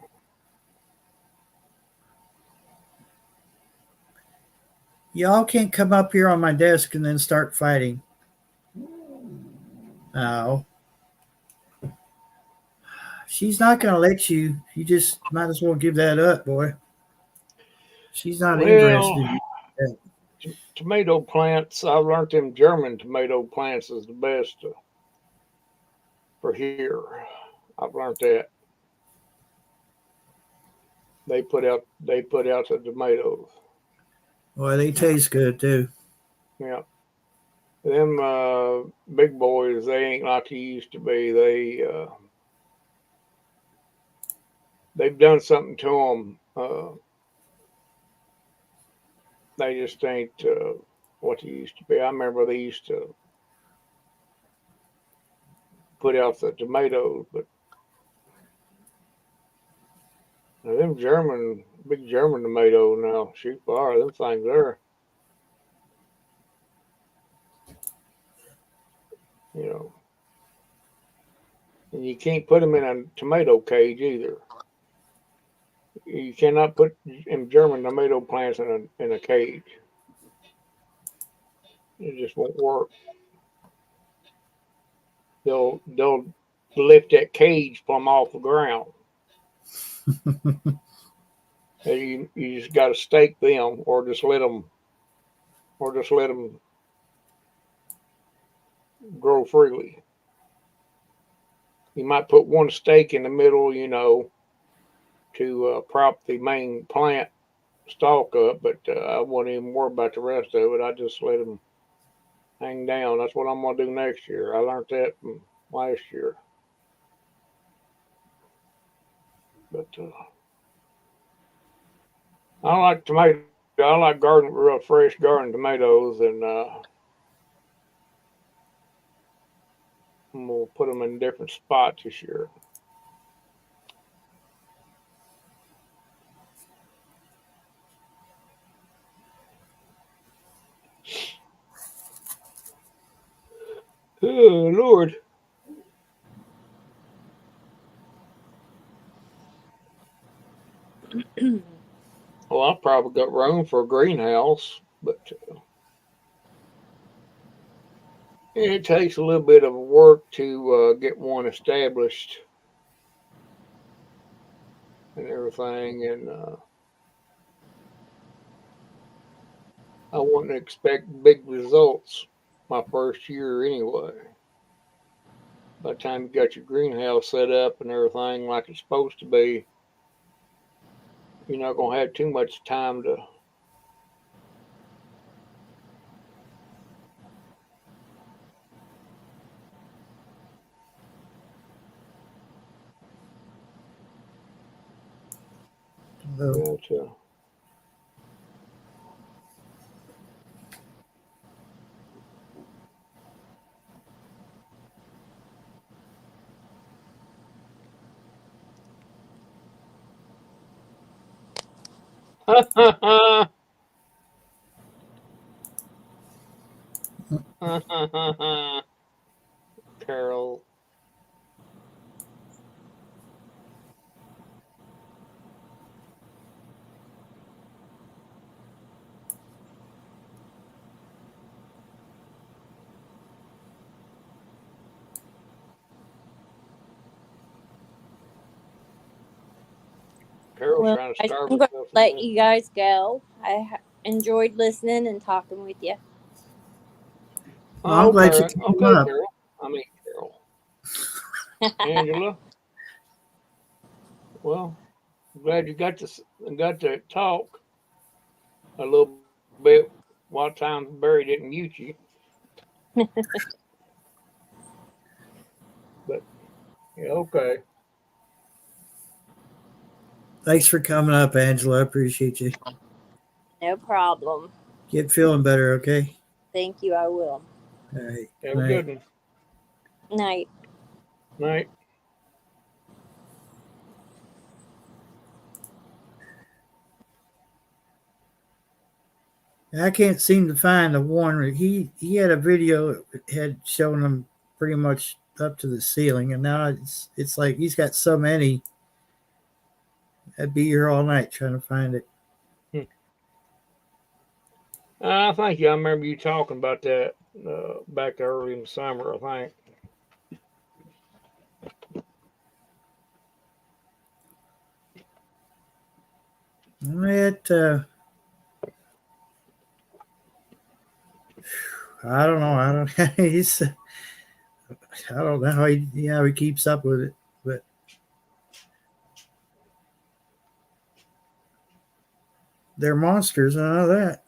Y'all can't come up here on my desk and then start fighting. Oh. She's not going to let you. You just might as well give that up, boy. She's not interested. Tomato plants, I learned them German tomato plants is the best for here. I've learned that. They put out the tomatoes. Boy, they taste good too. Yeah. Them big boys, they ain't like they used to be. They've done something to them. They just ain't what they used to be. I remember they used to put out the tomatoes, but now them big German tomatoes now, shoot fire, them things there. You know, and you can't put them in a tomato cage either. You cannot put in German tomato plants in a cage. It just won't work. They'll lift that cage plumb off the ground. And you just got to stake them, or just let them grow freely. You might put one stake in the middle, to prop the main plant stalk up, but I wouldn't even worry about the rest of it. I just let them hang down. That's what I'm gonna do next year. I learned that from last year. But I like tomato. I like real fresh garden tomatoes, and I'm gonna put them in different spots this year. Oh Lord. Well, I probably got room for a greenhouse, but it takes a little bit of work to get one established and everything, and I wouldn't expect big results my first year anyway. By the time you got your greenhouse set up and everything like it's supposed to be, you're not gonna have too much time to. To Carol. Carol's Well, trying to I'm starve going to herself to let death. you guys go. Enjoyed listening and talking with you. Well, I'm glad you Okay, came okay, up. Carol. I mean, Carol. Angela. Well, I'm glad you got to talk a little bit while time Barry didn't mute you. But yeah, okay. Thanks for coming up, Angela. I appreciate you. No problem. Get feeling better, okay? Thank you. I will. All right. Have a Night. good one. Night. Night. I can't seem to find the one. He had a video that had shown him pretty much up to the ceiling, and now it's like he's got so many. I'd be here all night trying to find it. Thank you. I remember you talking about that back early in the summer, I think. It I don't know. I don't. I don't know how he keeps up with it, but they're monsters. I know that.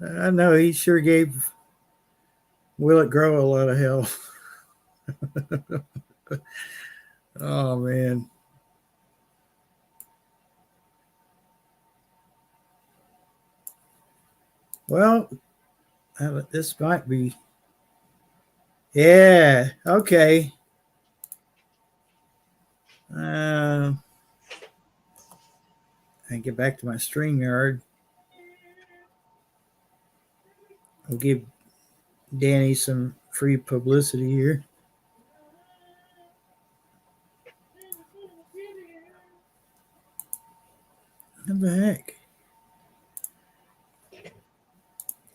I know he sure gave Will It Grow a lot of hell. Oh man. Well, this might be. Yeah. Okay. I get back to my StreamYard. I'll give Danny some free publicity here. What the heck?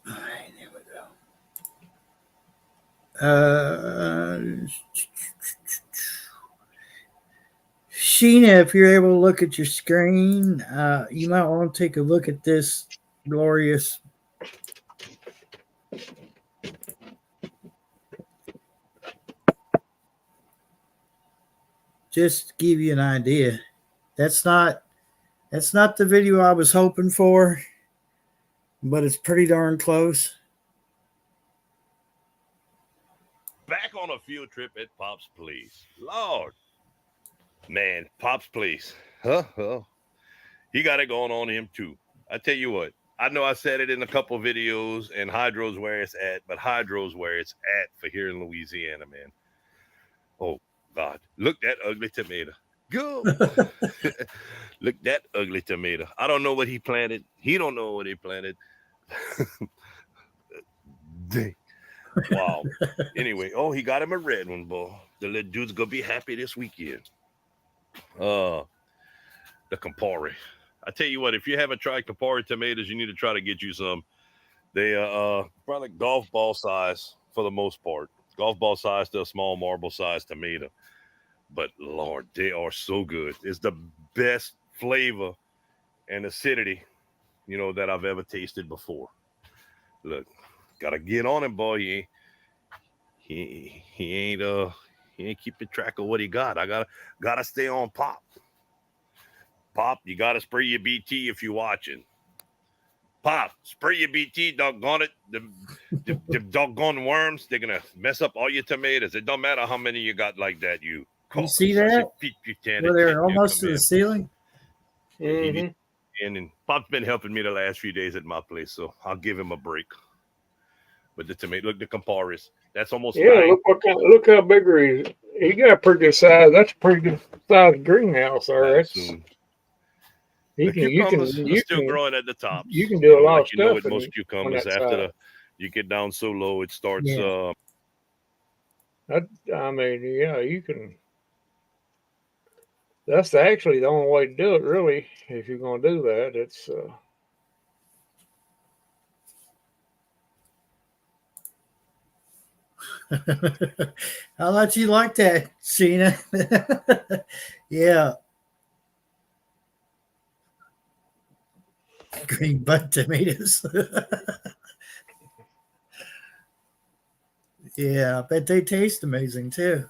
All right, there we go. Sheena, if you're able to look at your screen, you might want to take a look at this glorious. Just to give you an idea. That's not the video I was hoping for, but it's pretty darn close. Back on a field trip at Pop's Place. Lord. Man, Pop's Place. Huh? He got it going on him too. I tell you what, I know I said it in a couple videos, and Hydro's where it's at, but Hydro's where it's at for here in Louisiana, man. Oh, God. Look that ugly tomato. Go. Look that ugly tomato. I don't know what he planted. He don't know what he planted. Dang. Wow. Anyway, he got him a red one, boy. The little dude's gonna be happy this weekend. The Campari. I tell you what, if you haven't tried Campari tomatoes, you need to try to get you some. They are probably golf ball size for the most part. Golf ball size to a small marble size tomato. But Lord, they are so good. It's the best flavor and acidity, that I've ever tasted before. Look, gotta get on him, boy. He ain't keeping track of what he got. I gotta stay on Pop. Pop, you gotta spray your BT if you're watching. Pop, spray your BT, doggone it. The doggone worms, they're gonna mess up all your tomatoes. It don't matter how many you got like that. You see that? Where they're almost to the ceiling. Mm-hmm. And Pop's been helping me the last few days at my place, so I'll give him a break. But the tomato, look, the Camparis, that's almost Look how big he got a pretty good size. That's a pretty good size greenhouse, there. That's the cucumbers are still growing at the top. You can do a lot of stuff. With most cucumbers after you get down so low, it starts. Yeah. You can. That's actually the only way to do it, really. If you're going to do that, it's. How much you like that, Sheena? Yeah. Green bud tomatoes. Yeah, I bet they taste amazing too.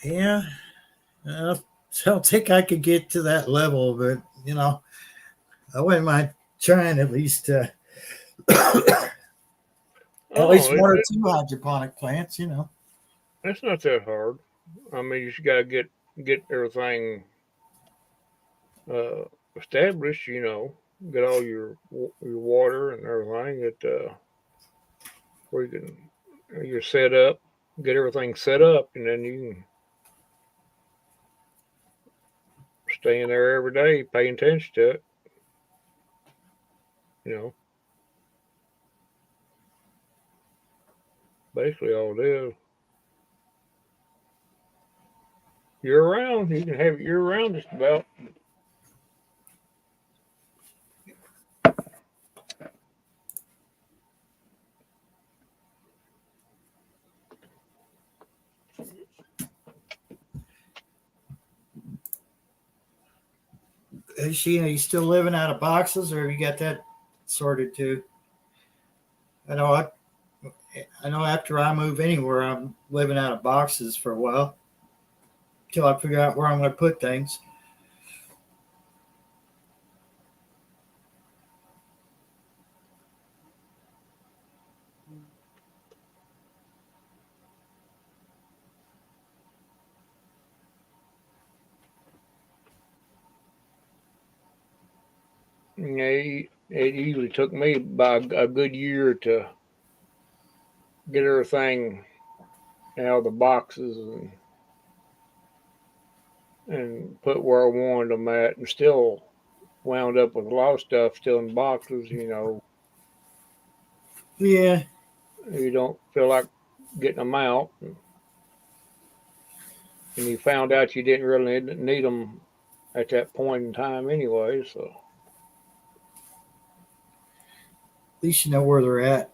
Yeah, I don't think I could get to that level, but I wouldn't mind trying at least. At least one or two hydroponic plants, It's not that hard. I mean, you just got to get everything established. Get all your water and everything that where you can you're set up. Get everything set up, and then you can stay in there every day, paying attention to it. Basically all it is. year round. You can have it year round just about. Is Sheena, you still living out of boxes, or have you got that sorted too? I know I know after I move anywhere, I'm living out of boxes for a while till I figure out where I'm going to put things. Yeah, it usually took me about a good year to get everything out of the boxes and put where I wanted them at, and still wound up with a lot of stuff still in boxes. Yeah, You don't feel like getting them out, and you found out you didn't really need them at that point in time anyway. So at least you know where they're at.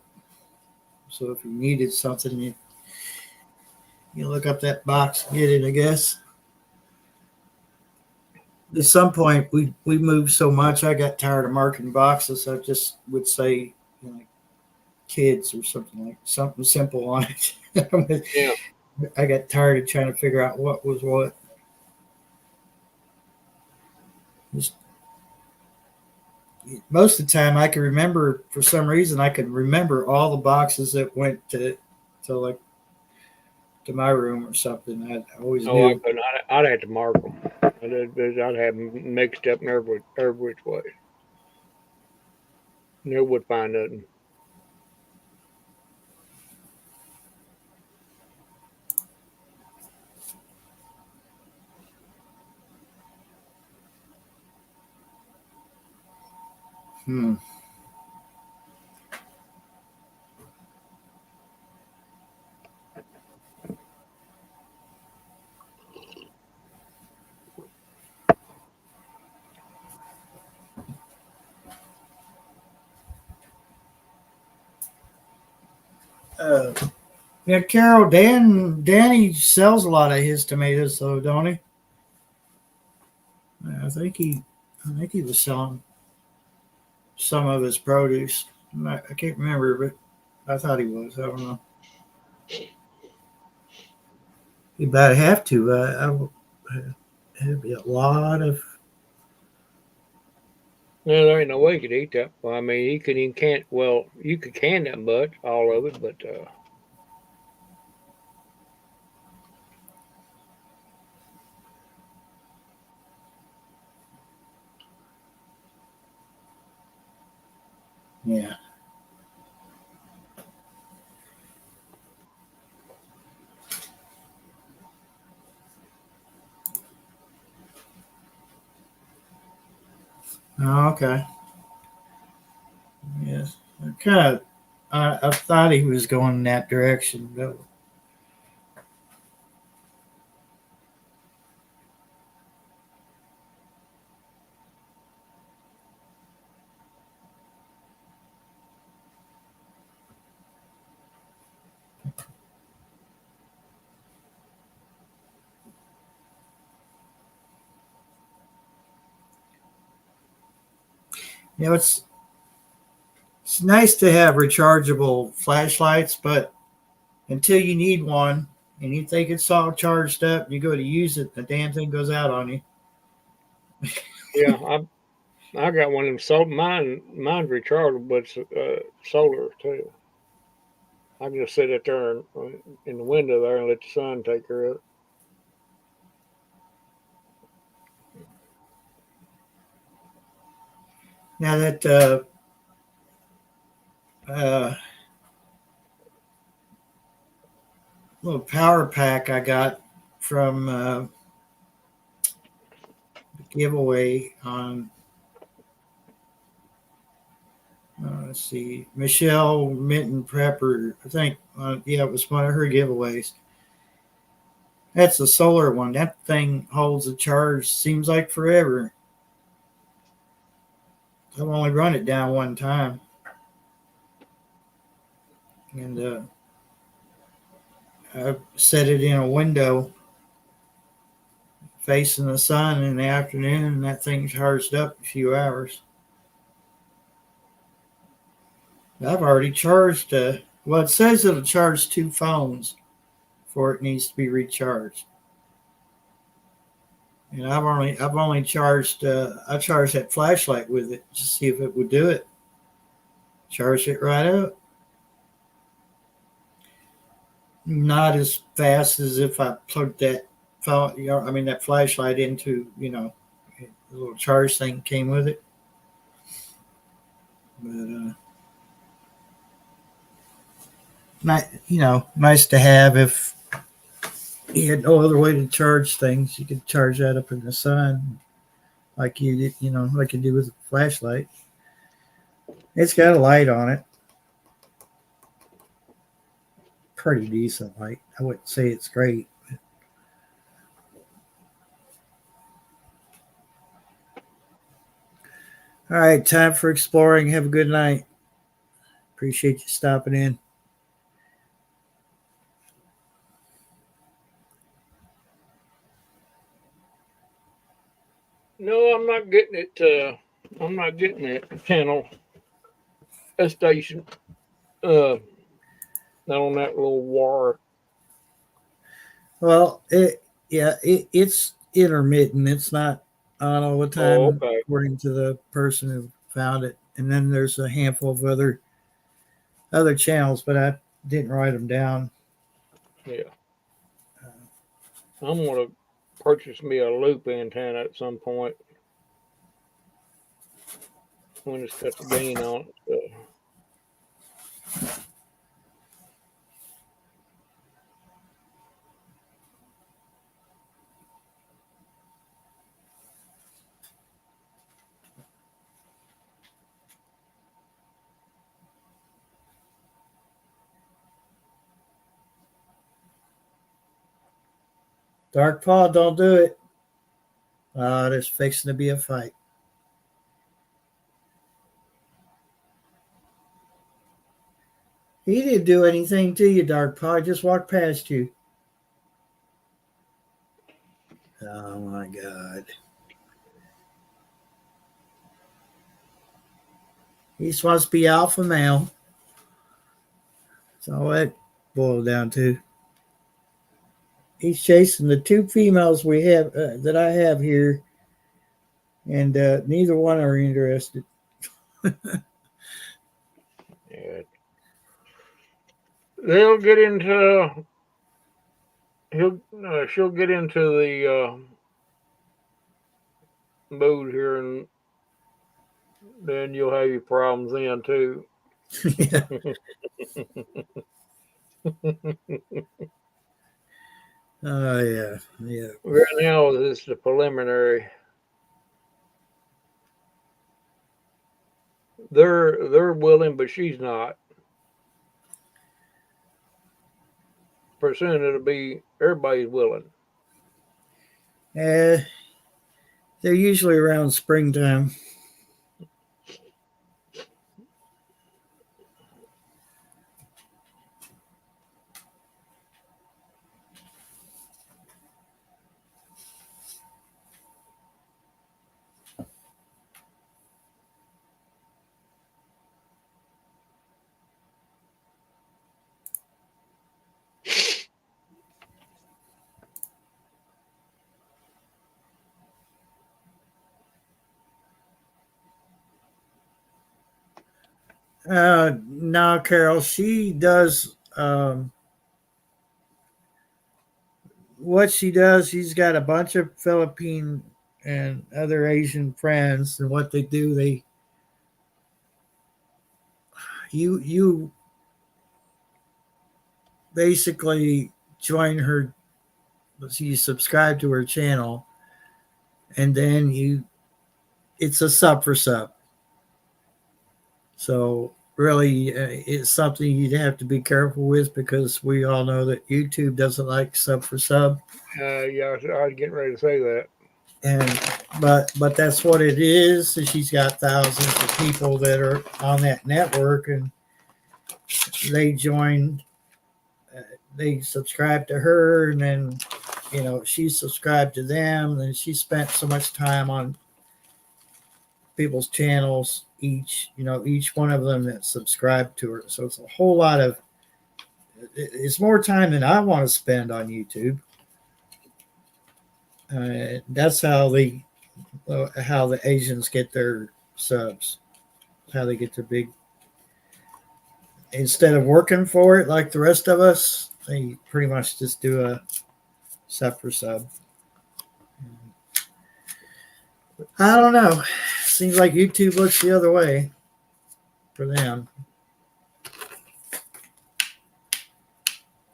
So if you needed something, you look up that box and get it, I guess. At some point, we moved so much, I got tired of marking boxes. I just would say, like kids or something simple on it. yeah, I got tired of trying to figure out what was what. Just, most of the time, I can remember, for some reason, I can remember all the boxes that went to like to my room or something. I always oh, I knew. couldn't. I'd have to mark them. I'd have them mixed up in every which way. Never would find nothing. Hmm. Uh, yeah, Carol, Danny sells a lot of his tomatoes, though, don't he? I think he was selling some of his produce. I can't remember, but I thought he was. I don't know. He about have to. It'd be a lot of. No, there ain't no way you could eat that. Well, I mean, you could even can't. Well, you could can that much, all of it, but Yeah. Oh, okay. Yes. I thought he was going in that direction, but it's nice to have rechargeable flashlights, but until you need one and you think it's all charged up, you go to use it, the damn thing goes out on you. yeah, I got one of them solar. Mine's rechargeable, but it's solar too. I can just sit it there in the window there and let the sun take care of it. Now that uh, little power pack I got from the giveaway on, let's see, Michelle Minton Prepper, I think, yeah, it was one of her giveaways. That's a solar one. That thing holds a charge, seems like forever. I've only run it down one time. And I set it in a window facing the sun in the afternoon, and that thing charged up a few hours. I've already charged, well, it says it'll charge 2 phones before it needs to be recharged. And I've only charged, I charged that flashlight with it to see if it would do it. Charged it right up. Not as fast as if I plugged that phone, that flashlight into, the little charge thing came with it. But nice to have. If you had no other way to charge things, you could charge that up in the sun, like you did, like you do with a flashlight. It's got a light on it, pretty decent light. I wouldn't say it's great. All right, time for exploring. Have a good night. Appreciate you stopping in. No, I'm not getting it. I'm not getting that channel, that station. Not on that little wire. Well, it's intermittent. It's not on all the time, okay. according to the person who found it. And then there's a handful of other channels, but I didn't write them down. Yeah. I'm gonna purchase me a loop antenna at some point when it's got the gain on it. So. Dark Paw, don't do it. There's fixing to be a fight. He didn't do anything to you, Dark Paw. He just walked past you. Oh my God. He's supposed to be alpha male. That's all that boiled down to. He's chasing the 2 females we have that I have here, and neither one are interested. Yeah. They'll get into. She'll get into the mood here, and then you'll have your problems then too. Yeah. Oh yeah. Right now, this is the preliminary. They're willing, but she's not. Pretty soon it'll be everybody's willing. They're usually around springtime. No, Carol, she does what she does. She's got a bunch of Philippine and other Asian friends, and what they do, you basically join her. You subscribe to her channel, and then it's a sub for sub. So really is something you'd have to be careful with, because we all know that YouTube doesn't like sub for sub. Yeah, I was getting ready to say that. And but that's what it is. And she's got thousands of people that are on that network, and they joined. They subscribe to her, and then she subscribed to them, and she spent so much time on people's channels, each one of them that subscribed to her. So it's a whole lot of, it's more time than I want to spend on YouTube. That's how the Asians get their subs, how they get their big, instead of working for it like the rest of us, they pretty much just do a sub for sub. I don't know. Seems like YouTube looks the other way for them.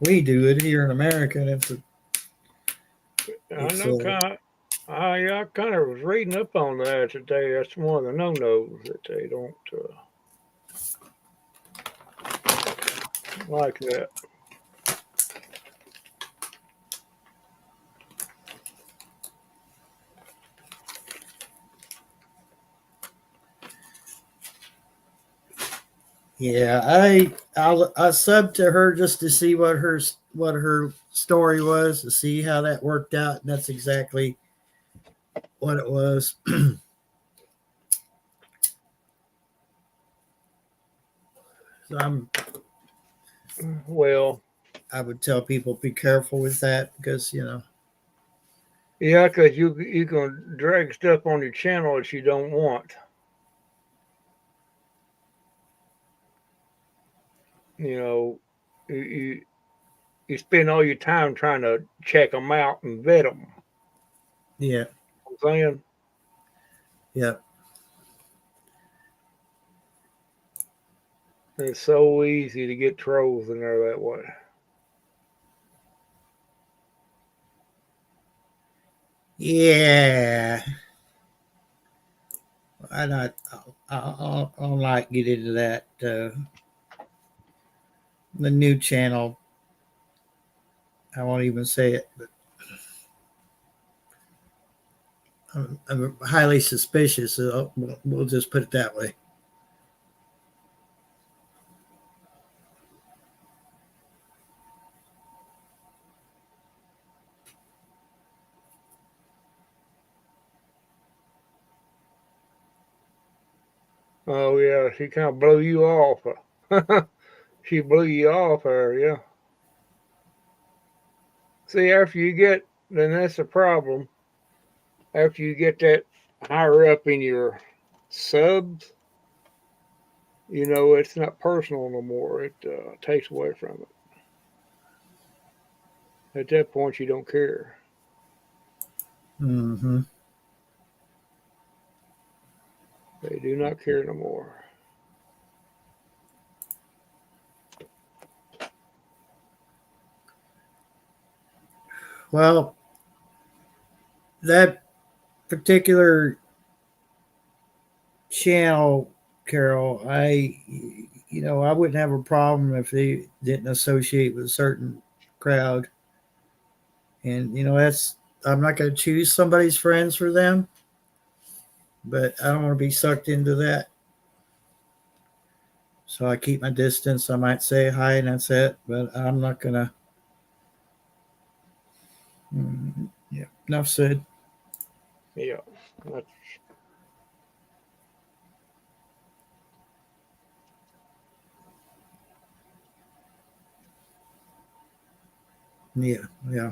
We do it here in America, and I kind of was reading up on that today. That's one of the no-nos, that they don't like that. Yeah, I subbed to her just to see what her story was, to see how that worked out, and that's exactly what it was. So I would tell people, be careful with that, because yeah, because you can drag stuff on your channel that you don't want. You spend all your time trying to check them out and vet them. Yeah. You know what I'm saying? Yeah. It's so easy to get trolls in there that way. Yeah. I'll not get into that. The new channel, I won't even say it, but I'm highly suspicious. So we'll just put it that way. Oh yeah, she kind of blew you off. She blew you off there, yeah. See, then that's the problem. After you get that higher up in your subs, it's not personal no more. It takes away from it. At that point, you don't care. Mm-hmm. They do not care no more. Well, that particular channel, Carol, I wouldn't have a problem if they didn't associate with a certain crowd. And I'm not going to choose somebody's friends for them, but I don't want to be sucked into that. So I keep my distance. I might say hi and that's it, but I'm not going to. Yeah, enough said. Yeah. Yeah.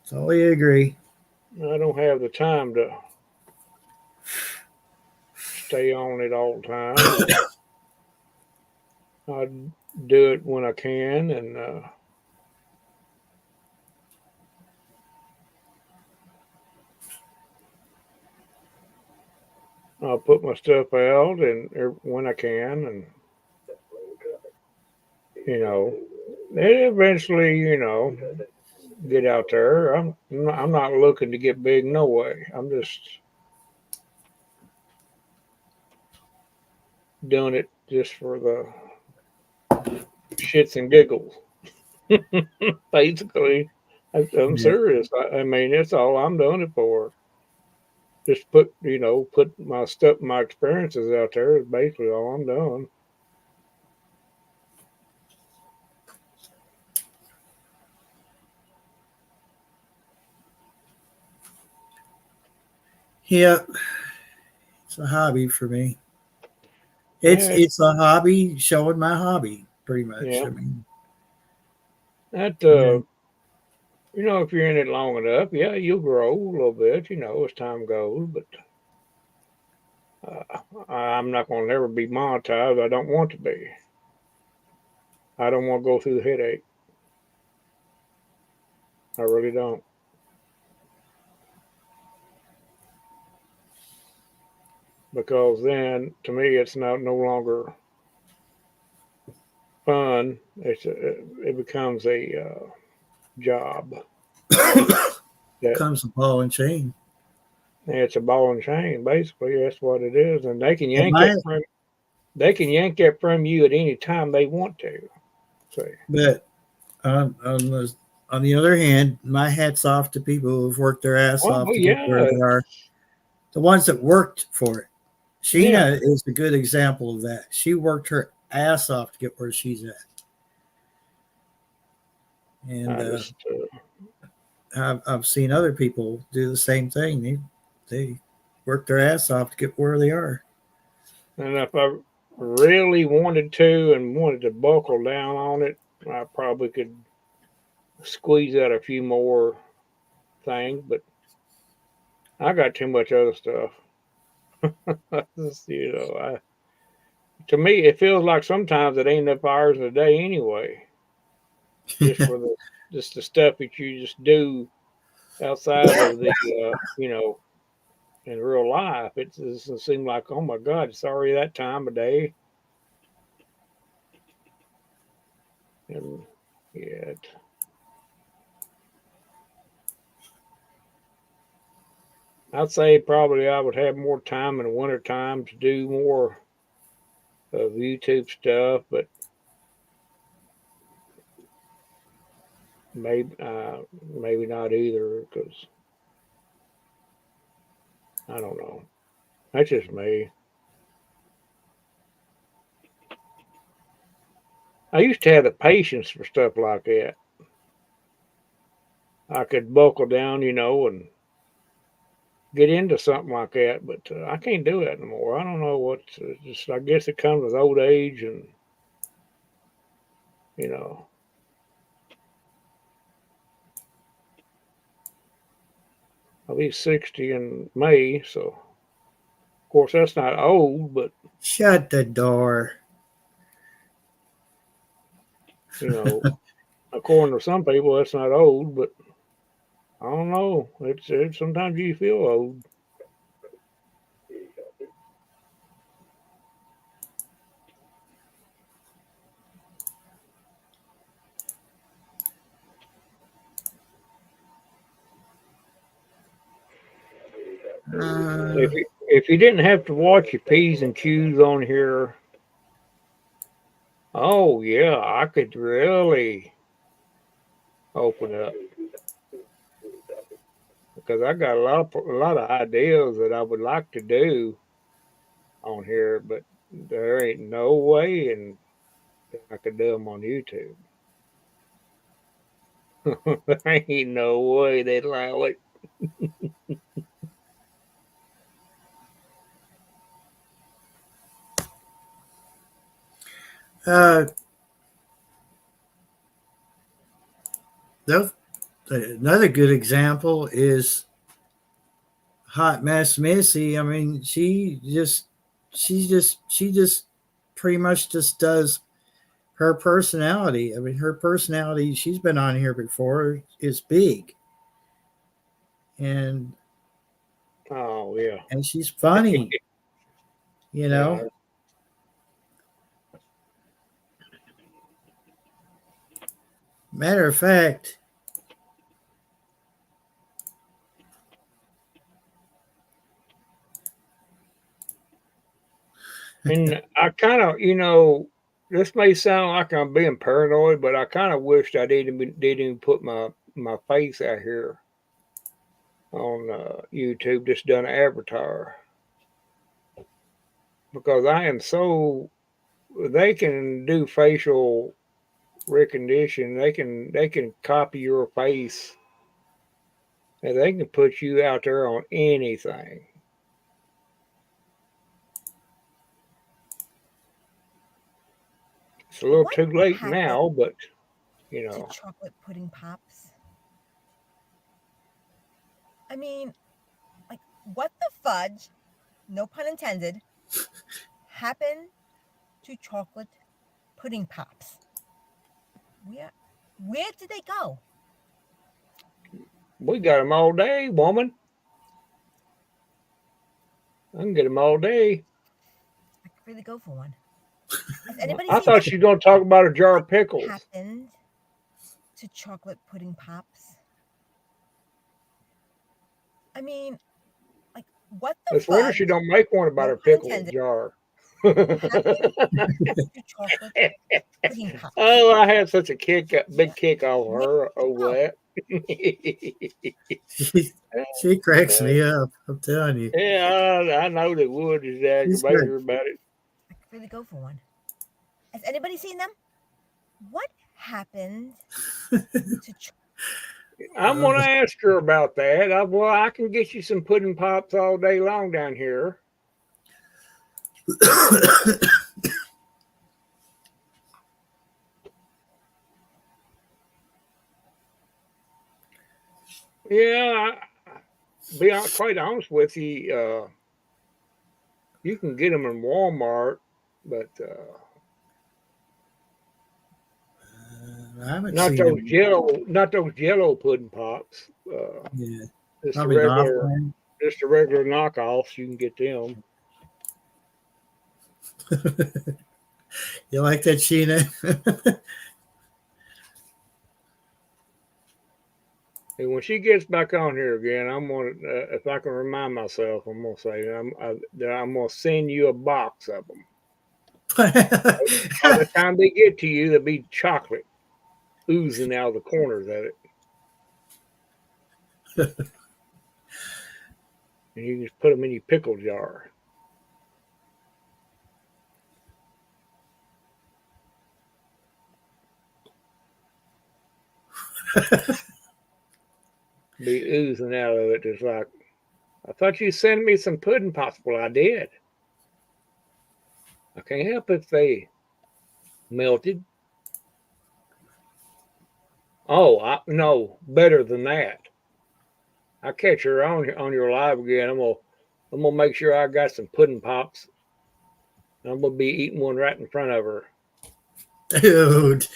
Totally agree. I don't have the time to stay on it all the time. I do it when I can, and I'll put my stuff out and when I can, and then eventually, get out there. I'm not looking to get big no way. I'm just doing it just for the shits and giggles. Basically, I'm Yeah. serious. I mean, that's all I'm doing it for. Just put my stuff, my experiences out there is basically all I'm doing. Yeah, it's a hobby for me. It's a hobby showing my hobby, pretty much. Yeah. I mean, That yeah. if you're in it long enough, yeah, you'll grow a little bit, as time goes. But I'm not going to never be monetized. I don't want to be. I don't want to go through the headache. I really don't. Because then, to me, it's no longer fun. It becomes a job. That Comes a ball and chain. it's a ball and chain. Basically, that's what it is, and they can And yank it from. They can yank that from you at any time they want to. So, but on the other hand, my hat's off to people who've worked their ass well, off to get where yeah, they are. The ones that worked for it. yeah. Sheena is a good example of that. She worked her ass off to get where she's at. And I just, I've seen other people do the same thing. They work their ass off to get where they are. and if I really wanted to and wanted to buckle down on it, I probably could squeeze out a few more things. But I got too much other stuff. Just, to me, it feels like sometimes it ain't enough hours in a day anyway. Just for the stuff that you just do outside of the in real life. It doesn't seem like, oh my God, it's already that time of day. And yeah, I'd say probably I would have more time in the winter time to do more of YouTube stuff, but maybe not either because I don't know. That's just me. I used to have the patience for stuff like that. I could buckle down, and get into something like that, but I can't do that anymore. I don't know what. Just I guess it comes with old age, and you know, I'll be 60 in May, so of course that's not old, but Shut the door. according to some people that's not old, but I don't know. It's sometimes you feel old. Uh, If you didn't have to watch your P's and Q's on here, oh yeah, I could really open up because I got a lot of ideas that I would like to do on here, but there ain't no way, and I could do them on YouTube. There ain't no way they'd allow it. uh, another good example is Hot Mess Missy. I mean, she just pretty much just does her personality. I mean, her personality, she's been on here before, is big. And Oh yeah, she's funny, you know. yeah. Matter of fact, And I kind of, this may sound like I'm being paranoid, but I kind of wished I didn't put my face out here on YouTube, just done an avatar, because I am so, they can do facial recognition. They can copy your face, and they can put you out there on anything. It's a little What too late happened now, but to chocolate pudding pops? I mean, like, what the fudge, no pun intended, happened to chocolate pudding pops? Where did they go? we got them all day, woman. I can get them all day. I could really go for one. Has anybody I seen thought you were going to talk about a jar of what pickles. happened to chocolate pudding pops? I mean, like, what the It's wonder fudge, she don't make one about no her pun pickle intended, jar. happened to chocolate pudding pops? Oh, I had such a big kick off her over that. She cracks me up. I'm telling you. Yeah, I know that Wood is She's aggravated good. about it. I could really go for one. Has anybody seen them? What happened to I'm going to ask her about that. I can get you some pudding pops all day long down here. Yeah, be quite honest with you, you can get them in Walmart, but I haven't not seen those him. Jello pudding pops. Yeah, Just probably not. the regular knockoffs. You can get them. You like that, Sheena? And when she gets back on here again, I'm gonna, if I can remind myself, I'm gonna say that I'm gonna send you a box of them. By the time they get to you, there'll be chocolate oozing out of the corners of it, and you just put them in your pickle jar. Be oozing out of it, just like, I thought you sent me some pudding pops. Well, I did. I can't help if they melted. Oh, no, better than that. I catch her on your live again. I'm gonna make sure I got some pudding pops. I'm gonna be eating one right in front of her. Dude,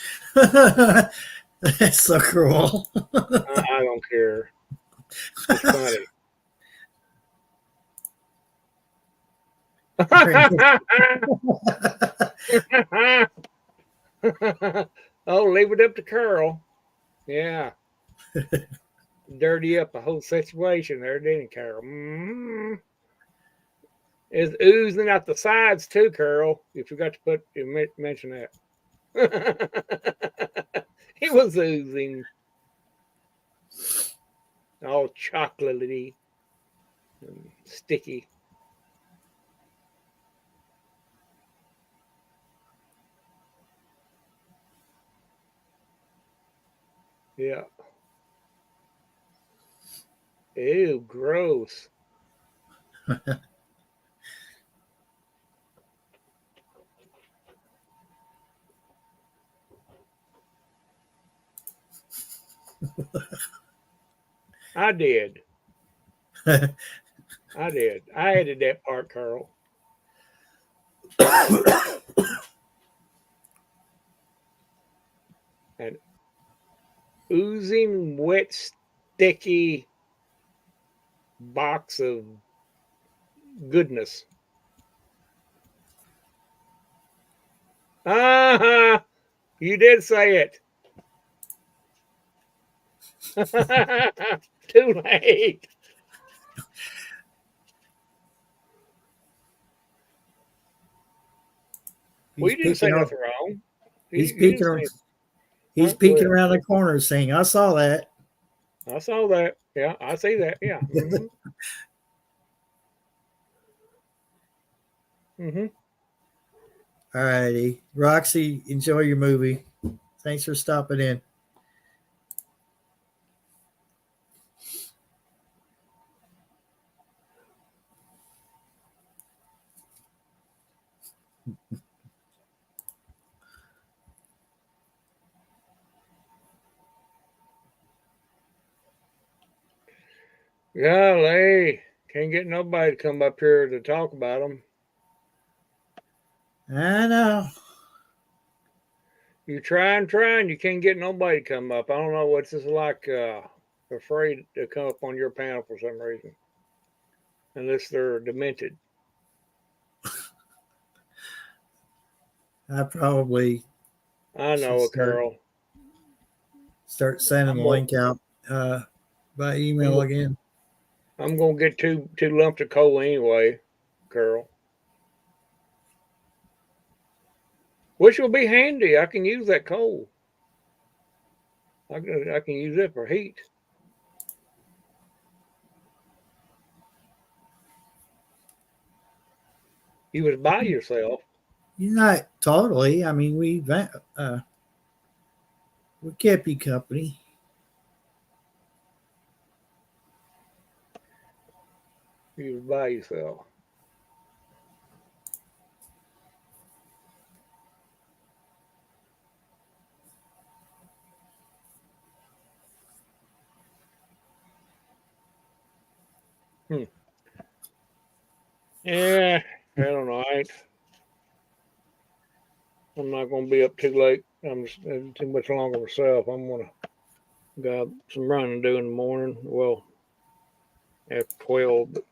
that's so cruel. I don't care. It's funny. Oh, leave it up to Carl. Yeah. Dirty up the whole situation there, didn't it, Carol? Mm-hmm. It's oozing out the sides too, Carol. You forgot to mention that. It was oozing. All chocolatey and sticky. Yeah. Ew, gross. I did. I did. I added that part, Carl. An oozing, wet, sticky box of goodness. Uh-huh. You did say it. Too late. We didn't say peeking nothing wrong. He's You didn't peeking. say- He's Huh? peeking Well, around the corner, saying, "I saw that." I saw that. Yeah, I see that. Yeah. Mm-hmm. Mm-hmm. All righty, Roxy, enjoy your movie. Thanks for stopping in. Golly, can't get nobody to come up here to talk about them. I know. You try and try, and you can't get nobody to come up. I don't know what's this like. Afraid to come up on your panel for some reason, unless they're demented. I probably I know it, Carol. start sending the link out by email again. I'm gonna get two lumps of coal anyway, Carol. Which will be handy. I can use that coal. I can use it for heat. You was by yourself. You're not totally. I mean, we kept you company. You was by yourself. Yeah, I don't know. I'm not gonna be up too late. I'm just too much longer myself. I'm gonna got some running to do in the morning. Well, at 12. But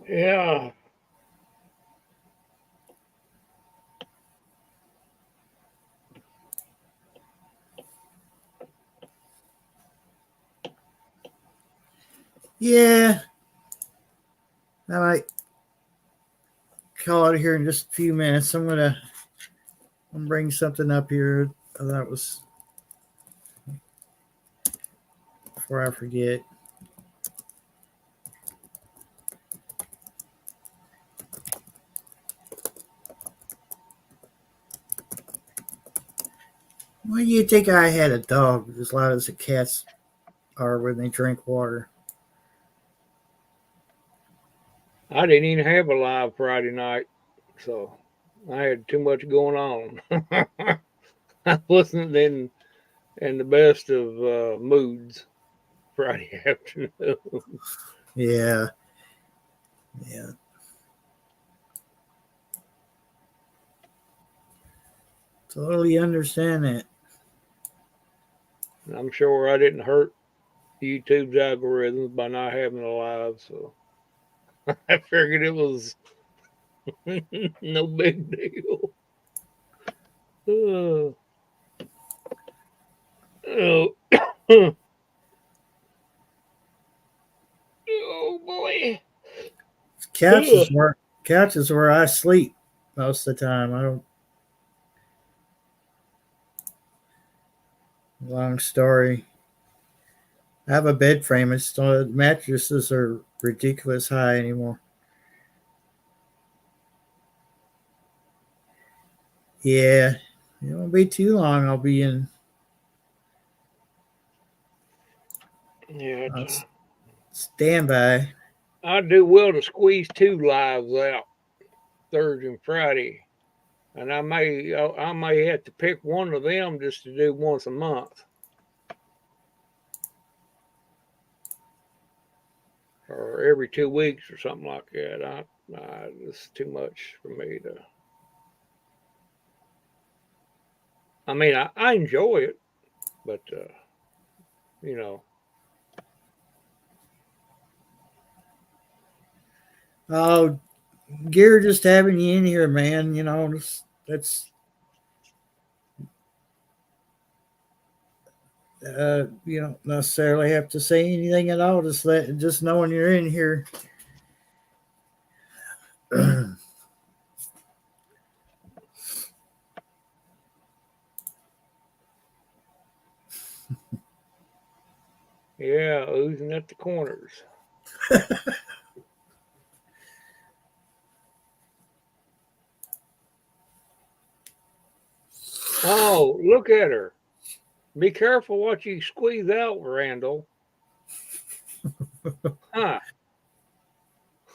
yeah. Yeah, I might call it here in just a few minutes. I'm gonna bring something up here that was before I forget. Why do you think I had a dog as loud as the cats are when they drink water? I didn't even have a live Friday night, so I had too much going on. I wasn't in the best of moods Friday afternoon. Yeah. Totally understand that. I'm sure I didn't hurt YouTube's algorithms by not having a live, so I figured it was no big deal. Oh, oh boy. Couch is where I sleep most of the time. I don't. Long story. I have a bed frame. It's the mattresses are ridiculous high anymore. Yeah, it won't be too long. I'll be in. Yeah, Standby. I do well to squeeze 2 lives out Thursday and Friday, and I may have to pick one of them just to do once a month, or every 2 weeks or something like that. It's too much for me to. I mean, I enjoy it, but you know. Oh, Gear, just having you in here, man. You know, that's you don't necessarily have to say anything at all. Just knowing you're in here Yeah, oozing at the corners. Oh, look at her. Be careful what you squeeze out, Randall. Huh.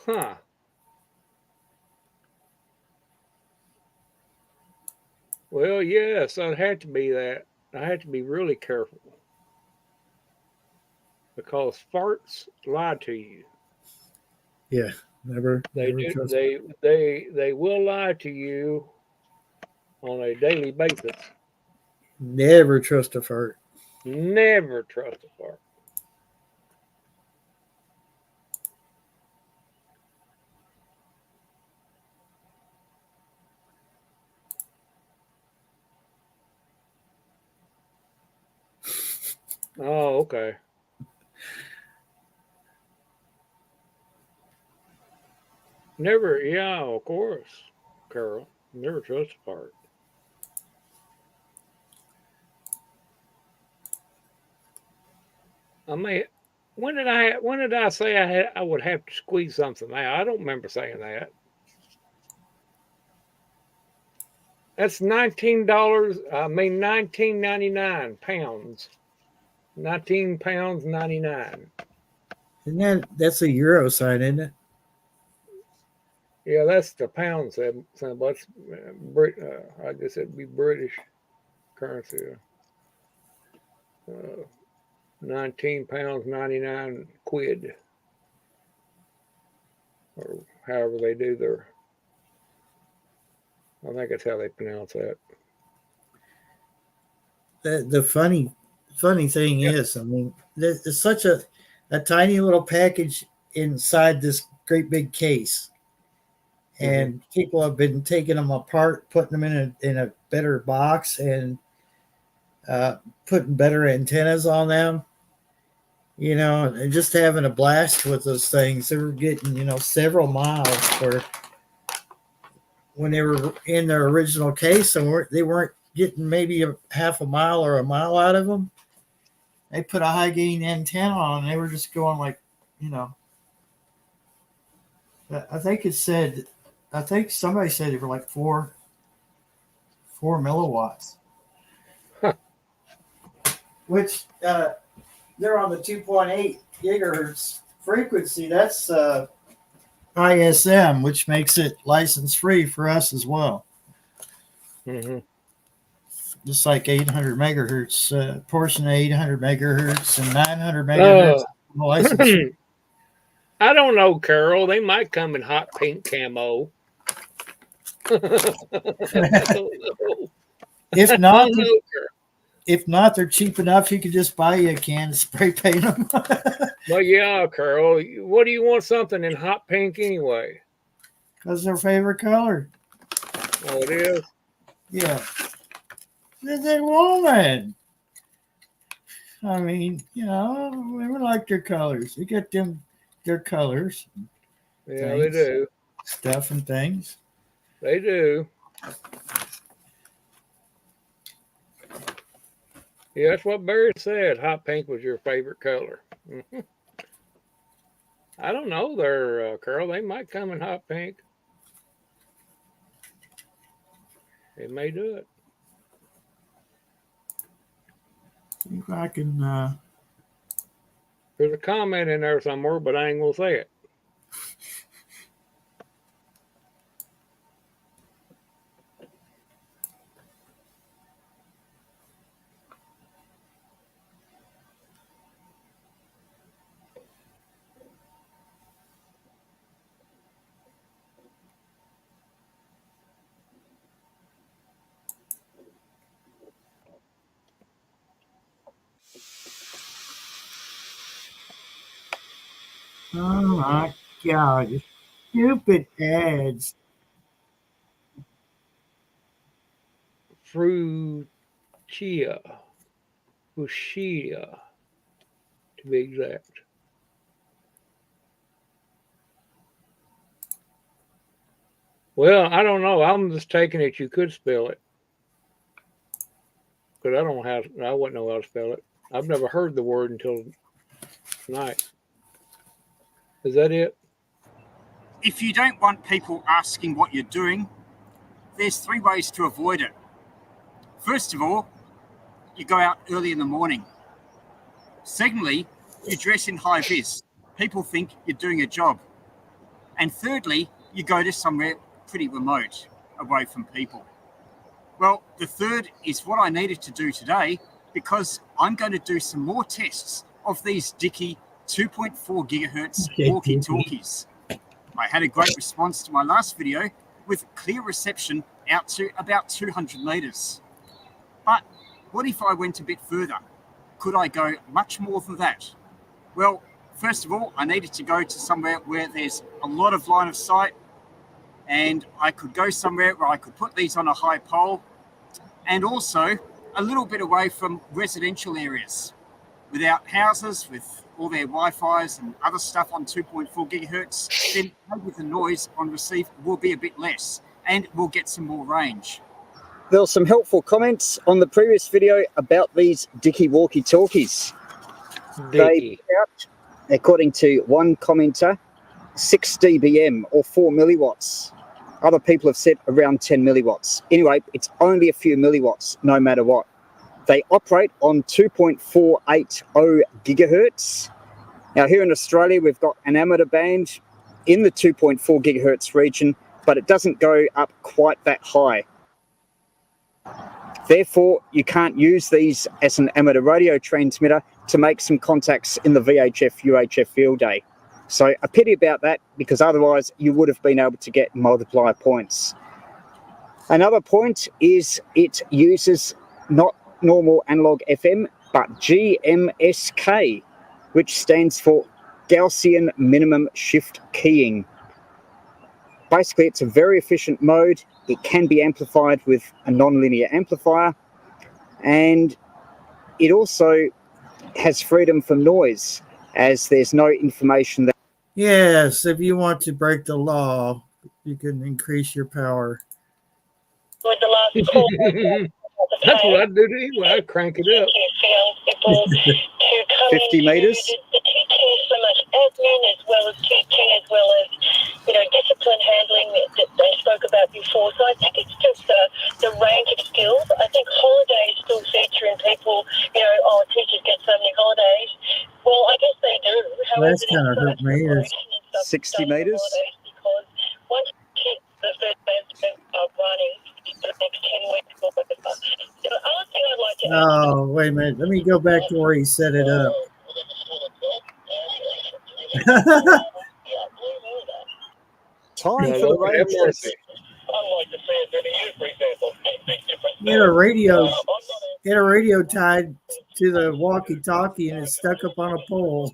Huh. Well, yes, I'd have to be that. I have to be really careful because farts lie to you. Yeah, never trust. They will lie to you on a daily basis. Never trust a fart. Never trust a fart. Oh, okay. Never, yeah, of course, Carol. Never trust a fart. I mean, when did I say I would have to squeeze something out? I don't remember saying that. That's $19. I mean, 19.99 pounds. 19 pounds 99. And that's a euro sign, isn't it? Yeah, that's the pound symbol. That's I guess it'd be British currency. 19 pounds 99 quid, or however they do their. I think that's how they pronounce that. The funny thing is, I mean, there's such a tiny little package inside this great big case, and people have been taking them apart, putting them in a better box, and putting better antennas on them. You know, and just having a blast with those things. They were getting, several miles for when they were in their original case, and they weren't getting maybe a half a mile or a mile out of them. They put a high gain antenna on, and they were just going like, you know. I think somebody said they were like four milliwatts, Huh. which they're on the 2.8 gigahertz frequency. That's ISM, which makes it license free for us as well. Mm-hmm. Just like 800 megahertz, portion of 800 megahertz and 900 megahertz license. I don't know, Carol. They might come in hot pink camo. If not, they're cheap enough. You could just buy you a can and spray paint them. Well, yeah, Carol. What do you want something in hot pink anyway? That's their favorite color. Oh, it is? Yeah. They're a woman. I mean, women like their colors. They get their colors. Yeah, they do. Stuff and things. They do. Yeah, that's what Barry said. Hot pink was your favorite color. Mm-hmm. I don't know there, Carol. They might come in hot pink. They may do it. See if I can. There's a comment in there somewhere, but I ain't gonna say it. Oh my God! Stupid ads. Fuchsia, to be exact. Well, I don't know. I'm just taking it you could spell it. Because I don't know how, I wouldn't know how to spell it. I've never heard the word until tonight. Is that it? If you don't want people asking what you're doing, there's 3 ways to avoid it. First of all, you go out early in the morning. Secondly, you dress in high vis. People think you're doing a job. And thirdly, you go to somewhere pretty remote, away from people. Well, the third is what I needed to do today, because I'm going to do some more tests of these Dicky 2.4 gigahertz walkie-talkies. I had a great response to my last video with clear reception out to about 200 meters. But what if I went a bit further? Could I go much more than that? Well, first of all, I needed to go to somewhere where there's a lot of line of sight, and I could go somewhere where I could put these on a high pole, and also a little bit away from residential areas, without houses, with all their Wi-Fi's and other stuff on 2.4 gigahertz, then maybe the noise on receive will be a bit less, and we'll get some more range. There were some helpful comments on the previous video about these Dicky walkie-talkies. They put out, according to one commenter, 6 dBm or 4 milliwatts. Other people have said around 10 milliwatts. Anyway, it's only a few milliwatts, no matter what. They operate on 2.480 gigahertz. Now, here in Australia, we've got an amateur band in the 2.4 gigahertz region, but it doesn't go up quite that high. Therefore, you can't use these as an amateur radio transmitter to make some contacts in the VHF-UHF field day. So a pity about that, because otherwise you would have been able to get multiplier points. Another point is it uses not normal analog FM, but GMSK, which stands for Gaussian minimum shift keying. Basically, it's a very efficient mode. It can be amplified with a nonlinear amplifier, and it also has freedom from noise, as there's no information that... Yes, if you want to break the law, you can increase your power. With the last call, That's what I'd do anyway. I'd crank it up. for young people to come 50 into meters. the teaching, so much admin as well as teaching, as well as, discipline handling that they spoke about before. So I think it's just the range of skills. I think holidays still feature in people, teachers get so many holidays. Well, I guess they do. However, That's kind of hurt me. 60 meters. Because once you hit the first band of running for the next 10 weeks or whatever, the other thing I'd like to add. Oh, wait a minute. Let me go back to where he set it up. Time for the range test. Get a radio tied to the walkie-talkie and it's stuck up on a pole.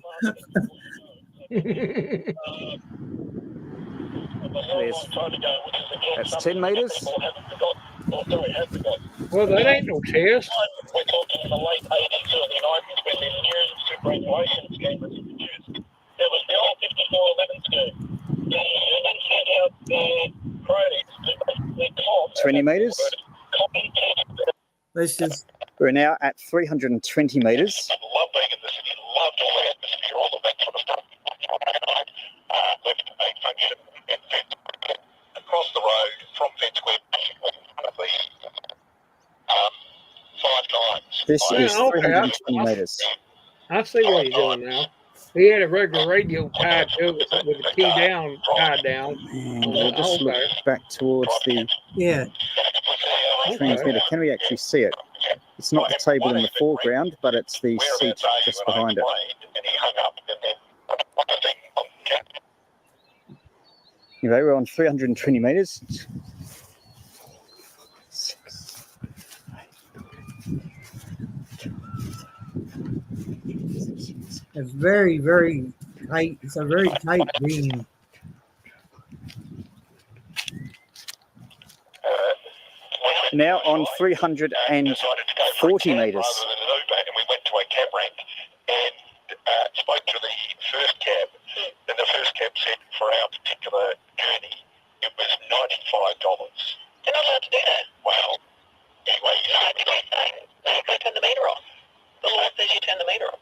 That's 10 meters. Well, that ain't no test. We're talking in the late 80s, early 90s when this new superannuation scheme was introduced. There was the old 5411 scheme. They sent out cronies to basically cop 20 meters. Let's just... We're now at 320 meters. Love being in the city, loved all the atmosphere, all of that sort of stuff. Left a function and fence across the road from Fence Square, basically in front of the 5 nines. This is okay. 320 meters. I see what he's doing now. He had a regular radio tied to it with the key down, tied down. And we'll just look back towards the transmitter. Can we actually see it? It's not the table in the foreground, but it's the seat just behind it. Anyway, we're on 320 meters. It's very, very tight. It's a very tight beam. Now on 340 meters. And we went to a cab rank and spoke to the first cab. And the first cab said, for our particular journey, It was $95. They're not allowed to do that. Well, anyway, I think I say, turn the meter off. The law says you turn the meter off.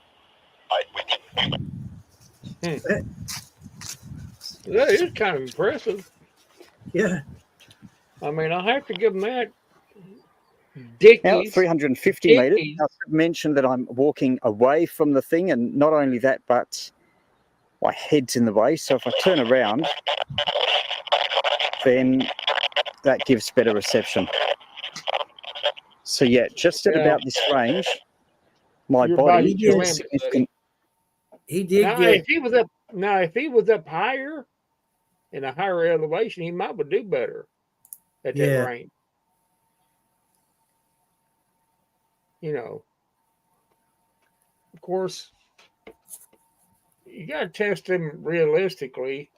That is kind of impressive. Yeah. I mean, I have to give them that. Now at Dickies. 350 meters, Dickies. I should mention that I'm walking away from the thing, and not only that, but my head's in the way. So if I turn around, then that gives better reception. So yeah, just at Yeah. about this range, my Your body body's your is limit, significant. He did Now, get. if he was up higher in a higher elevation, he might would do better at that Yeah. range. You know, of course, you got to test him realistically.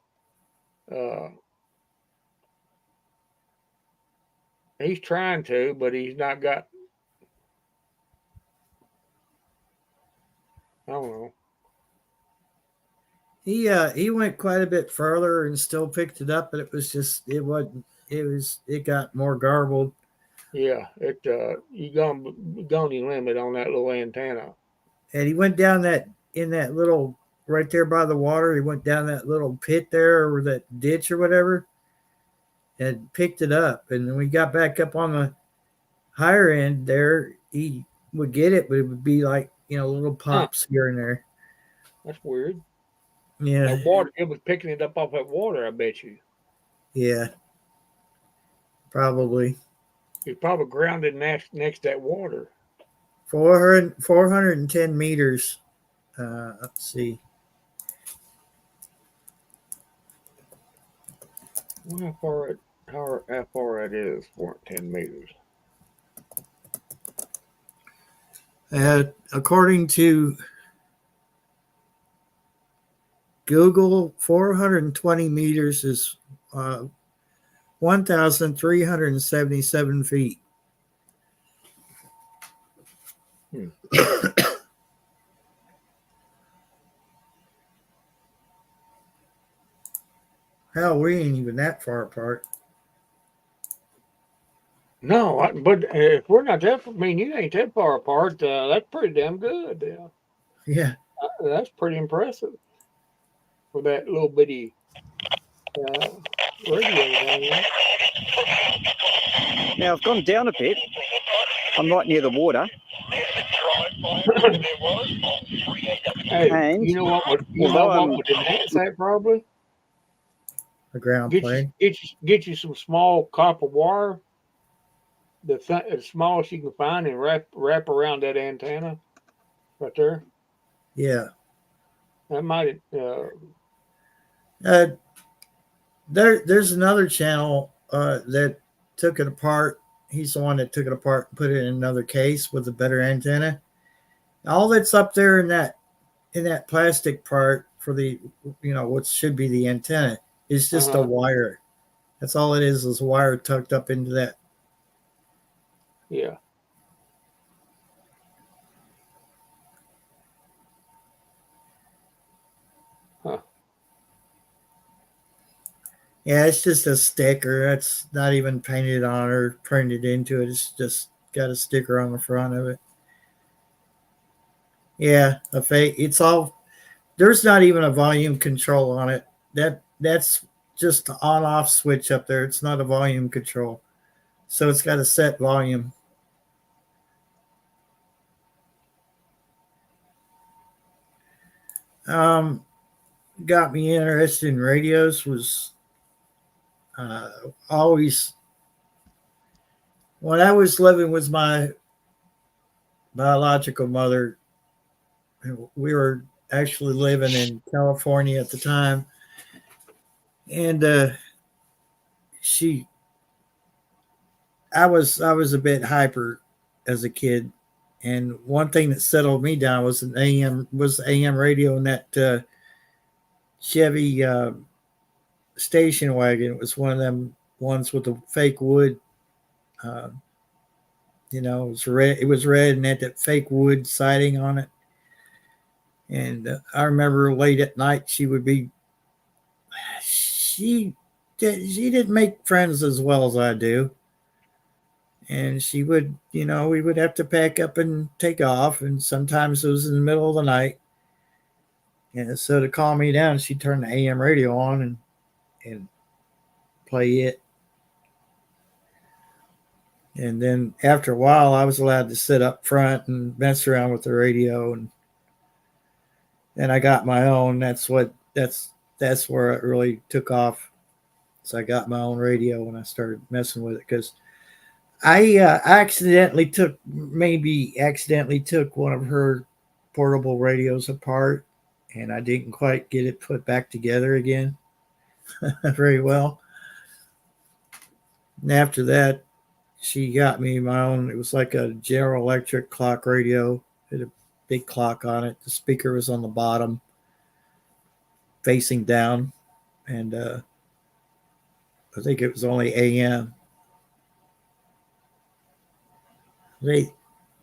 He's trying to, but he's not got. I don't know. He went quite a bit further and still picked it up, but it got more garbled. Yeah, you gonna limit on that little antenna. And he went down in that little right there by the water. He went down that little pit there or that ditch or whatever, and picked it up. And then we got back up on the higher end there. He would get it, but it would be like little pops here and there. That's weird. Yeah, That water, it was picking it up off that water. I bet you. yeah, probably. It's probably grounded next to that water. 410 meters. Let's see. I wonder how far that is. 410 meters. According to Google, 420 meters is 1,377 feet. Hell, we ain't even that far apart. No, but if we're not that, you ain't that far apart. That's pretty damn good. Yeah. That's pretty impressive for that little bitty radio. Now I've gone down a bit. I'm right near the water. Hey, And you know what would enhance that probably? A ground plane. Get you some small copper wire, the smallest you can find, and wrap around that antenna right there. Yeah. That might. There's another channel that took it apart. He's the one that took it apart and put it in another case with a better antenna. All that's up there in that plastic part for the what should be the antenna is just a wire. That's all it is a wire tucked up into that. Yeah. Huh. Yeah, it's just a sticker. That's not even painted on or printed into it. It's just got a sticker on the front of it. Yeah, a fake. It's all. There's not even a volume control on it. That's just the on-off switch up there. It's not a volume control, so it's got a set volume. Got me interested in radios was always when I was living with my biological mother. We were actually living in California at the time, and I was a bit hyper as a kid, and one thing that settled me down was AM radio in that Chevy station wagon. It was one of them ones with the fake wood. It was red. It was red and had that fake wood siding on it. And I remember late at night she she didn't make friends as well as I do. And she would, we would have to pack up and take off. And sometimes it was in the middle of the night. And so to calm me down, she'd turn the AM radio on and play it. And then after a while, I was allowed to sit up front and mess around with the radio. And I got my own. That's where it really took off. So I got my own radio when I started messing with it, because I accidentally took one of her portable radios apart, and I didn't quite get it put back together again very well. And after that, she got me my own. It was like a General Electric clock radio. It had a big clock on it. The speaker was on the bottom, facing down, and I think it was only AM.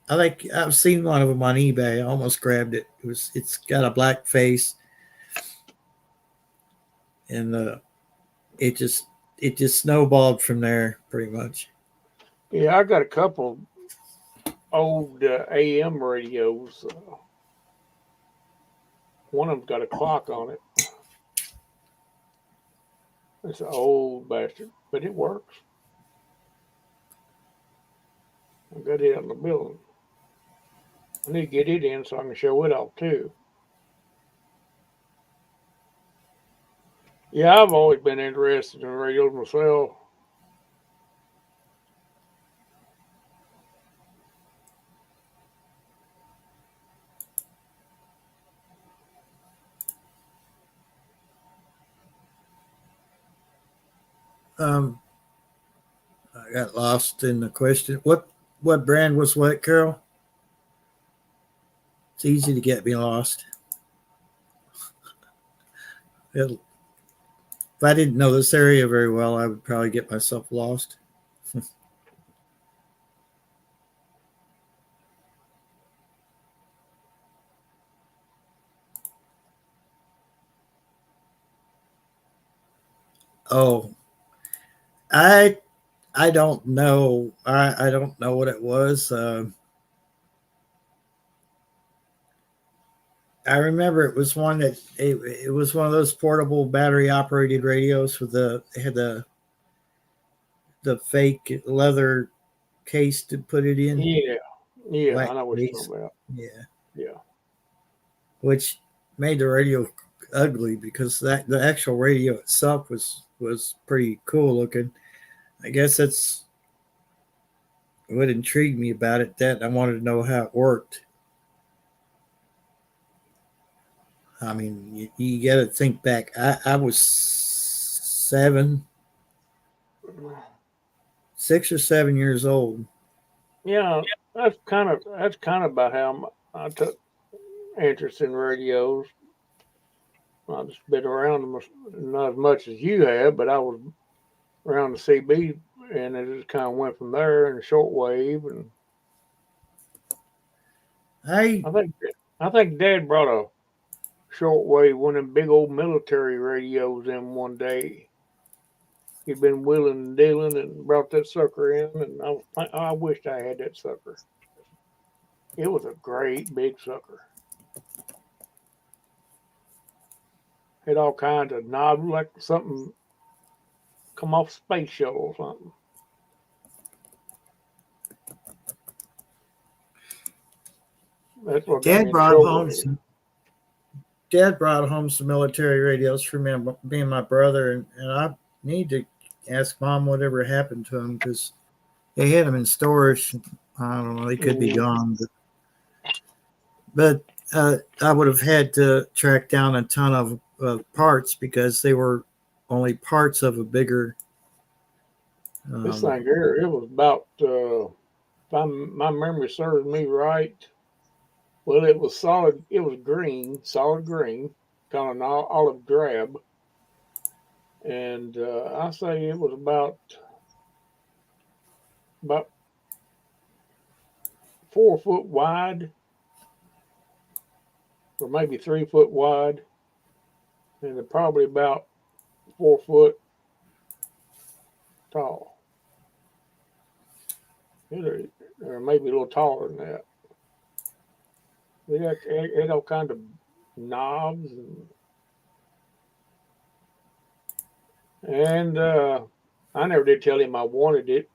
I've seen one of them on eBay. I almost grabbed it. It's got a black face, and it just snowballed from there pretty much. Yeah, I got a couple old AM radios. One of them's got a clock on it. It's an old bastard, but it works. I got it out in the building. I need to get it in so I can show it off too. Yeah, I've always been interested in radios myself. I got lost in the question. What brand was what, Carol? It's easy to get me lost. If I didn't know this area very well, I would probably get myself lost. Oh, I don't know. I don't know what it was. I remember it was one that it was one of those portable battery operated radios with it had the fake leather case to put it in. Yeah, Black I know what you're case. talking about. Yeah. Which made the radio ugly, because the actual radio itself was pretty cool looking. I guess that's what intrigued me about it. That I wanted to know how it worked. I mean, you got to think back. I was 6 or 7 years old. Yeah, that's kind of about how I took interest in radios. I've just been around them, not as much as you have, but I was around the CB, and it just kind of went from there, and shortwave, and I think Dad brought a shortwave, one of them big old military radios in one day. He'd been wheeling and dealing and brought that sucker in, and I wished I had that sucker. It was a great big sucker. Had all kinds of knobs, like something come off space shuttle or something. That's what Dad brought home some military radios for me and my brother, and I need to ask Mom whatever happened to them, because they had them in storage. I don't know, they could be gone, but I would have had to track down a ton of parts, because they were only parts of a bigger. This thing here, it was about, if my memory serves me right, well, it was solid. It was green, solid green, kind of an olive drab, and I say it was about 4 foot wide, or maybe 3 foot wide, and probably about 4 foot tall. Or maybe a little taller than that. They had all kind of knobs and I never did tell him I wanted it,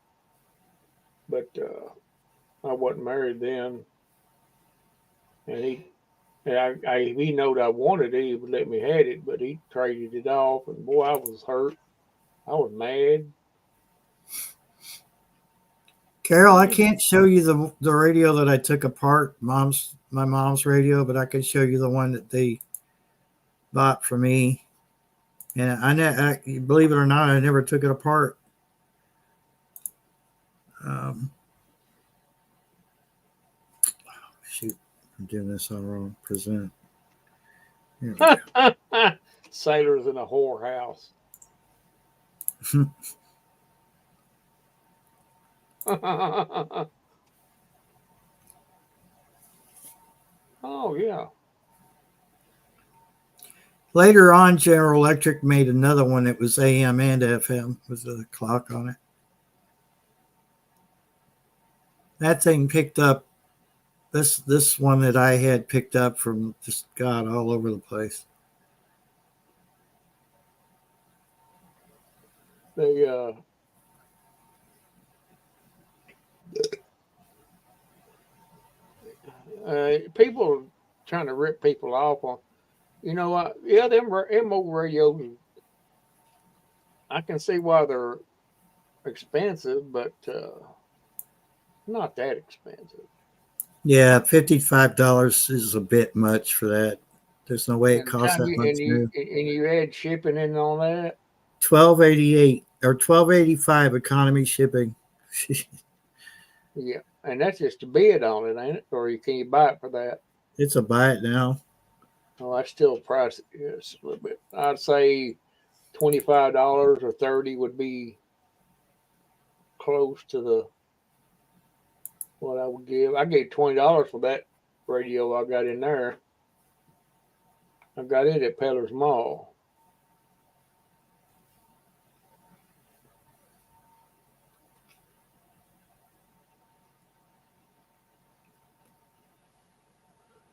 but I wasn't married then, and if he knowed I wanted it, he would let me have it, but he traded it off, and boy, I was hurt. I was mad. Carol, I can't show you the radio that I took apart, my mom's radio, but I can show you the one that they bought for me. And I believe it or not, I never took it apart. Shoot, I'm doing this all wrong. Present. Here we go. Sailors in a whorehouse. Oh yeah. Later on, General Electric made another one that was AM and FM with a clock on it. That thing picked up this one that I had picked up from just God all over the place. They people trying to rip people off on, you know what? Yeah, them old radios. I can see why they're expensive, but not that expensive. Yeah, $55 is a bit much for that. There's no way it And costs that much. and you add shipping in on that. $12.88 or $12.85 economy shipping. Yeah, and that's just a bid on it, ain't it? Or can you buy it for that? It's a buy it now. Oh, that's still pricey. Yes, a little bit. I'd say $25 or $30 would be close to the what I would give. I gave $20 for that radio I got in there. I got it at Peller's Mall.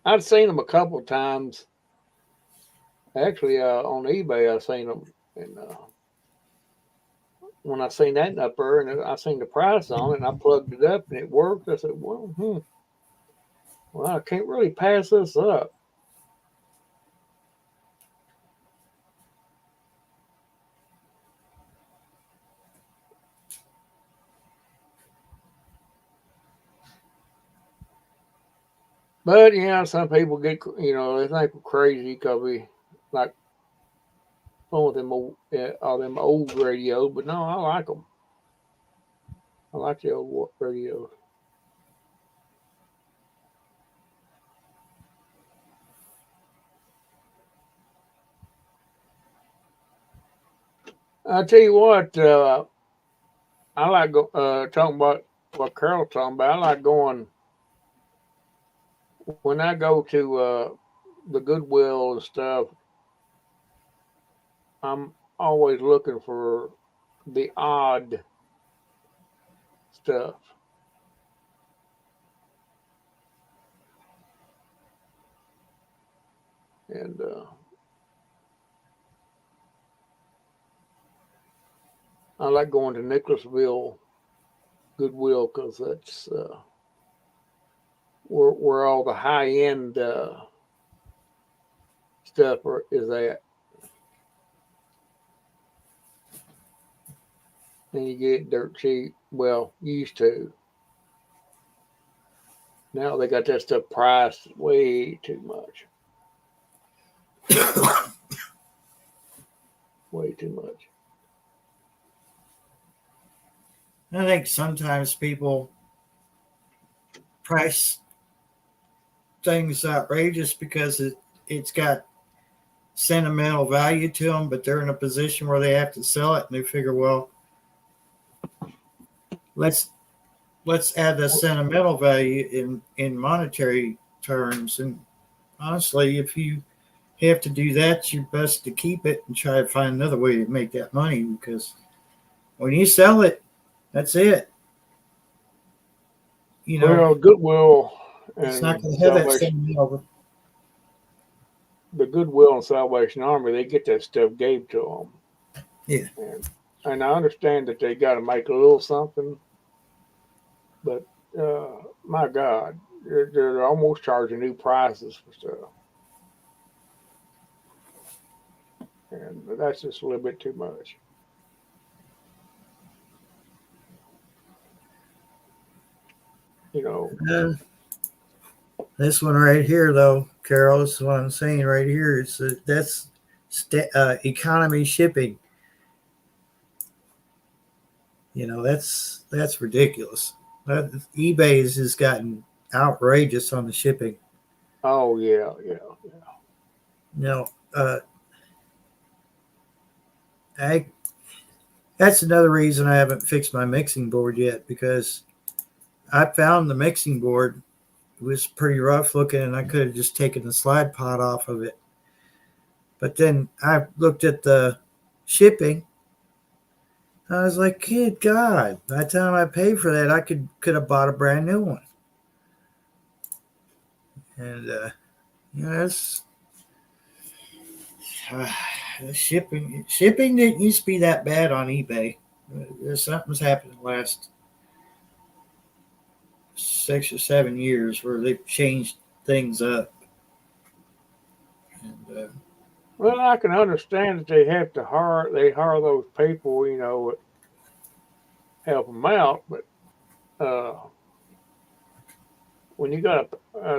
I'd seen them a couple of times. Actually, on eBay, I seen them, and when I seen that up there, and I seen the price on it, and I plugged it up, and it worked. I said, "Well, I can't really pass this up." But yeah, some people get, they think we're crazy because we like all them old radios. But no, I like them. I like the old radios. I tell you what, I like talking about what Carol's talking about. I like going when I go to the Goodwill and stuff. I'm always looking for the odd stuff. And I like going to Nicholasville Goodwill because that's where all the high end stuff is at. And you get dirt cheap. Well, used to. Now they got that stuff priced way too much. Way too much. I think sometimes people price things outrageous because it's got sentimental value to them, but they're in a position where they have to sell it, and they figure, well, let's add the sentimental value in monetary terms. And honestly, if you have to do that, you're best to keep it and try to find another way to make that money, because when you sell it, that's it. You know, Well, Goodwill it's not and going to have that Salvation, sentimental. the Goodwill and Salvation Army, they get that stuff gave to them. Yeah. And I understand that they got to make a little something, but my God, they're almost charging new prices for stuff. And that's just a little bit too much. You know, This one right here, though, Carol, this is what I'm saying right here. That's economy shipping. You know, that's ridiculous. eBay's has gotten outrageous on the shipping. oh yeah. You know, that's another reason I haven't fixed my mixing board yet, because I found the mixing board was pretty rough looking, and I could have just taken the slide pot off of it. But then I looked at the shipping. I was like, good God, by the time I paid for that, I could have bought a brand new one. And, you know, that's shipping didn't used to be that bad on eBay. Something's happened in the last 6 or 7 years where they've changed things up. And, well, I can understand that they have to hire those people, you know, help them out. But when you got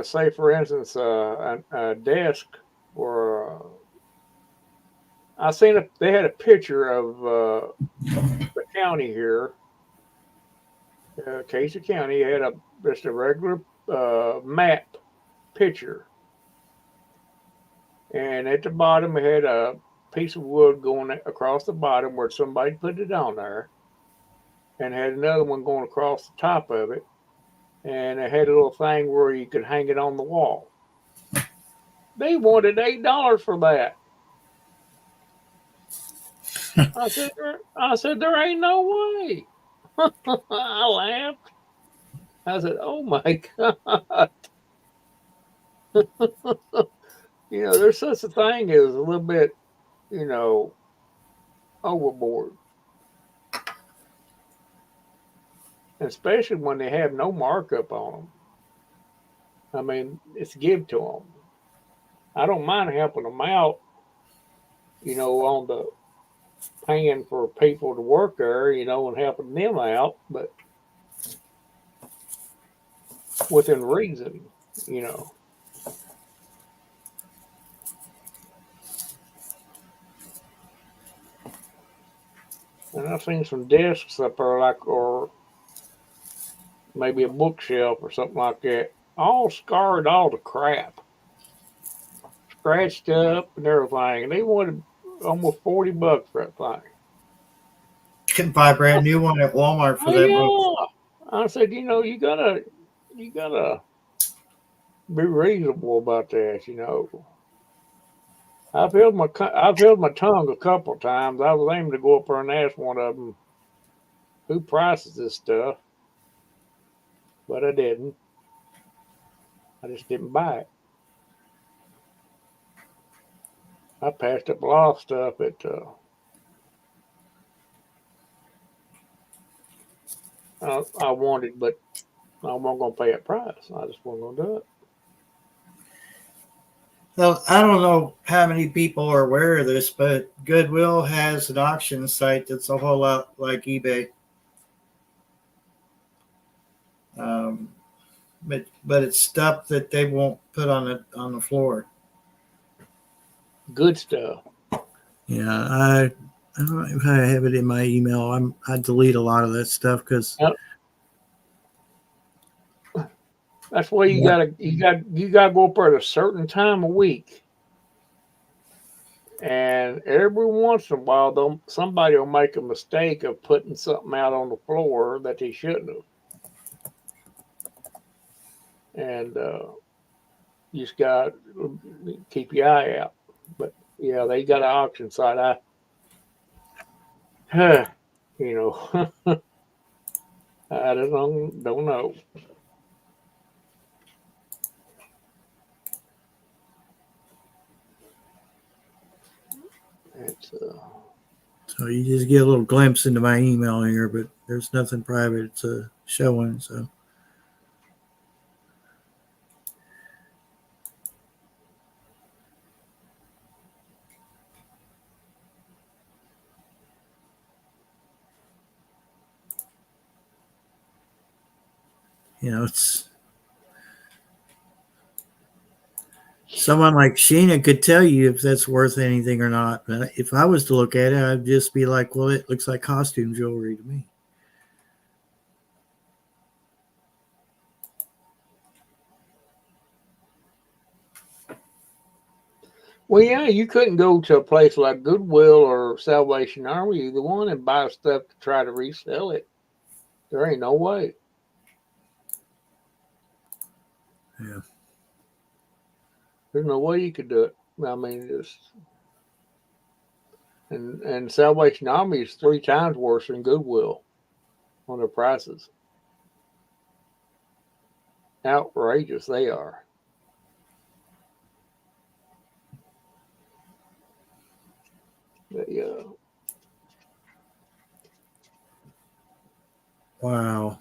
say, for instance, a desk, or I seen they had a picture of the county here, Casey County, had just a regular map picture. And at the bottom, it had a piece of wood going across the bottom where somebody put it on there, and had another one going across the top of it, and it had a little thing where you could hang it on the wall. They wanted $8 for that. I said, there ain't no way. I laughed. I said, oh my God. You know, there's such a thing as a little bit, you know, overboard. Especially when they have no markup on them. I mean, it's give to them. I don't mind helping them out, you know, on the paying for people to work there, you know, and helping them out, but within reason, you know. And I've seen some desks up there, like, or maybe a bookshelf or something like that, all scarred all to crap, scratched up and everything, and they wanted almost $40 for that thing. you can buy a brand new one at Walmart for that much. I said, you know, you gotta be reasonable about that, you know. I've held my tongue a couple of times. I was aiming to go up there and ask one of them who prices this stuff, but I didn't. I just didn't buy it. I passed up a lot of stuff that I wanted, but I wasn't going to pay a price. I just wasn't going to do it. So I don't know how many people are aware of this, but Goodwill has an auction site that's a whole lot like eBay. But it's stuff that they won't put on the floor. Good stuff. Yeah, I don't know if I have it in my email. I delete a lot of that stuff because that's why you gotta go up there at a certain time of week. And every once in a while, somebody will make a mistake of putting something out on the floor that they shouldn't have. And you just got to keep your eye out. But yeah, they got an auction site. You know, I don't know. It's So you just get a little glimpse into my email here, but there's nothing private. It's showing. So it's someone like Sheena could tell you if that's worth anything or not. But if I was to look at it, I'd just be like, well, it looks like costume jewelry to me. well, yeah, you couldn't go to a place like Goodwill or Salvation Army, either one, and buy stuff to try to resell it. There ain't no way. Yeah. There's no way you could do it. I mean, just and Salvation Army is 3 times worse than Goodwill on their prices. Outrageous they are. They, Wow.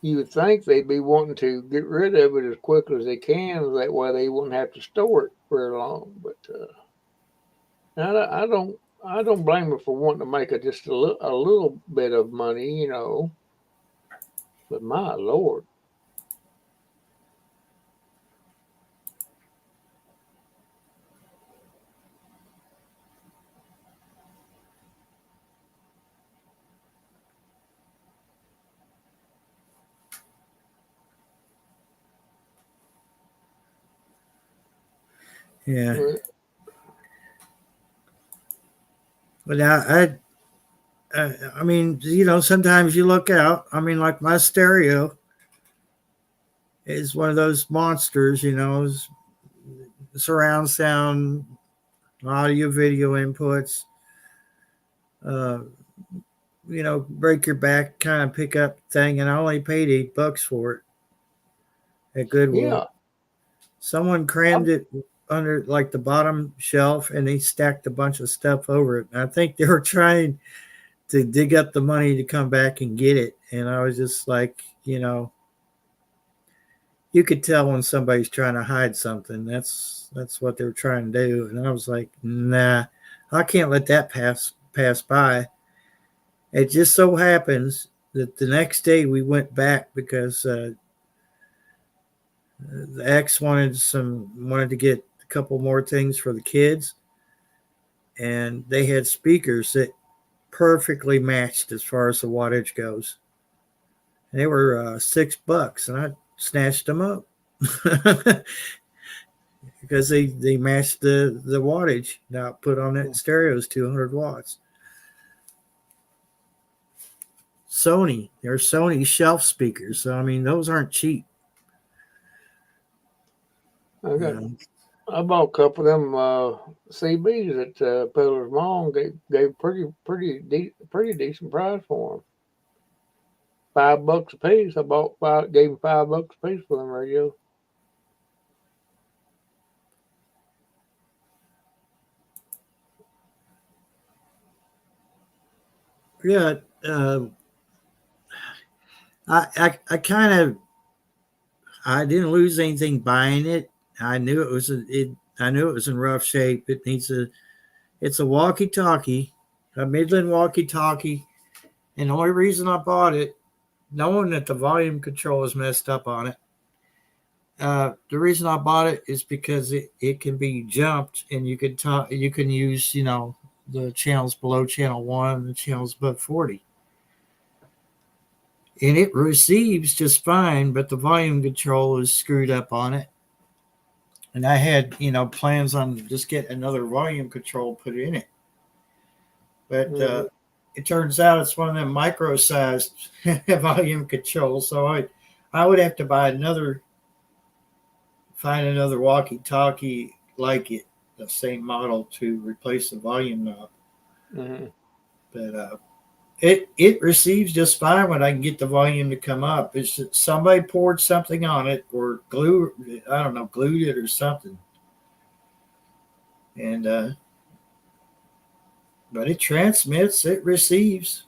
you would think they'd be wanting to get rid of it as quickly as they can. That way they wouldn't have to store it very long. But I don't blame them for wanting to make just a little bit of money, you know. But my Lord. Yeah. Well, But now I mean, sometimes you look out. I mean, like my stereo is one of those monsters, surround sound, audio, video inputs, break your back kind of pickup thing. And I only paid $8 for it at Goodwill. yeah. Someone crammed it under like the bottom shelf and they stacked a bunch of stuff over it. And I think they were trying to dig up the money to come back and get it. And I was just like, you could tell when somebody's trying to hide something. That's what they're trying to do. And I was like, nah, I can't let that pass by. It just so happens that the next day we went back because the ex wanted to get a couple more things for the kids, and they had speakers that perfectly matched as far as the wattage goes. And they were $6, and I snatched them up because they matched the wattage. Now put on that stereo is 200 watts. They're Sony shelf speakers, so I mean those aren't cheap. I bought a couple of them CBs that Peddler's mom gave pretty decent price for them. $5 a piece. Gave them $5 a piece for them radios. Yeah, I kind of I didn't lose anything buying it. I knew it was in rough shape. It's a walkie-talkie, a Midland walkie-talkie, and the only reason I bought it, knowing that the volume control is messed up on it, the reason I bought it is because it can be jumped and you can use the channels below channel 1 and the channels above 40. And it receives just fine, but the volume control is screwed up on it. And I had, plans on just getting another volume control put in it. But it turns out it's one of them micro-sized volume controls. So I would have to find another walkie-talkie like it. the same model to replace the volume knob. Mm-hmm. But it receives just fine when I can get the volume to come up. It's just somebody poured something on it or glued it or something. And but it transmits, it receives.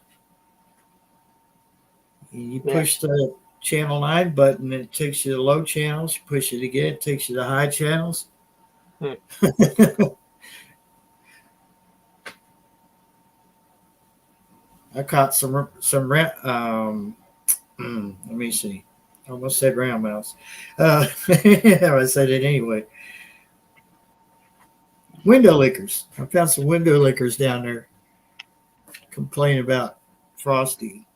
You push the channel 9 button, it takes you to low channels. You push it again, it takes you to high channels. I caught some let me see. I almost said round mouse. I said it anyway. Window lickers. I found some window lickers down there. Complain about Frosty.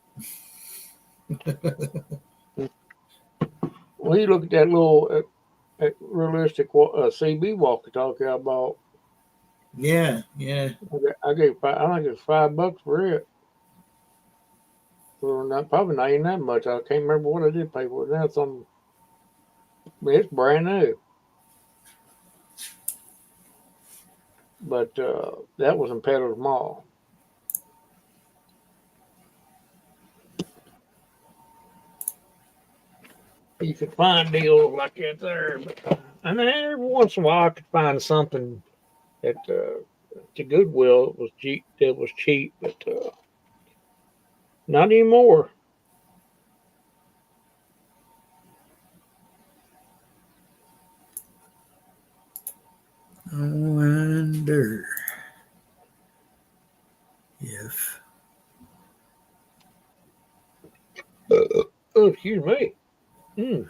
Well, you look at that little realistic CB walkie-talkie I bought. Yeah. I think it's $5 for it. Well, probably not even that much. I can't remember what I did pay for it. Now it's brand new. But that was in Peddler's Mall. You could find deals like that there, but and then every once in a while I could find something at the Goodwill. It was cheap, but not anymore. I wonder if. Oh, excuse me. It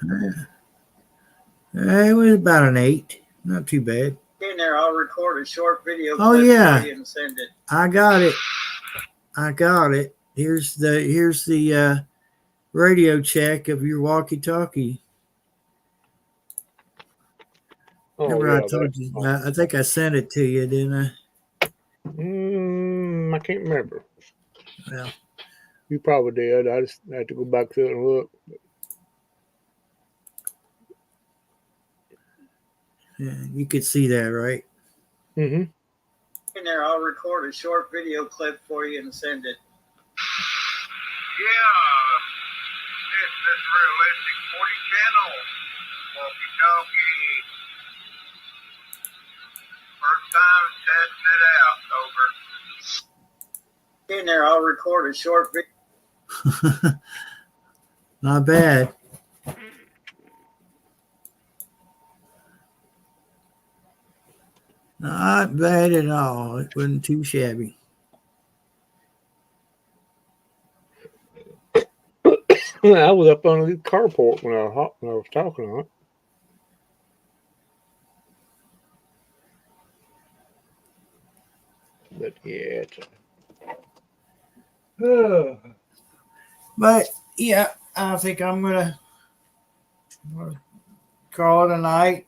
was about an 8. Not too bad. In there, I'll record a short video. Oh, clip yeah. for you and send it. I got it. Here's the radio check of your walkie-talkie. Remember, I told you. I think I sent it to you, didn't I? I can't remember. Well, you probably did. I just have to go back to it and look. Yeah, you could see that, right? Mm-hmm. In there, I'll record a short video clip for you and send it. Yeah, it's this realistic 40 channel walkie-talkie. First time testing it out. Over. In there, I'll record a short video. Not bad. Not bad at all. It wasn't too shabby. I was up on the carport when I was talking on it. But yeah, but yeah, I think I'm gonna call it a night.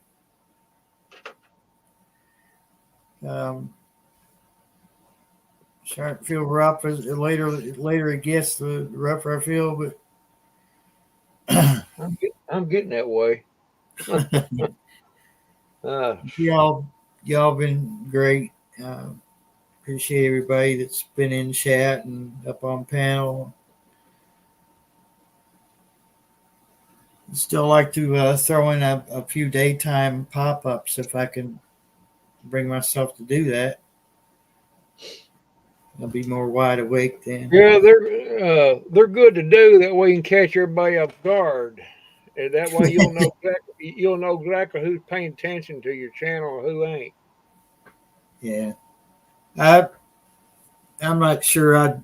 Starting to feel rough as later it gets, the rougher I feel, but I'm getting that way. y'all been great. Appreciate everybody that's been in chat and up on panel. Still like to throw in a few daytime pop-ups if I can bring myself to do that. I'll be more wide awake then. Yeah, they're good to do. That way you can catch everybody off guard. And that way you'll know exactly who's paying attention to your channel and who ain't. Yeah, I'm not sure. I'm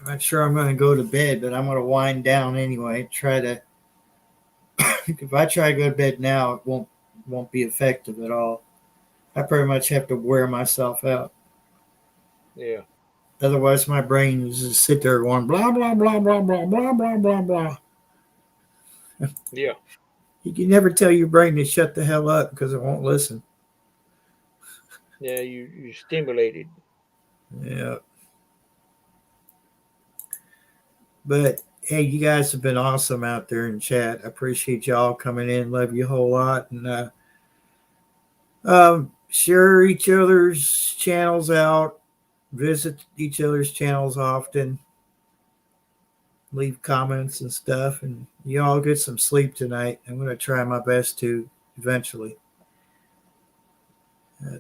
going to go to bed, but I'm going to wind down anyway. Try to. If I try to go to bed now, it won't be effective at all. I pretty much have to wear myself out. Yeah. Otherwise, my brain is just sit there going blah blah blah blah blah blah blah blah blah. Yeah. You can never tell your brain to shut the hell up because it won't listen. Yeah, you're stimulated. Yeah. But hey, you guys have been awesome out there in chat. I appreciate y'all coming in. Love you a whole lot. And share each other's channels out, visit each other's channels often, leave comments and stuff, and you all get some sleep tonight. I'm going to try my best to eventually.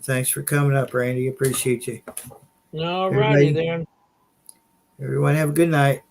Thanks for coming up, Randy. Appreciate you. All righty Everybody- then. Everyone have a good night.